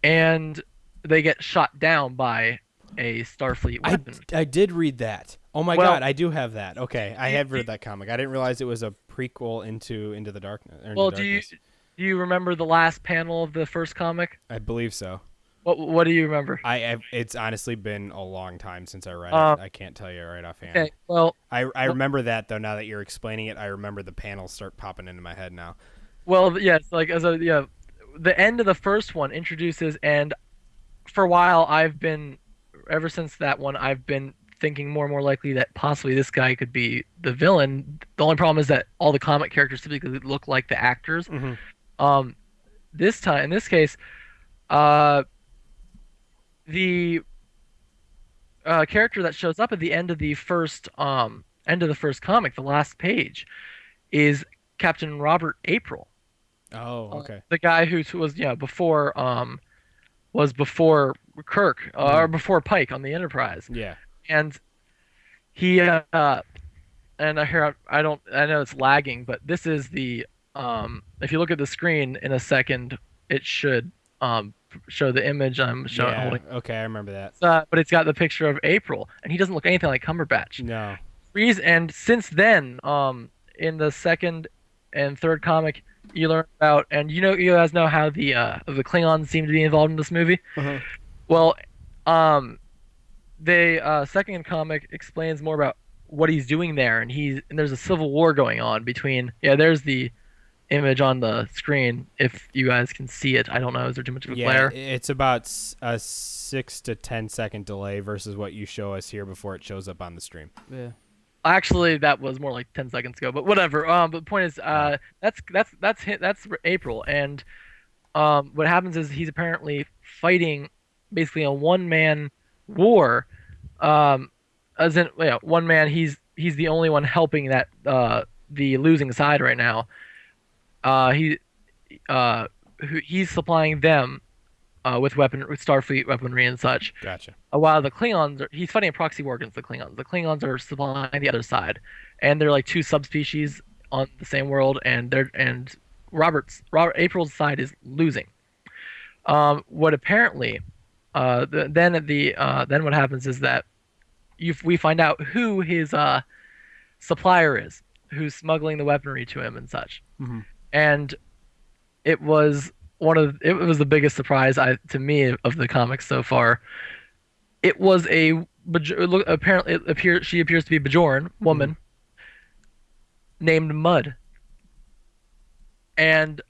and they get shot down by a Starfleet weapon. I did read that. Oh my Well- god, I do have that. Okay, I have read that comic. I didn't realize it was a prequel into the Darkness. Well, do you remember the last panel of the first comic? I believe so. What do you remember? It's honestly been a long time since I read it. I can't tell you right offhand. Okay, well, I remember that though. Now that you're explaining it, I remember the panels start popping into my head now. yes, like the end of the first one introduces, and for a while ever since that one, I've been thinking more and more likely that possibly this guy could be the villain. The only problem is that all the comic characters typically look like the actors. In this case, the character that shows up at the end of the first comic, the last page, is Captain Robert April. Oh, okay. The guy who was before Kirk or before Pike on the Enterprise. Yeah. And he and I know it's lagging, but this is the if you look at the screen in a second, it should show the image I'm showing. Yeah. Holding. Okay, I remember that. But it's got the picture of April, and he doesn't look anything like Cumberbatch. No. And since then, in the second and third comic, you learn about, and you guys know how the Klingons seem to be involved in this movie. Well, the second comic explains more about what he's doing there, and there's a civil war going on between. Yeah, there's the image on the screen. If you guys can see it, I don't know. Is there too much of a glare? It's about a 6 to 10 second delay versus what you show us here before it shows up on the stream. Yeah. Actually, that was more like 10 seconds ago, but whatever. But the point is, that's April, and what happens is he's apparently fighting basically a one-man war. As in, one man. He's the only one helping that the losing side right now. He's supplying them with Starfleet weaponry and such. Gotcha. While the Klingons he's fighting a proxy war against the Klingons. The Klingons are supplying the other side, and they're like two subspecies on the same world, and Robert April's side is losing. What apparently, then what happens is that we find out who his supplier is, who's smuggling the weaponry to him and such. Mhm. And it was the biggest surprise to me of the comics so far. It was she appears to be a Bajoran woman named Mud, and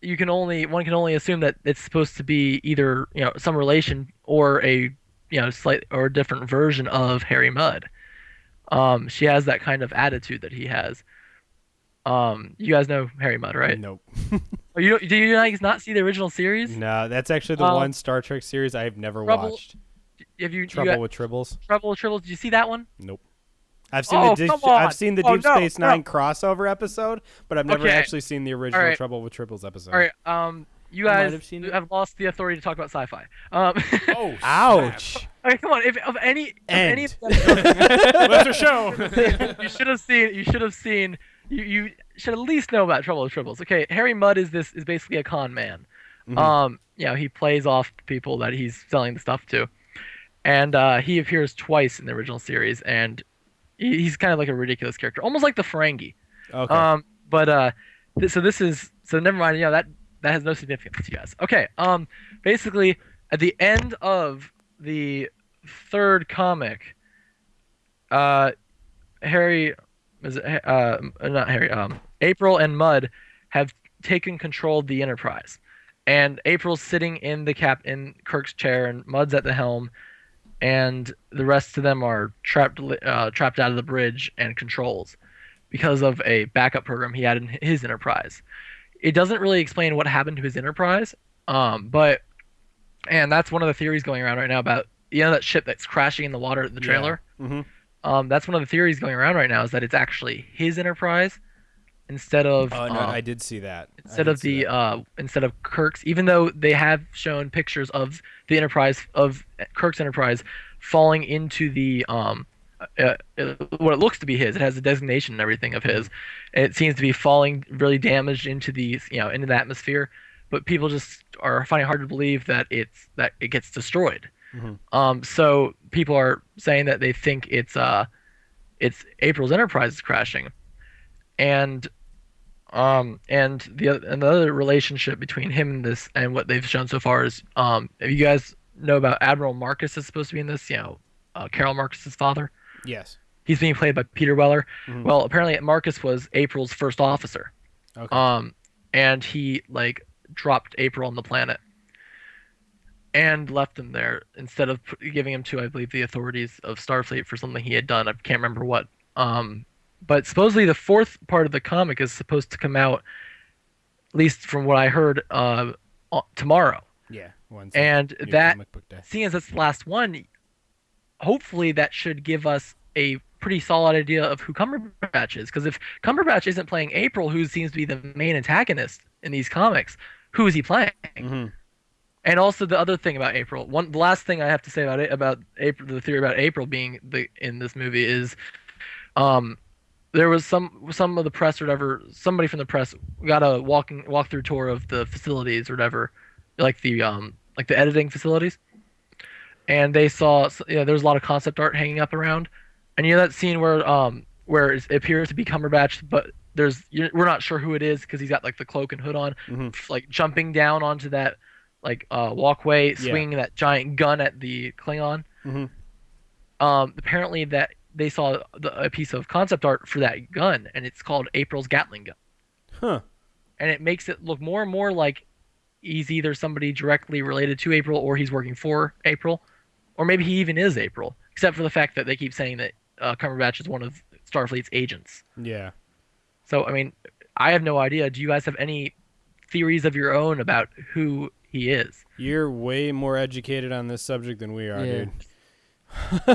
one can only assume that it's supposed to be either some relation or a slight or a different version of Harry Mudd. She has that kind of attitude that he has. You guys know Harry Mudd, right? Nope. Do you guys not see the original series? No, that's actually the one Star Trek series I've never watched. Trouble with Tribbles? Trouble with Tribbles. Did you see that one? Nope. I've seen I've seen the Deep Space Nine crossover episode, but I've never Okay. actually seen the original Alright. Trouble with Tribbles episode. All right. You I might guys have seen it. have lost the authority to talk about sci-fi. Oh, Ouch! Okay, come on. If of any End. That's our show. you should have seen. You should at least know about Trouble with Tribbles. Okay, Harry Mudd is basically a con man. He plays off people that he's selling the stuff to, and he appears twice in the original series, and he's kind of like a ridiculous character, almost like the Ferengi. Okay. So never mind. That has no significance, you guys. Okay. Basically, at the end of the third comic, April and Mudd have taken control of the Enterprise, and April's sitting in Kirk's chair, and Mudd's at the helm, and the rest of them are trapped out of the bridge and controls because of a backup program he had in his Enterprise. It doesn't really explain what happened to his Enterprise, and that's one of the theories going around right now about that ship that's crashing in the water at the trailer. Mm-hmm. That's one of the theories going around right now, is that it's actually his Enterprise instead of Oh no, I did see that. instead of Kirk's, even though they have shown pictures of the Enterprise, of Kirk's Enterprise falling into the what it looks to be his. It has a designation and everything of his. And it seems to be falling really damaged into into the atmosphere, but people just are finding it hard to believe that it gets destroyed. So people are saying that they think it's April's Enterprise is crashing, and the other relationship between him and this and what they've shown so far is if you guys know about Admiral Marcus is supposed to be in this, Carol Marcus's father. Yes. He's being played by Peter Weller. Mhm. Well, apparently Marcus was April's first officer. Okay. And he dropped April on the planet and left him there instead of giving him to, I believe, the authorities of Starfleet for something he had done. I can't remember what. But supposedly the fourth part of the comic is supposed to come out, at least from what I heard, tomorrow. Yeah. And New that, comic book day. seeing as it's the last one, hopefully that should give us a pretty solid idea of who Cumberbatch is. Because if Cumberbatch isn't playing April, who seems to be the main antagonist in these comics, who is he playing? Mm-hmm. And also the other thing about April, the last thing I have to say about April, the theory about April being in this movie is, there was some of the press or whatever, somebody from the press got a walk-through tour of the facilities or whatever, like the editing facilities, and they saw there was a lot of concept art hanging up around, and that scene where it appears to be Cumberbatch, but we're not sure who it is because he's got the cloak and hood on, jumping down onto that walkway, swinging that giant gun at the Klingon. Apparently that they saw a piece of concept art for that gun, and it's called April's Gatling gun. Huh. And it makes it look more and more like he's either somebody directly related to April, or he's working for April, or maybe he even is April, except for the fact that they keep saying that Cumberbatch is one of Starfleet's agents. Yeah. So, I mean, I have no idea. Do you guys have any theories of your own about who he is? You're way more educated on this subject than we are, Yeah. dude.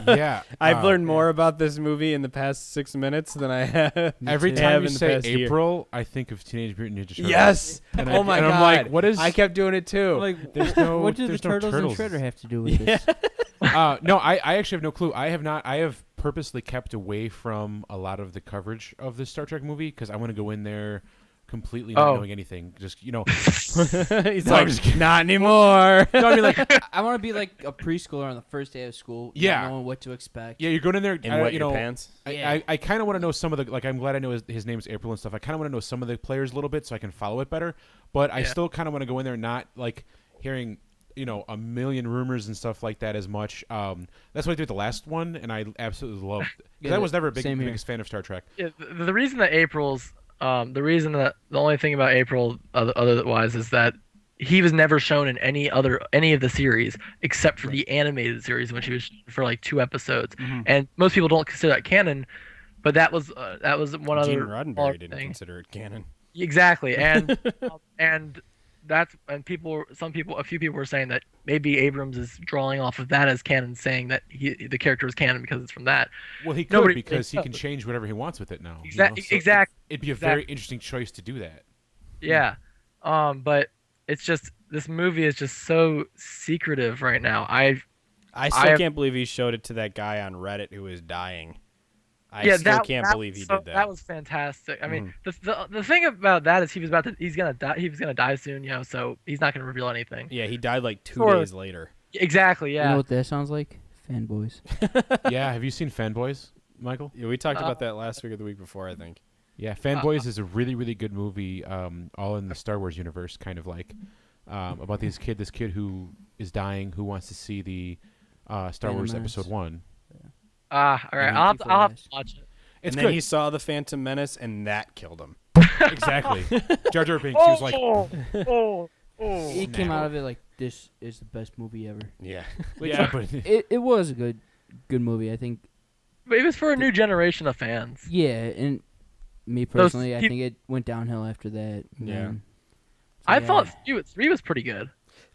Yeah. I've learned more about this movie in the past 6 minutes than I have. Every have time in you the say past year. April, I think of Teenage Mutant Ninja Turtles. Yes. And Oh my and god. I'm like, what is? I kept doing it too. Like, There's no. what do the there's no turtles and Shredder have to do with this? No, I actually have no clue. I have purposely kept away from a lot of the coverage of this Star Trek movie because I want to go in there completely not knowing anything. Just He's No, I'm just like, kidding. not anymore. No, I mean like I want to be like a preschooler on the first day of school. Yeah. Not knowing what to expect. yeah, you're going in there. And wet you your know, pants. I kind of want to know some of the like. I'm glad I know his name's April and stuff. I kind of want to know some of the players a little bit so I can follow it better. But I still kind of want to go in there not like hearing a million rumors and stuff like that as much. That's what I did with the last one, and I absolutely loved because I was never a biggest fan of Star Trek. Yeah, the reason that the only thing about April otherwise is that he was never shown in any of the series except for the animated series, which he was for like 2 episodes, and most people don't consider that canon. But that was one Gene other Roddenberry didn't thing. consider it canon. Exactly, and and a few people were saying that maybe Abrams is drawing off of that as canon, saying that the character is canon because it's from that. Well, he could Nobody because he thinks can so. change whatever he wants with it now. Exactly. It'd be a very interesting choice to do that. Yeah, but it's just this movie is just so secretive right now. I still can't believe he showed it to that guy on Reddit who was dying. I still can't believe he did that. That was fantastic. I mean, the thing about that is he's gonna die. He was gonna die soon, so he's not gonna reveal anything. Yeah, he died like 2 days later. Exactly. Yeah. You know what that sounds like? Fanboys. Yeah, have you seen Fanboys, Michael? Yeah, we talked about that last week or the week before, I think. Yeah, Fanboys is a really, really good movie, all in the Star Wars universe, kind of like about this kid who is dying, who wants to see the Star Wars Episode 1. All right. I'll have to watch it. It's and then good. he saw the Phantom Menace, and that killed him. Exactly. Jar Jar Binks, he was like, He came out of it like, this is the best movie ever. Yeah. yeah, but It was a good movie. I think. But it was for a new generation of fans. Yeah, and me personally, I think it went downhill after that. Yeah. I thought 3 was pretty good.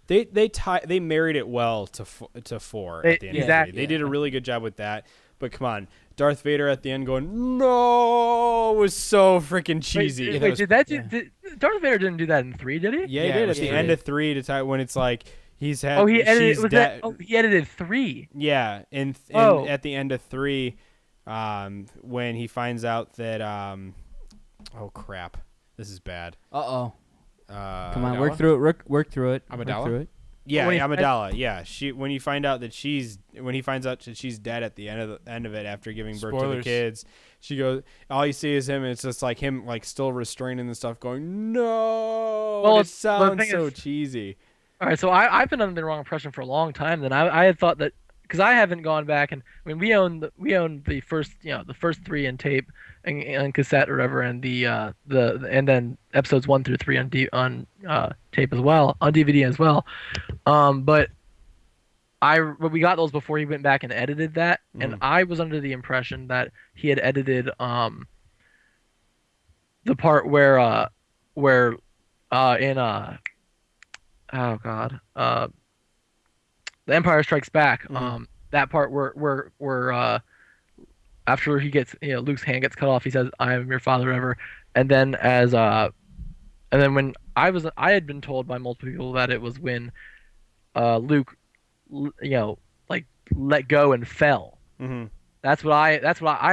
They married it well to 4 at the end. Exactly. They did a really good job with that. But come on, Darth Vader at the end going no was so freaking cheesy. Darth Vader didn't do that in 3, did he? Yeah, he did at the end of 3 to tie when it's like he's had. He edited. she's dead. He edited 3. Yeah, and at the end of 3, when he finds out that oh crap, this is bad. Come on, Amidala? work through it. Work through it. Amidala? Work through it. Yeah, When he Amidala. Yeah, when he finds out that she's dead at the end of it after giving birth to the Spoilers. kids, she goes. All you see is him, and it's just like him, like still restraining the stuff, going no. Well, It sounds thing so is- cheesy. All right, so I've been under the wrong impression for a long time. Then I had thought that because I haven't gone back and I mean we own the first the first 3 in tape and cassette or whatever, and and then episodes 1 through 3 on tape as well, on DVD as well. But we got those before he went back and edited that, and I was under the impression that he had edited the part where oh god, The Empire Strikes Back, that part where after he gets Luke's hand gets cut off, he says, "I am your father ever," and then when I had been told by multiple people that it was when Luke like let go and fell. Mm-hmm. That's what I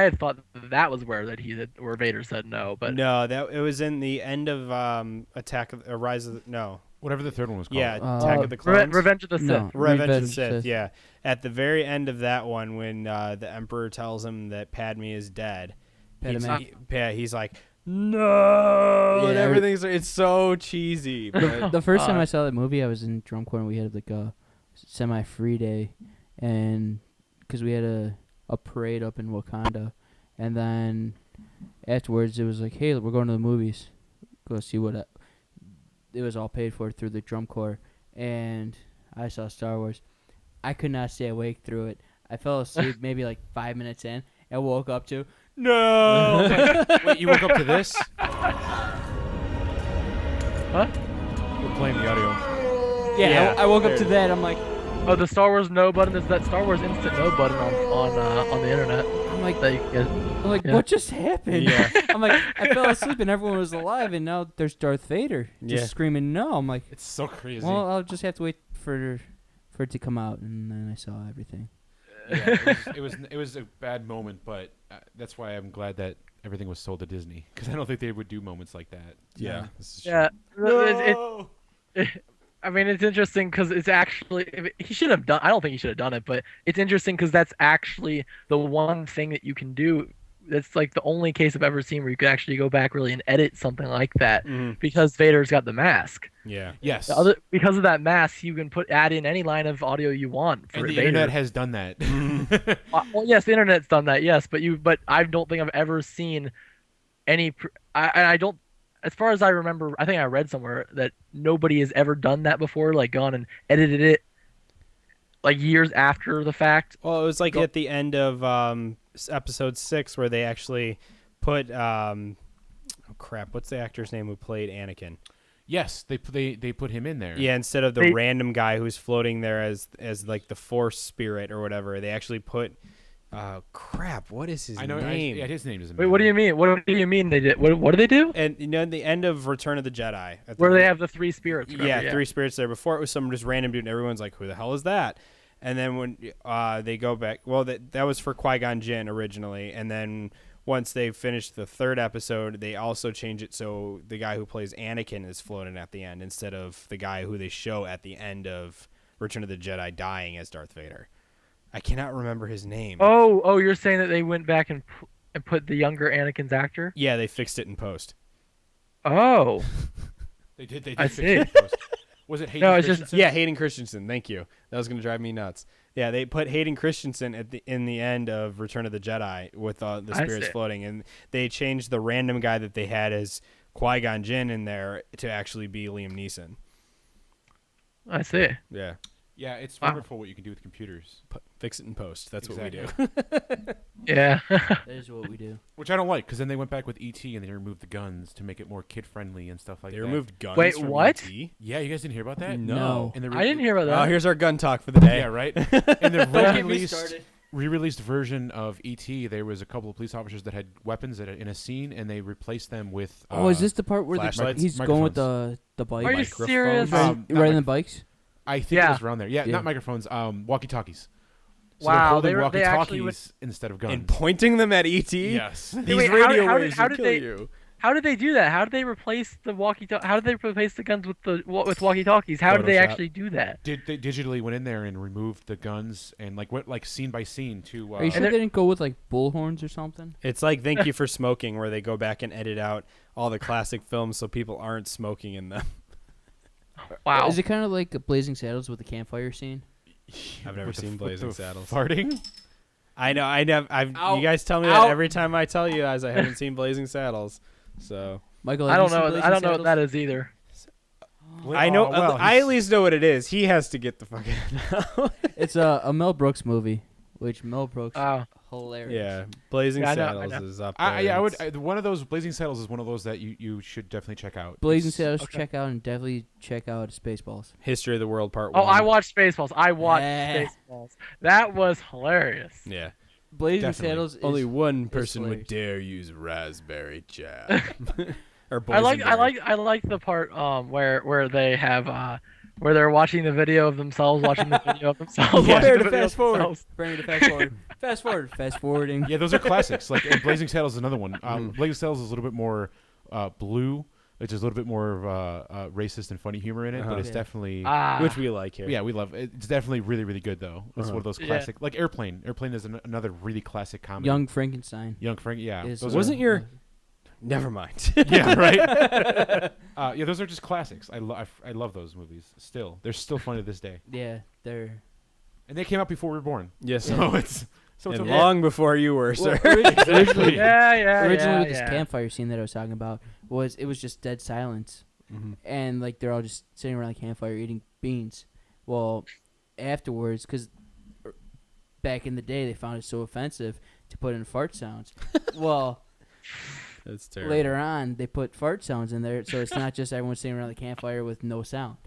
had thought that was where Vader said no, but No, it was in the end of Rise of the whatever the third one was called. Yeah, Attack of the Clones. Revenge of the Sith. No. Revenge of the Sith, yeah. At the very end of that one, when the Emperor tells him that Padme is dead, he's like, no, and everything's it's so cheesy. But The first time I saw that movie, I was in drum corps and we had like a semi-free day, and because we had a parade up in Wakanda, and then afterwards it was like, hey, we're going to the movies, go see what. It was all paid for through the drum corps, and I saw Star Wars. I could not stay awake through it. I fell asleep maybe like 5 minutes in, and woke up to no. Wait, you woke up to this? Huh? We're playing the audio. Yeah, I woke up to that. I'm like, Oh, the Star Wars no button is that Star Wars instant no button on the internet. I'm like, That you can get. Yeah. what just happened? Yeah. I'm like, I fell asleep and everyone was alive, and now there's Darth Vader just Yeah. screaming no. I'm like, It's so crazy. well, I'll just have to wait for it to come out, and then I saw everything. it was a bad moment, but that's why I'm glad that everything was sold to Disney, because I don't think they would do moments like that. Yeah. This is Yeah. No! I mean, it's interesting because it's actually he should have done. I don't think he should have done it, but it's interesting because that's actually the one thing that you can do. That's like the only case I've ever seen where you could actually go back really and edit something like that because Vader's got the mask. Yeah. Yes. Because of that mask, you can add in any line of audio you want for And the Vader. internet has done that. Well, yes, the internet's done that. Yes, but I don't think I've ever seen any. I don't. As far as I remember, I think I read somewhere that nobody has ever done that before, like gone and edited it like years after the fact. Well, it was like at the end of episode 6 where they actually put oh crap, what's the actor's name who played Anakin? Yes, they put him in there. Yeah, instead of the random guy who's floating there as like the Force spirit or whatever, they actually put crap, what is his name? Yeah, his name is. Wait, what do you mean? What do you mean they did? What do they do? And at the end of Return of the Jedi, Where they have the 3 spirits. Remember? yeah, 3 spirits there. Before it was some just random dude, and everyone's like, "Who the hell is that?" And then when they go back, well, that was for Qui-Gon Jinn originally, and then once they finished the 3rd episode, they also change it so the guy who plays Anakin is floating at the end instead of the guy who they show at the end of Return of the Jedi dying as Darth Vader. I cannot remember his name. Oh, you're saying that they went back and put the younger Anakin's actor? Yeah, they fixed it in post. Oh. They did. I fix see. it in post. Was it Hayden No, it's just- Christensen? Yeah, Hayden Christensen. Thank you. That was going to drive me nuts. Yeah, they put Hayden Christensen in the end of Return of the Jedi with the spirits see. floating, and they changed the random guy that they had as Qui-Gon Jinn in there to actually be Liam Neeson. I see. Yeah. Yeah, it's Wow. wonderful what you can do with computers, Fix it in post. That's what we do. Yeah. That is what we do. which I don't like, because then they went back with ET and they removed the guns to make it more kid friendly and stuff like They that. removed guns Wait, from what? ET? Yeah, you guys didn't hear about that? No. In the I didn't hear about that. Oh, here's our gun talk for the day. Yeah, right. In the Don't get me started. re-released version of ET, there was a couple of police officers that had weapons in a scene, and they replaced them with. Oh, is this the part where flashlights? he's going with the bike? Are you Microphones? serious? Not Riding the bikes? I think it Yeah. was around there. Yeah, Yeah. not microphones. Walkie-talkies. So Wow, they're holding they actually walkie-talkies instead of guns. And pointing them at ET? Yes. These Wait, radio how waves did will kill they- you. How did they do that? How did they replace the walkie-talkie? How did they replace the guns with walkie-talkies? How did they Photoshop. actually do that? They digitally went in there and removed the guns and went like scene by scene to. Are you sure they didn't go with like bullhorns or something? It's like Thank You for Smoking, where they go back and edit out all the classic films so people aren't smoking in them. Wow. Is it kind of like Blazing Saddles with the campfire scene? I've never with the- seen with Blazing the Saddles. Farting. I know. Ow. You guys tell me Ow. that every time I tell you guys I haven't seen Blazing Saddles. So Michael, I have don't you seen know. Blazing I don't know what Saddles? that is either. I know. well, I he's- at least know what it is. He has to get the fuck out. It's a Mel Brooks movie, which Mel Brooks Oh. hilarious. Yeah, Blazing Yeah, I Saddles know. is up there. I would. It's- One of those Blazing Saddles is one of those that you should definitely check out. Blazing It's- Saddles, okay. check out, and definitely check out Spaceballs. History of the World Part Oh, 1. I watched Spaceballs. I watched Yeah. Spaceballs. That was hilarious. Yeah. Blazing Definitely. Saddles is Only one person hilarious. would dare use raspberry jam. Or I like boysenberry. the part where they have where they're watching the video of themselves watching the video of themselves. Yeah. watching Prepare the to video fast of forward. themselves. Bring me to fast forward. Fast forward. Fast forwarding. Yeah, those are classics. Like and Blazing Saddles is another one. Mm. Blazing Saddles is a little bit more blue, which is a little bit more of racist and funny humor in it, but it's Yeah. definitely. Ah, Which we like here. Yeah, we love it. It's definitely really, really good though. It's one of those Yeah. classic, like Airplane. Airplane is another really classic comedy. Young Frankenstein. Young Frank. Yeah, is, those Wasn't your- Never mind. yeah, right. Yeah, those are just classics. I love those movies. Still, they're still fun to this day, Yeah, they're and they came out before we were born. Yes. So it's And okay. long before you were, sir. originally yeah, originally with yeah. this campfire scene that I was talking about it was just dead silence, and like they're all just sitting around the campfire eating beans. Well, afterwards, because back in the day they found it so offensive to put in fart sounds. Well, That's terrible. later on they put fart sounds in there, so it's not just everyone sitting around the campfire with no sound,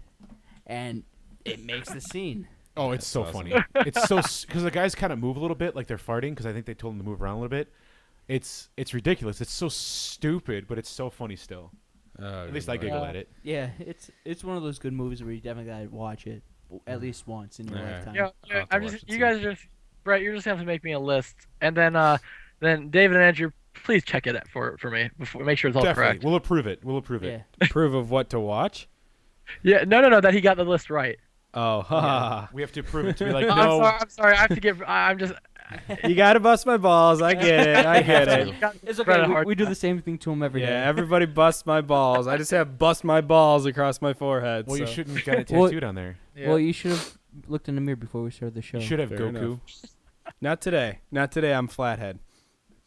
and it makes the scene. Oh, it's so awesome. funny. It's so because the guys kind of move a little bit, like they're farting, because I think they told them to move around a little bit. It's ridiculous. It's so stupid, but it's so funny still. At least I giggle at it. Yeah, it's one of those good movies where you definitely gotta watch it at least once in your Yeah. lifetime. Yeah, I'll have to I'm watch just it you soon. guys are just Brett, you're just gonna have to make me a list, and then David and Andrew, please check it for me before, make sure it's all Definitely. correct. We'll approve it. We'll approve it. Yeah. Proof of what to watch? Yeah, no, that he got the list right. Oh, ha. We have to prove it to be like, I'm no. sorry. I'm sorry. I have to give. I'm just. You got to bust my balls. I get it. I get it. It's Brett a okay. hard We do time. the same thing to him every day. Yeah, everybody busts my balls. I just have bust my balls across my forehead. Well, you so. shouldn't have got it Well- tattooed on there. Yeah. Well, you should have looked in the mirror before we started the show. You should have Fair Goku. enough. Not today. Not today. I'm flathead.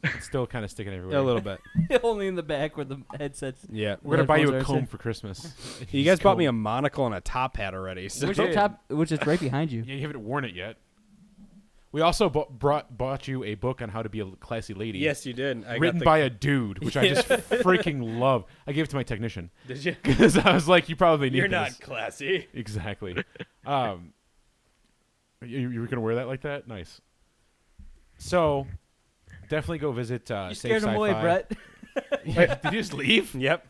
It's still kind of sticking everywhere. A little bit. Only in the back where the headsets. Yeah. We're gonna buy you a Headphones are comb for Christmas. You guys bought me a monocle and a top hat already. So. Which did. is right behind you. Yeah, you haven't worn it yet. We also bought you a book on how to be a classy lady. Yes, you did. I Written got by a dude, which I just freaking love. I gave it to my technician Did you? because I was like, you probably need You're this. not classy. Exactly. You were gonna wear that like that? Nice. So, definitely go visit. You Save scared him Sci away, Fi. Brett. Did you just leave? Yep.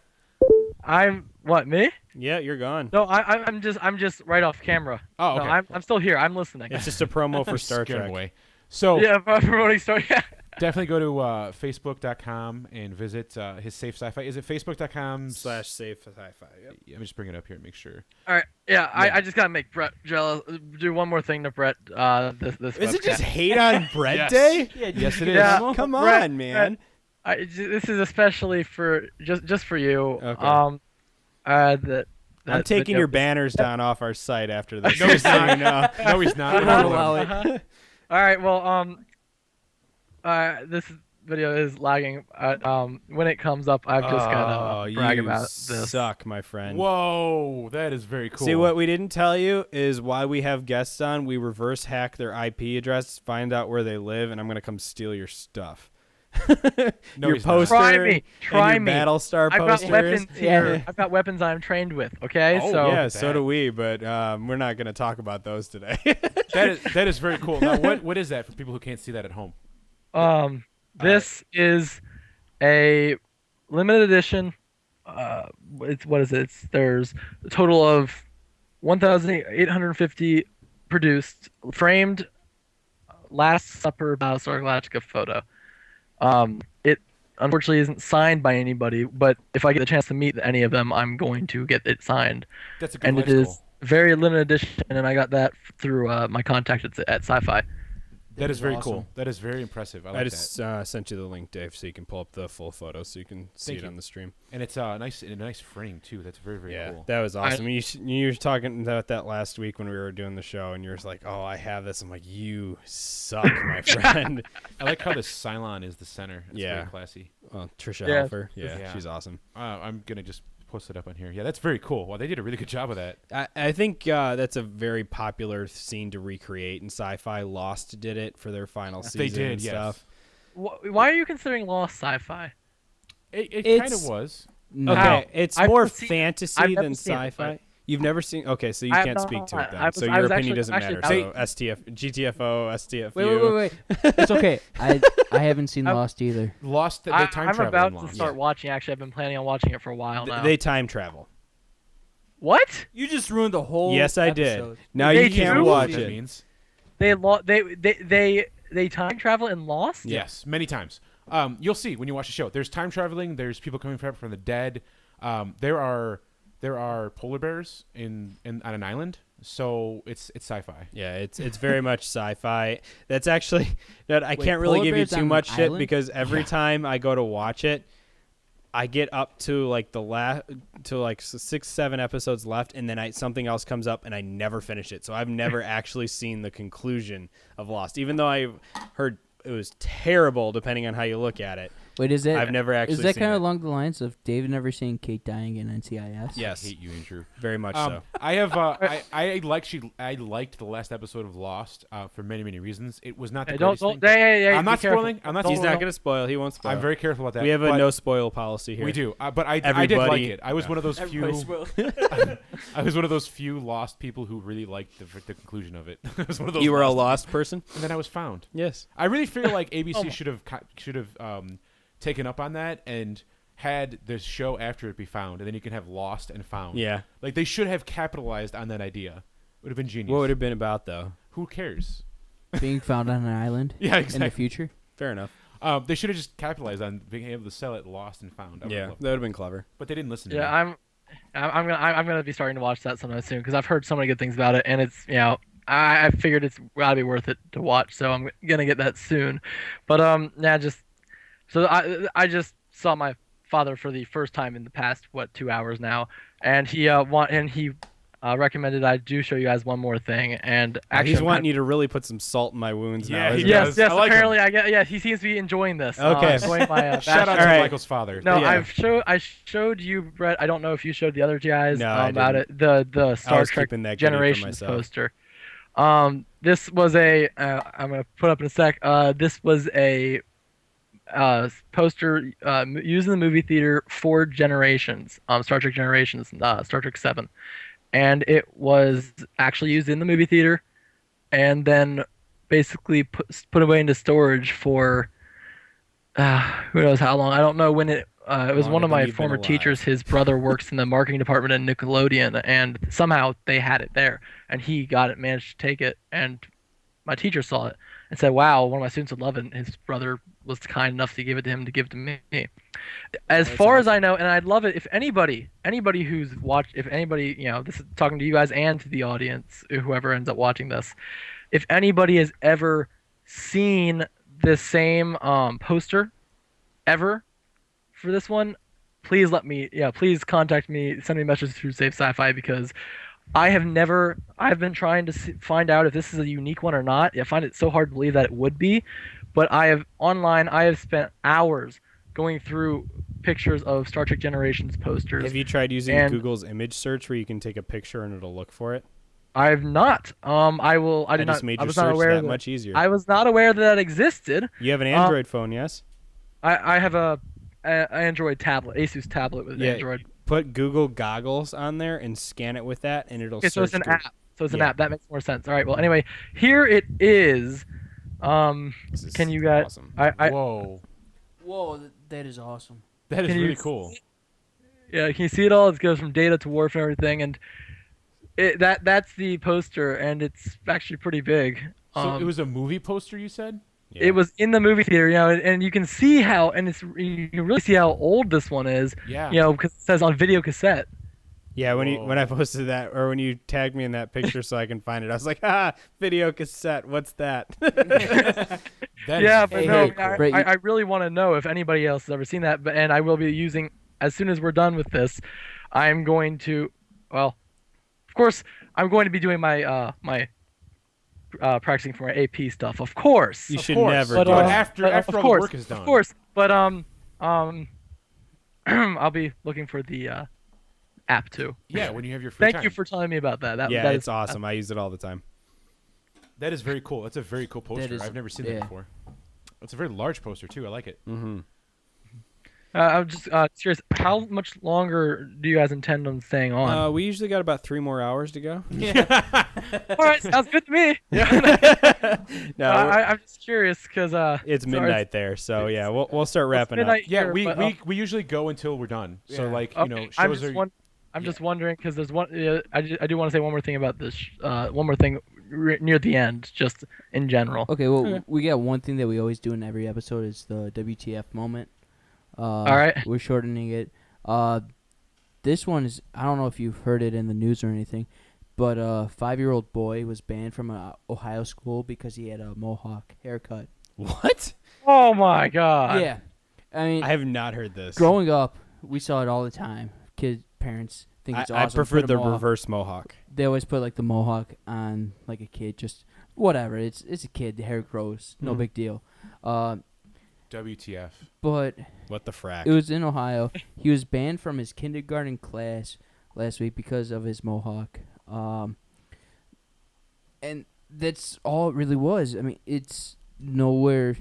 I'm what me? Yeah, you're gone. No, I'm just right off camera. Oh, okay. No, I'm still here. I'm listening. It's just a promo for Star Scared him Trek. away. So Yeah, promoting story. definitely go to facebook.com and visit his Save Sci Fi. Is it facebook.com /Save Sci Fi. Yep. Let me just bring it up here and make sure. All right. Yeah, I just gotta make Brett jealous. Do one more thing to Brett. This Is it webcast. just hate on Bread Yes. Day? Yeah, Yes, it is. Yeah. Come Brett, on, man. This is especially for just for you. Okay. That I'm taking video- your banners down off our site after this. No, he's just so you not. know. No, he's not. We won't allow it. All right. Well, this video is lagging. When it comes up, I've just gotta brag you about this. suck, my friend. Whoa, that is very cool. See, what we didn't tell you is why we have guests on. We reverse hack their IP address, find out where they live, and I'm going to come steal your stuff. No, your he's not. poster Try me. and Try your me. Battlestar I've got posters. weapons here. Yeah. I've got weapons I'm trained with. Okay. Oh, so Yeah, at so that. do we, but we're not going to talk about those today. that is very cool. Now, what is that for people who can't see that at home? this is a limited edition. What is it? There's a total of 1,850 produced, framed Last Supper Battlestar Galactica photo. It unfortunately isn't signed by anybody, but if I get the chance to meet any of them, I'm going to get it signed. That's a good And life it is goal. very limited edition, and I got that through my contact at Sci-Fi. That is very awesome. cool. That is very impressive. I like I just sent you the link, Dave, so you can pull up the full photo so you can see Thank it you. on the stream. that. And it's a nice frame too. That's very cool. That was awesome. You were talking about that last week when we were doing the show, and you were like, "Oh, I have this." I'm like, "You suck, my friend." I like how the Cylon is the center. It's Yeah. very classy. Well, Trisha Yeah. Hoffer, yeah, Yeah. she's awesome. I'm gonna just post it up on here. Yeah, that's very cool. Well, they did a really good job of that. I think that's a very popular scene to recreate in sci-fi. Lost did it for their final season. They did, and yes. stuff. Why are you considering Lost Sci-Fi? It kind It's- of was. No. Okay, it's I've more never seen it. fantasy I've never than seen it, sci-fi. but- You've never seen? Okay, so you I have can't not. speak to it then. I was- So I your was opinion actually- doesn't matter. actually- So STF, GTFO, STFU. Wait. It's okay. I haven't seen I'm- Lost either. Lost. They time I'm travel about in to Lost. start watching. Actually, I've been planning on watching it for a while now. They time travel. What? You just ruined the whole. Yes, I did. episode. Now They you do? can't What watch That it. means They time travel in Lost? yes, many times. You'll see when you watch the show. There's time traveling. There's people coming from the dead. There are polar bears in on an island. So it's sci-fi. Yeah, it's very much sci-fi. That's actually that I Wait, can't really polar give you bears too on an much shit island? because every time I go to watch it, I get up to like the last to like 6-7 episodes left, and then something else comes up, and I never finish it. So I've never actually seen the conclusion of Lost, even though I've heard it was terrible, depending on how you look at it. Wait, is it? I've never actually Is that seen kind it. of along the lines of David never seeing Kate dying in NCIS? Yes, I hate you, Andrew. very much so. I have I liked the last episode of Lost for many reasons. It was not the Hey, greatest don't. thing. Hey, I'm be not careful. spoiling. I'm not. He's spoiling. not going to spoil. He won't spoil. I'm very careful about that. We have a but no spoil policy here. We do, but I did Everybody- like it. I was one of those few. Everybody's will. I was one of those few Lost people who really liked the conclusion of it. I was one of those. You were a Lost, lost person. and then I was found. Yes. I really feel like ABC should have taken up on that and had the show after it be found, and then you can have Lost and Found. Yeah. Like they should have capitalized on that idea. It would have been genius. What would it have been about though? Who cares? being found on an island Yeah, in exactly. the future. Fair enough. They should have just capitalized on being able to sell it lost and found. I would've Yeah, loved that would have been clever. but they didn't listen to Yeah, me. I'm gonna be starting to watch that sometime soon because I've heard so many good things about it, and it's I figured it's gotta be worth it to watch, so I'm gonna get that soon. But yeah, I just saw my father for the first time in the past 2 hours now, and he recommended I do show you guys one more thing, and actually He's I'm wanting you to really put some salt in my wounds Yeah, now. he isn't does. Yes, yes. I like Apparently, he seems to be enjoying this. Okay. Enjoying my Shout out bash- to All right. Michael's father. No, Yeah. I showed you, Brett. I don't know if you showed the other guys No, I about didn't. it. The Star was Trek keeping that goodie for Generations myself. poster. This was a. I'm gonna put up in a sec. This was a poster used in the movie theater for Generations. Star Trek Generations. Star Trek 7, and it was actually used in the movie theater, and then basically put away into storage for who knows how long. I don't know when it. It was Longer one of than my you've been former alive. teachers. His brother works in the marketing department at Nickelodeon, and somehow they had it there, and he managed to take it, and my teacher saw it and said, "Wow, one of my students would love it." And his brother was kind enough to give it to him to give to me. As far as I know, and I'd love it if anybody who's watched, if anybody, this is talking to you guys and to the audience, whoever ends up watching this, if anybody has ever seen this same poster ever for this one, please please contact me, send me a message through Save Sci Fi, because I've been trying to find out if this is a unique one or not. I find it so hard to believe that it would be, but I have spent hours going through pictures of Star Trek Generations posters. Have you tried using And- Google's image search where you can take a picture and it'll look for it? I've not. I did just not. made I your was not search aware that much easier. I was not aware that existed. You have an Android phone, yes? I have a Android tablet, Asus tablet with Yeah. Android. Put Google goggles on there and scan it with that, and it'll Okay, so search. it's an through- app. So it's an Yeah. app. That makes more sense. All right. Well, anyway, here it is. This is Can you guys? awesome. Whoa, Whoa, that is awesome. that is Can you really cool. Yeah, can you see it all? It goes from Data to Worf and everything, and that's the poster, and it's actually pretty big. So it was a movie poster, you said? Yeah. It was in the movie theater, and you can see how, and you can really see how old this one is. Yeah. Because it says on video cassette. Yeah, when Whoa. I posted that, or when you tagged me in that picture so I can find it, I was like, video cassette, what's that? That Yeah, is but Hey, no, hey, Brett, I really want to know if anybody else has ever seen that. And I will be using, as soon as we're done with this, I'm going to, well, of course, I'm going to be doing my practicing for my AP stuff, of course. You Of should course. never But, do But that. after of all the course, work is done. Of course, but I'll be looking for the app too. Yeah, when you have your free Thank time. you for telling me about that. Yeah, that it's is awesome. I use it all the time. That is very cool. That's a very cool poster. is- I've never seen yeah. that before. It's a very large poster too. I like it. Mm-hmm. I'm just curious. How much longer do you guys intend on staying on? We usually got about 3 more hours to go. All right, sounds good to me. No, I'm just curious because it's midnight there, so yeah, we'll start wrapping up. midnight Yeah, here, we, but, we usually go until we're done. So Yeah. like okay, shows are. I'm just wondering because there's one. I do want to say one more thing about this. One more thing near the end, just in general. Okay, well, we got one thing that we always do in every episode is the WTF moment. All right. We're shortening it. This one is, I don't know if you've heard it in the news or anything, but a 5-year-old boy was banned from an Ohio school because he had a mohawk haircut. What? Oh my god. Yeah. I mean, I have not heard this. growing up, we saw it all the time. Parents think it's I awesome. prefer Put a the mohawk- reverse mohawk. They always put like the mohawk on like a kid, just whatever. It's a kid. The hair grows, no Mhm. big deal. WTF? But What the frack? it was in Ohio. He was banned from his kindergarten class last week because of his mohawk. And that's all it really was. I mean, it's nowhere.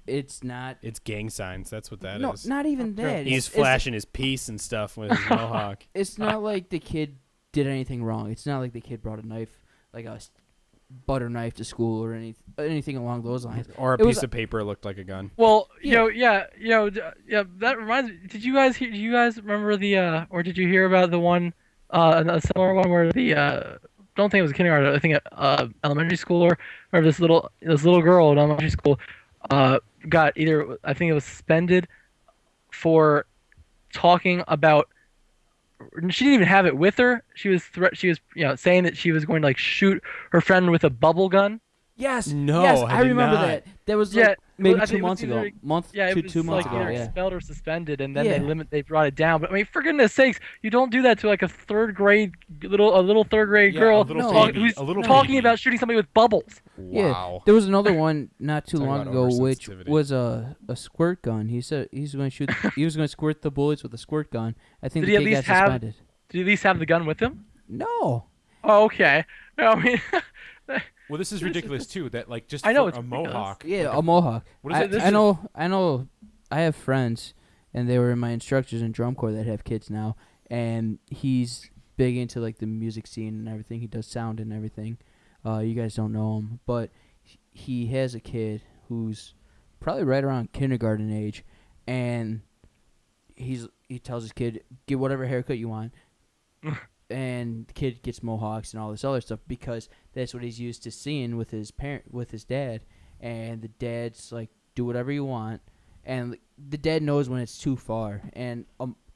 It's not. It's gang signs. That's what that is. No, not even that. He's It's- flashing his piece and stuff with his mohawk. It's not like the kid did anything wrong. It's not like the kid brought a knife, like a butter knife, to school or anything along those lines. Or a It was piece of paper looked like a gun. Well, Yeah. yeah. That reminds me. Did you guys remember the or did you hear about the one, a similar one where the don't think it was a kindergarten. I think elementary school or this little girl in elementary school got either I think it was suspended for talking about. She didn't even have it with her. She was saying that she was going to like shoot her friend with a bubble gun. Yes. No, Yes, I I did remember not. that. That was Yeah, like maybe I 2 think it was months ago. either- Month. Yeah, it was 2 months like ago. either Yeah. expelled or suspended, and then Yeah. they brought it down. But I mean, for goodness sakes, you don't do that to like a little third grade Yeah, girl a little No. baby, who's a little talking baby. about shooting somebody with bubbles. Yeah. Wow. There was another one not too Talk long about ago, which oversensitivity. was a squirt gun. He said he's going to shoot. He was going to squirt the bullets with a squirt gun. I think Did the he at kid got least have- suspended. Did you at least have the gun with him? No. Oh, okay. No, I mean, Well, this is ridiculous too. That like just I know, for it's a ridiculous. mohawk. Yeah, like a mohawk. What is I, it? This I is- know. I know. I have friends, and they were my instructors in drum corps that have kids now, and he's big into like the music scene and everything. He does sound and everything. You guys don't know him, but he has a kid who's probably right around kindergarten age, and he tells his kid, get whatever haircut you want. And the kid gets mohawks and all this other stuff because that's what he's used to seeing with his dad. And the dad's like, do whatever you want. And the dad knows when it's too far. And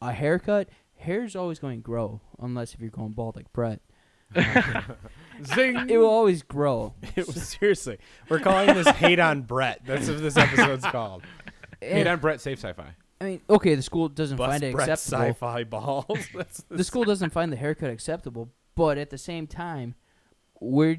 a hair's always going to grow, unless if you're going bald like Brett. Zing. It will always grow. Seriously, we're calling this hate on Brett. That's what this episode's called. Hey, And, I'm Brett. Save Sci-Fi. I mean, okay, the school doesn't Bust find it Brett acceptable. sci-fi balls. That's The school doesn't find the haircut acceptable, but at the same time, where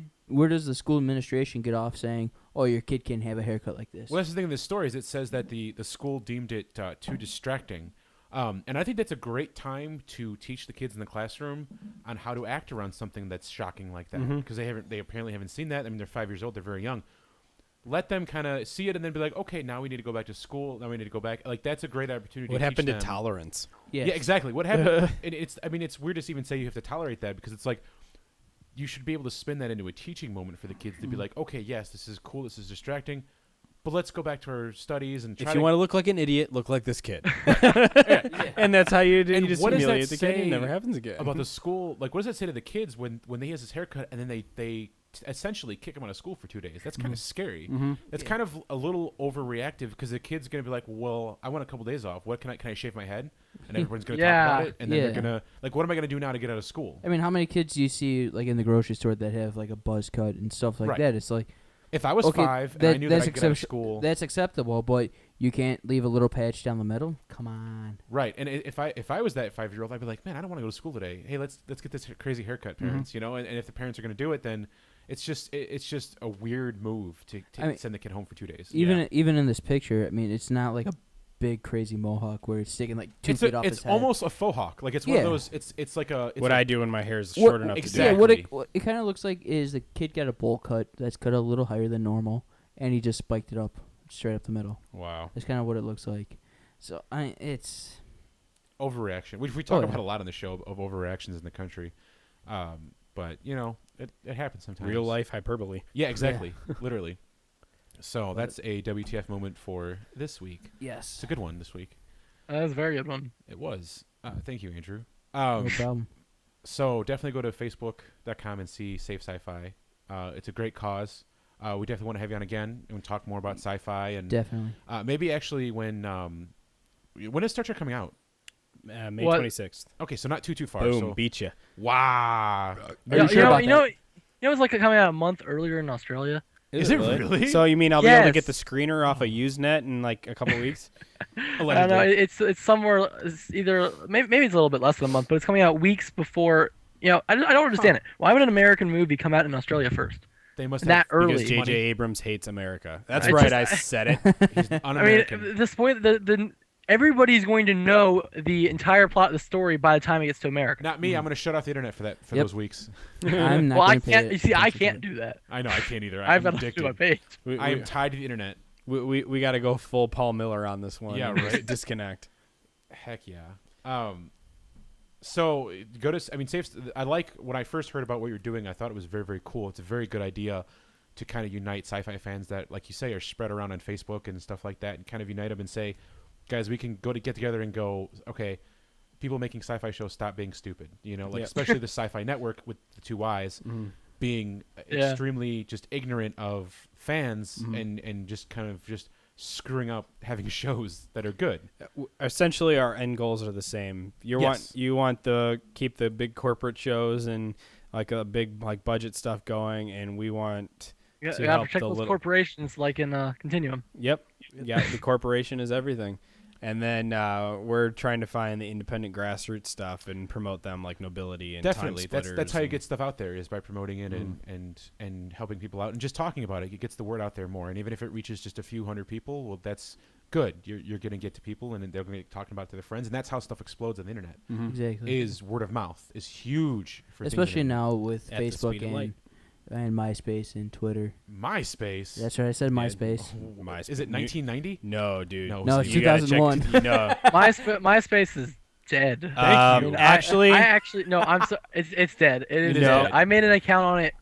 does the school administration get off saying, "Oh, your kid can have a haircut like this"? Well, that's the thing in this story is it says that the school deemed it too distracting. And I think that's a great time to teach the kids in the classroom on how to act around something that's shocking like that because they apparently haven't seen that. I mean, they're 5 years old; they're very young. Let them kind of see it and then be like, okay, now we need to go back to school. Now we need to go back. Like that's a great opportunity. what to happened to teach them. tolerance? Yeah, exactly. What happened? I mean, it's weird to even say you have to tolerate that because it's like you should be able to spin that into a teaching moment for the kids to be like, okay, yes, this is cool, this is distracting, but let's go back to our studies and try If you to want to look like an idiot, look like this kid. And that's how you do. And You just what does that humiliate the kid. say It never happens again. about the school. Like, what does that say to the kids when he has his haircut and then they essentially kick him out of school for 2 days? That's kind of scary. That's kind of a little overreactive because the kid's gonna be like, well, I want a couple days off. What can I shave my head? And everyone's gonna Yeah. talk about it, and then they're Yeah. gonna like, what am I gonna do now to get out of school? I mean, how many kids do you see like in the grocery store that have like a buzz cut and stuff like Right. that? It's like, If I was okay, 5 and I knew that that's I'd get out of accept- school, That's acceptable, but you can't leave a little patch down the middle. Come on. right? And if I was that 5-year-old, I'd be like, man, I don't want to go to school today. Hey, let's get this crazy haircut, parents. You know, and if the parents are gonna do it, then it's just a weird move to I mean, send the kid home for 2 days. Even in this picture, I mean, it's not like a big crazy mohawk where it's sticking like 2 feet off his It's head. almost a faux hawk. Like it's one of Yeah. those. It's like a. It's what like, I do when my hair is What- short enough to do. exactly. Yeah, what it kind of looks like is the kid got a bowl cut that's cut a little higher than normal, and he just spiked it up straight up the middle. Wow. That's kind of what it looks like. So it's overreaction, which we talk yeah. about a lot on the show of overreactions in the country. But you know, it happens sometimes. Real life hyperbole. Yeah, exactly. Literally. So that's a WTF moment for this week. yes, It's a good one this week. That was a very good one. It was. Thank you, Andrew. no problem. So definitely go to facebook.com and see Save Sci Fi. It's a great cause. We definitely want to have you on again and talk more about sci-fi and Definitely. maybe actually when is Star Trek coming out? May What? 26th. Okay, so not too far. Boom, So beat you. wow. Are you sure about you know, it's like coming out a month earlier in Australia. Is it really? So you mean I'll be able to get the Yes. screener off of Usenet in like a couple weeks? I don't know. It's somewhere. It's either maybe it's a little bit less than a month, but it's coming out weeks before. You know, I don't understand it. Why would an American movie come out in Australia first? They must That have early. Because J.J. money. Abrams hates America. That's I right. just- I said it. He's I un-American. mean, this point, the everybody's going to know the entire plot of the story by the time it gets to America. Not me. I'm going to shut off the internet for Yep. those weeks. I'm not. Well, I gonna pay can't. You see, I attention to can't it. do that. I know I can't either. I've I'm got to do addicted. my page. I am tied to the internet. We got to go full Paul Miller on this one. Yeah, and just right. disconnect. Heck yeah. So go to. I mean, I like when I first heard about what you're doing. I thought it was very, very cool. It's a very good idea to kind of unite sci-fi fans that, like you say, are spread around on Facebook and stuff like that, and kind of unite them and say, guys, we can get together and go. Okay, people making sci-fi shows stop being stupid. You know, like Yeah. especially the Sci-Fi Network with the two Ys being extremely just ignorant of fans and just kind of just screwing up having shows that are good. Essentially, our end goals are the same. You want to keep the big corporate shows and like a big like budget stuff going, and we want You to gotta help protect the those little. corporations like in Continuum. Yep. Yeah, the corporation is everything. And then we're trying to find the independent grassroots stuff and promote them like Nobility and Definitely, Time that's how you and- get stuff out there is by promoting it and helping people out and just talking about it. It gets the word out there more, and even if it reaches just a few hundred people, well, that's good. You're going to get to people, and they're going to be talking about it to their friends, and that's how stuff explodes on the internet. Exactly. Is word of mouth is huge for things Especially on the now with At the Facebook speed of light. and MySpace and Twitter. internet. MySpace. That's right. I said MySpace. MySpace. Is it 1990? No, dude. No, it's You gotta check 2001. no. MySpace is dead. Thank you. Actually, I actually no. I'm so it's dead. It is No. dead. I made an account on it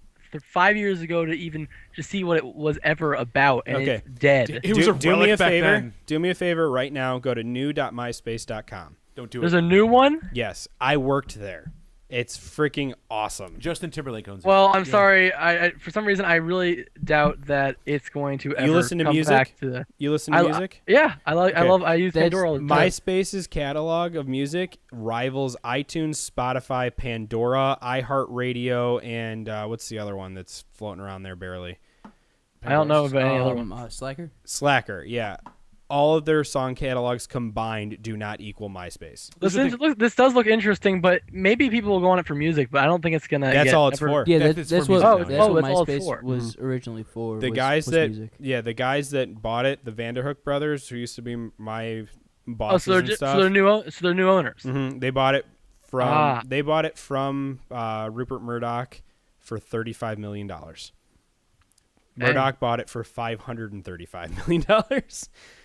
5 years ago to even just see what it was ever about, and Okay. it's dead. It was a do me relic a back favor. then. Do me a favor right now. Go to new.myspace.com. Don't do There's it. a new one. Yes, I worked there. It's freaking awesome. Justin Timberlake owns it. Well, I'm sorry. I for some reason I really doubt that it's going to ever listen to come music? back to the. You listen to music? Yeah, I like. I Okay. love. I use That's Pandora all the time. MySpace's catalog of music rivals iTunes, Spotify, Pandora, iHeartRadio, and what's the other one that's floating around there barely? I don't know of any other one. Slacker. Slacker, yeah. All of their song catalogs combined do not equal MySpace. This does look interesting, but maybe people will go on it for music. But I don't think it's gonna. That's get all it's ever- for. Yeah, That's that's for what music now, that's yeah. what that's all it's MySpace for. was originally for. The was- guys was that music. the guys that bought it, the Vanderhook brothers, who used to be my Oh, bosses so they're and stuff. so they're new owners. They bought it from Ah. Rupert Murdoch for $35 million. Murdoch bought it for $535 million.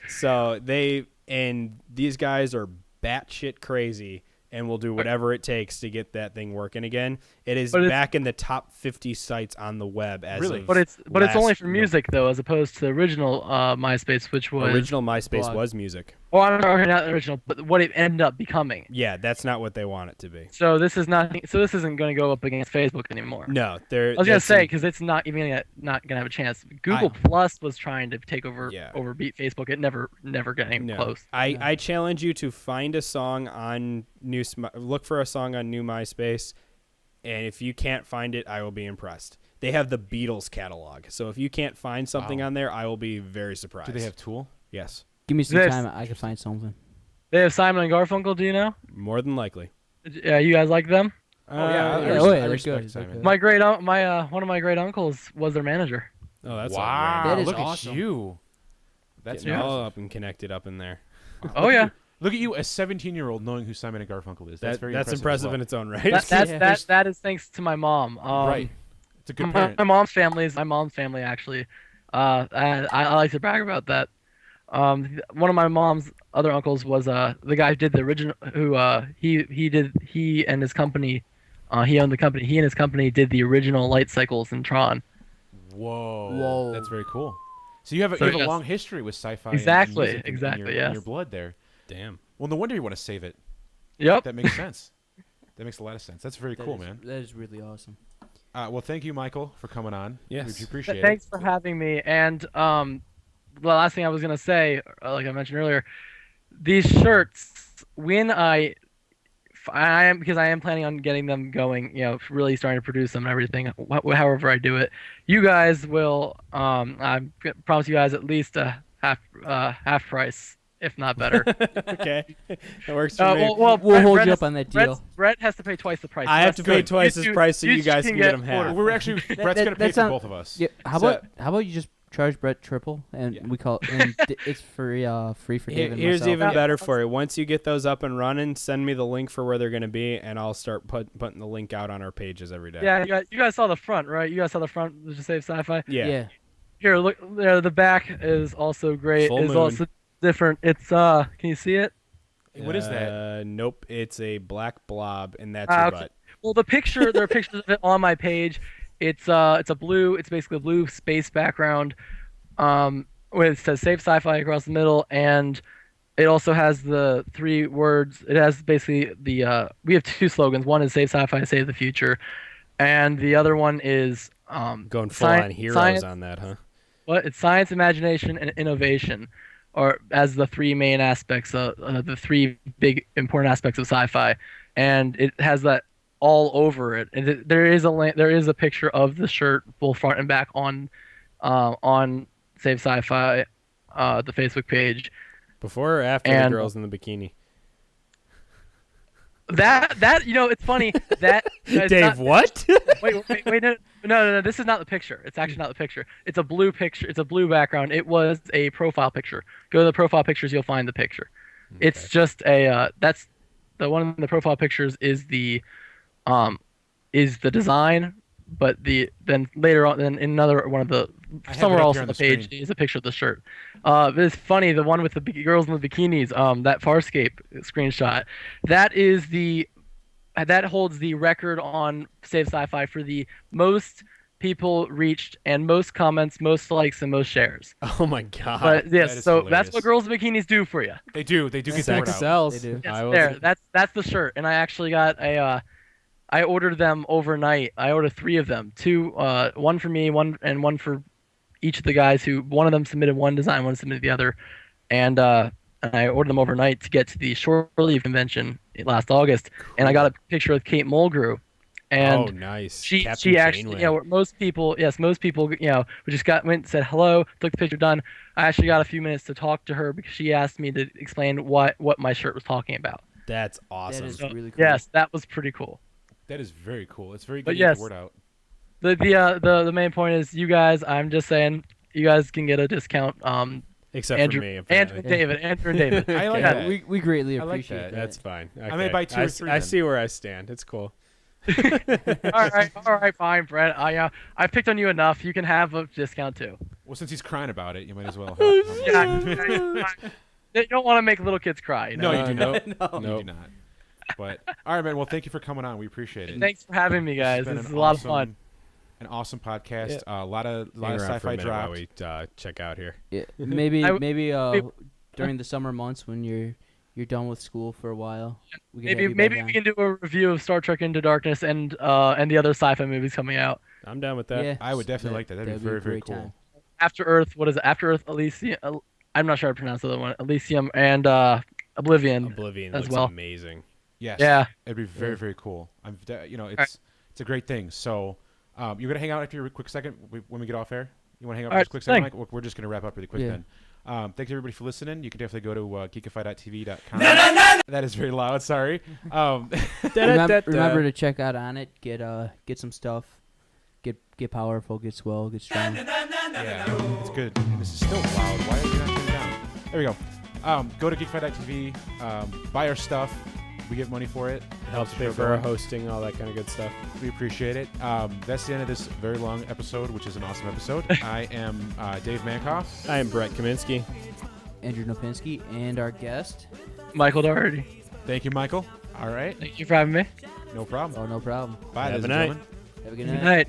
So these guys are batshit crazy and will do whatever it takes to get that thing working again. It is But it's- back in the top 50 sites on the web as Really? of But it's only for last music though, as opposed to the original MySpace, which was Original MySpace blog. was music. Oh, I'm sorry, not the original, but what it ended up becoming. Yeah, that's not what they want it to be. So this is not. So this isn't going to go up against Facebook anymore. No, I was gonna say because it's not even not gonna have a chance. Google Plus was trying to take over Yeah. beat Facebook. It never got even No. close. I challenge you to find a song on look for a song on new MySpace, and if you can't find it, I will be impressed. They have the Beatles catalog, so if you can't find something Wow. on there, I will be very surprised. Do they have Tool? Yes, Give me some This- time. I can find something. They have Simon and Garfunkel. Do you know? more than likely. Yeah, you guys like them? Oh yeah, yeah, I oh, yeah, I they're respect good, Simon. they're good. My one of my great uncles was their manager. Oh, that's all Wow, That is look awesome. at you. That's Getting all impressive. up and connected up in there. Oh yeah, Look at you, a 17-year-old knowing who Simon and Garfunkel is. That's very that's impressive. impressive as well. in its own right. that is thanks to my mom. Right. It's a good My parent. mom's family is my mom's family actually. I like to brag about that. One of my mom's other uncles was the guy who did the original. Who he and his company, he owned the company. He and his company did the original light cycles in Tron. Whoa. That's very cool. So you have a, So you have a yes. long history with sci-fi. Exactly, and music exactly, in your, yes. in your blood there. Damn. Well, no wonder you want to save it. Yep. That makes sense. That makes a lot of sense. That's very That cool, is- man. That is really awesome. Well, thank you, Michael, for coming on. Yes. We appreciate it. Thanks for having me. And the last thing I was gonna say, like I mentioned earlier, these shirts, when I am because I am planning on getting them going, really starting to produce them and everything. However I do it, you guys will. I promise you guys at least a half price, if not better. Okay, that works for me. We'll hold you up on that deal. Brett has to pay twice the price. I so have that's to pay good. twice his price so you guys can get them half. We're actually Brett's gonna pay that's for not- both of us. Yeah. How So- about you just charge Brett triple and Yeah. we call and it's free for David. and Here's myself. even better for you. Once you get those up and running, send me the link for where they're going to be, and I'll start putting the link out on our pages every day. Yeah, you guys saw the front, right? You guys saw the front. Just Save Sci Fi. Yeah. Here, look there. The back is also great. Full It's moon. also different. It's Can you see it? What is that? Nope. It's a black blob, and that's Ah, your okay. butt. Well, the picture. There are pictures of it on my page. It's a blue. It's basically a blue space background. Where it says Save Sci Fi across the middle, and it also has the 3 words. It has basically the we have 2 slogans. One is Save Sci Fi, Save the Future, and the other one is Going full on heroes science, on that, huh? what it's science, imagination, and innovation, or as the 3 main aspects of the 3 big important aspects of sci-fi, and it has that all over it. And there is a picture of the shirt, both front and back, on Save Sci-Fi, the Facebook page. Before or after And- the girls in the bikini? That it's funny that it's Dave, not- what? wait, no, this is not the picture. It's actually not the picture. It's a blue picture. It's a blue background. It was a profile picture. Go to the profile pictures, you'll find the picture. It's just that's the one in the profile pictures is the design, but then later on, then in another one of the I have it somewhere up else here on on the the page screen. is a picture of the shirt. But it's funny, the one with the girls in the bikinis, that Farscape screenshot, that holds the record on Save Sci-Fi for the most people reached and most comments, most likes, and most shares. Oh my god. But yes, that is so that's hilarious. what girls in bikinis do for you. They do get the word Sex out. sells. They do. Yes, I will- there. That's the shirt, and I actually got I ordered them overnight. I ordered 3 of them, 2, one for me, one for each of the guys. One of them submitted one design, one submitted the other, and I ordered them overnight to get to the Shore Leave convention last August, and I got a picture with Kate Mulgrew, and oh, nice. she Captain actually, Janeway. Oh, most people, we just went and said hello, took the picture, done. I actually got a few minutes to talk to her because she asked me to explain what my shirt was talking about. That's awesome. That is So, really cool. yes, that was pretty cool. That is very cool. It's very But good to get yes. the word out. The main point is you guys. I'm just saying you guys can get a discount. Except Andrew, for me, Andrew apparently. and David. I like Yeah, that. We greatly I like appreciate that. that. That's fine. Okay. may buy 2 or 3 I then. see where I stand. It's cool. all right, fine, Brett. I picked on you enough. You can have a discount too. Well, since he's crying about it, you might as well. Yeah, you don't want to make little kids cry. You know? No, you do not. Nope. You do not. But all right, man. Well, thank you for coming on. We appreciate it. Thanks for having me, guys. It's been This is an a lot of awesome- fun. An awesome podcast. Yeah. A lot of Hang around for a sci-fi minute while dropped. we check out here. Yeah, maybe I- during the summer months when you're done with school for a while. We could have Maybe you back maybe on. we can do a review of Star Trek Into Darkness and the other sci-fi movies coming out. I'm down with that. Yeah, I would definitely like that. That'd be very, a very great cool. time. After Earth, what is it? After Earth, Elysium. I'm not sure how to pronounce the other one. Elysium and Oblivion. Oblivion as looks well. amazing. Yes. Yeah. It'd be very, very cool. It's a great thing. So, you're gonna hang out after a quick second when we get off air. You want to hang out for All just a quick second, right, Mike? We're just gonna wrap up really quick Yeah. then. Thanks everybody for listening. You can definitely go to geekify.tv.com. That is very loud. Sorry. Remember to check out On It. Get some stuff. Get powerful. Get swell. Get strong. Yeah, it's good. And this is still loud. Why are you not turning it down? There we go. Go to geekify.tv. Buy our stuff. We get money for it. It helps the pay show for our going. hosting, all that kind of good stuff. We appreciate it. That's the end of this very long episode, which is an awesome episode. I am Dave Mankoff. I am Brett Kaminsky. Andrew Nopinski and our guest. Michael Daughtery. Thank you, Michael. All right. Thank you for having me. No problem. Oh, no problem. Bye, Have ladies a and night. gentlemen. Have a good Good night. night.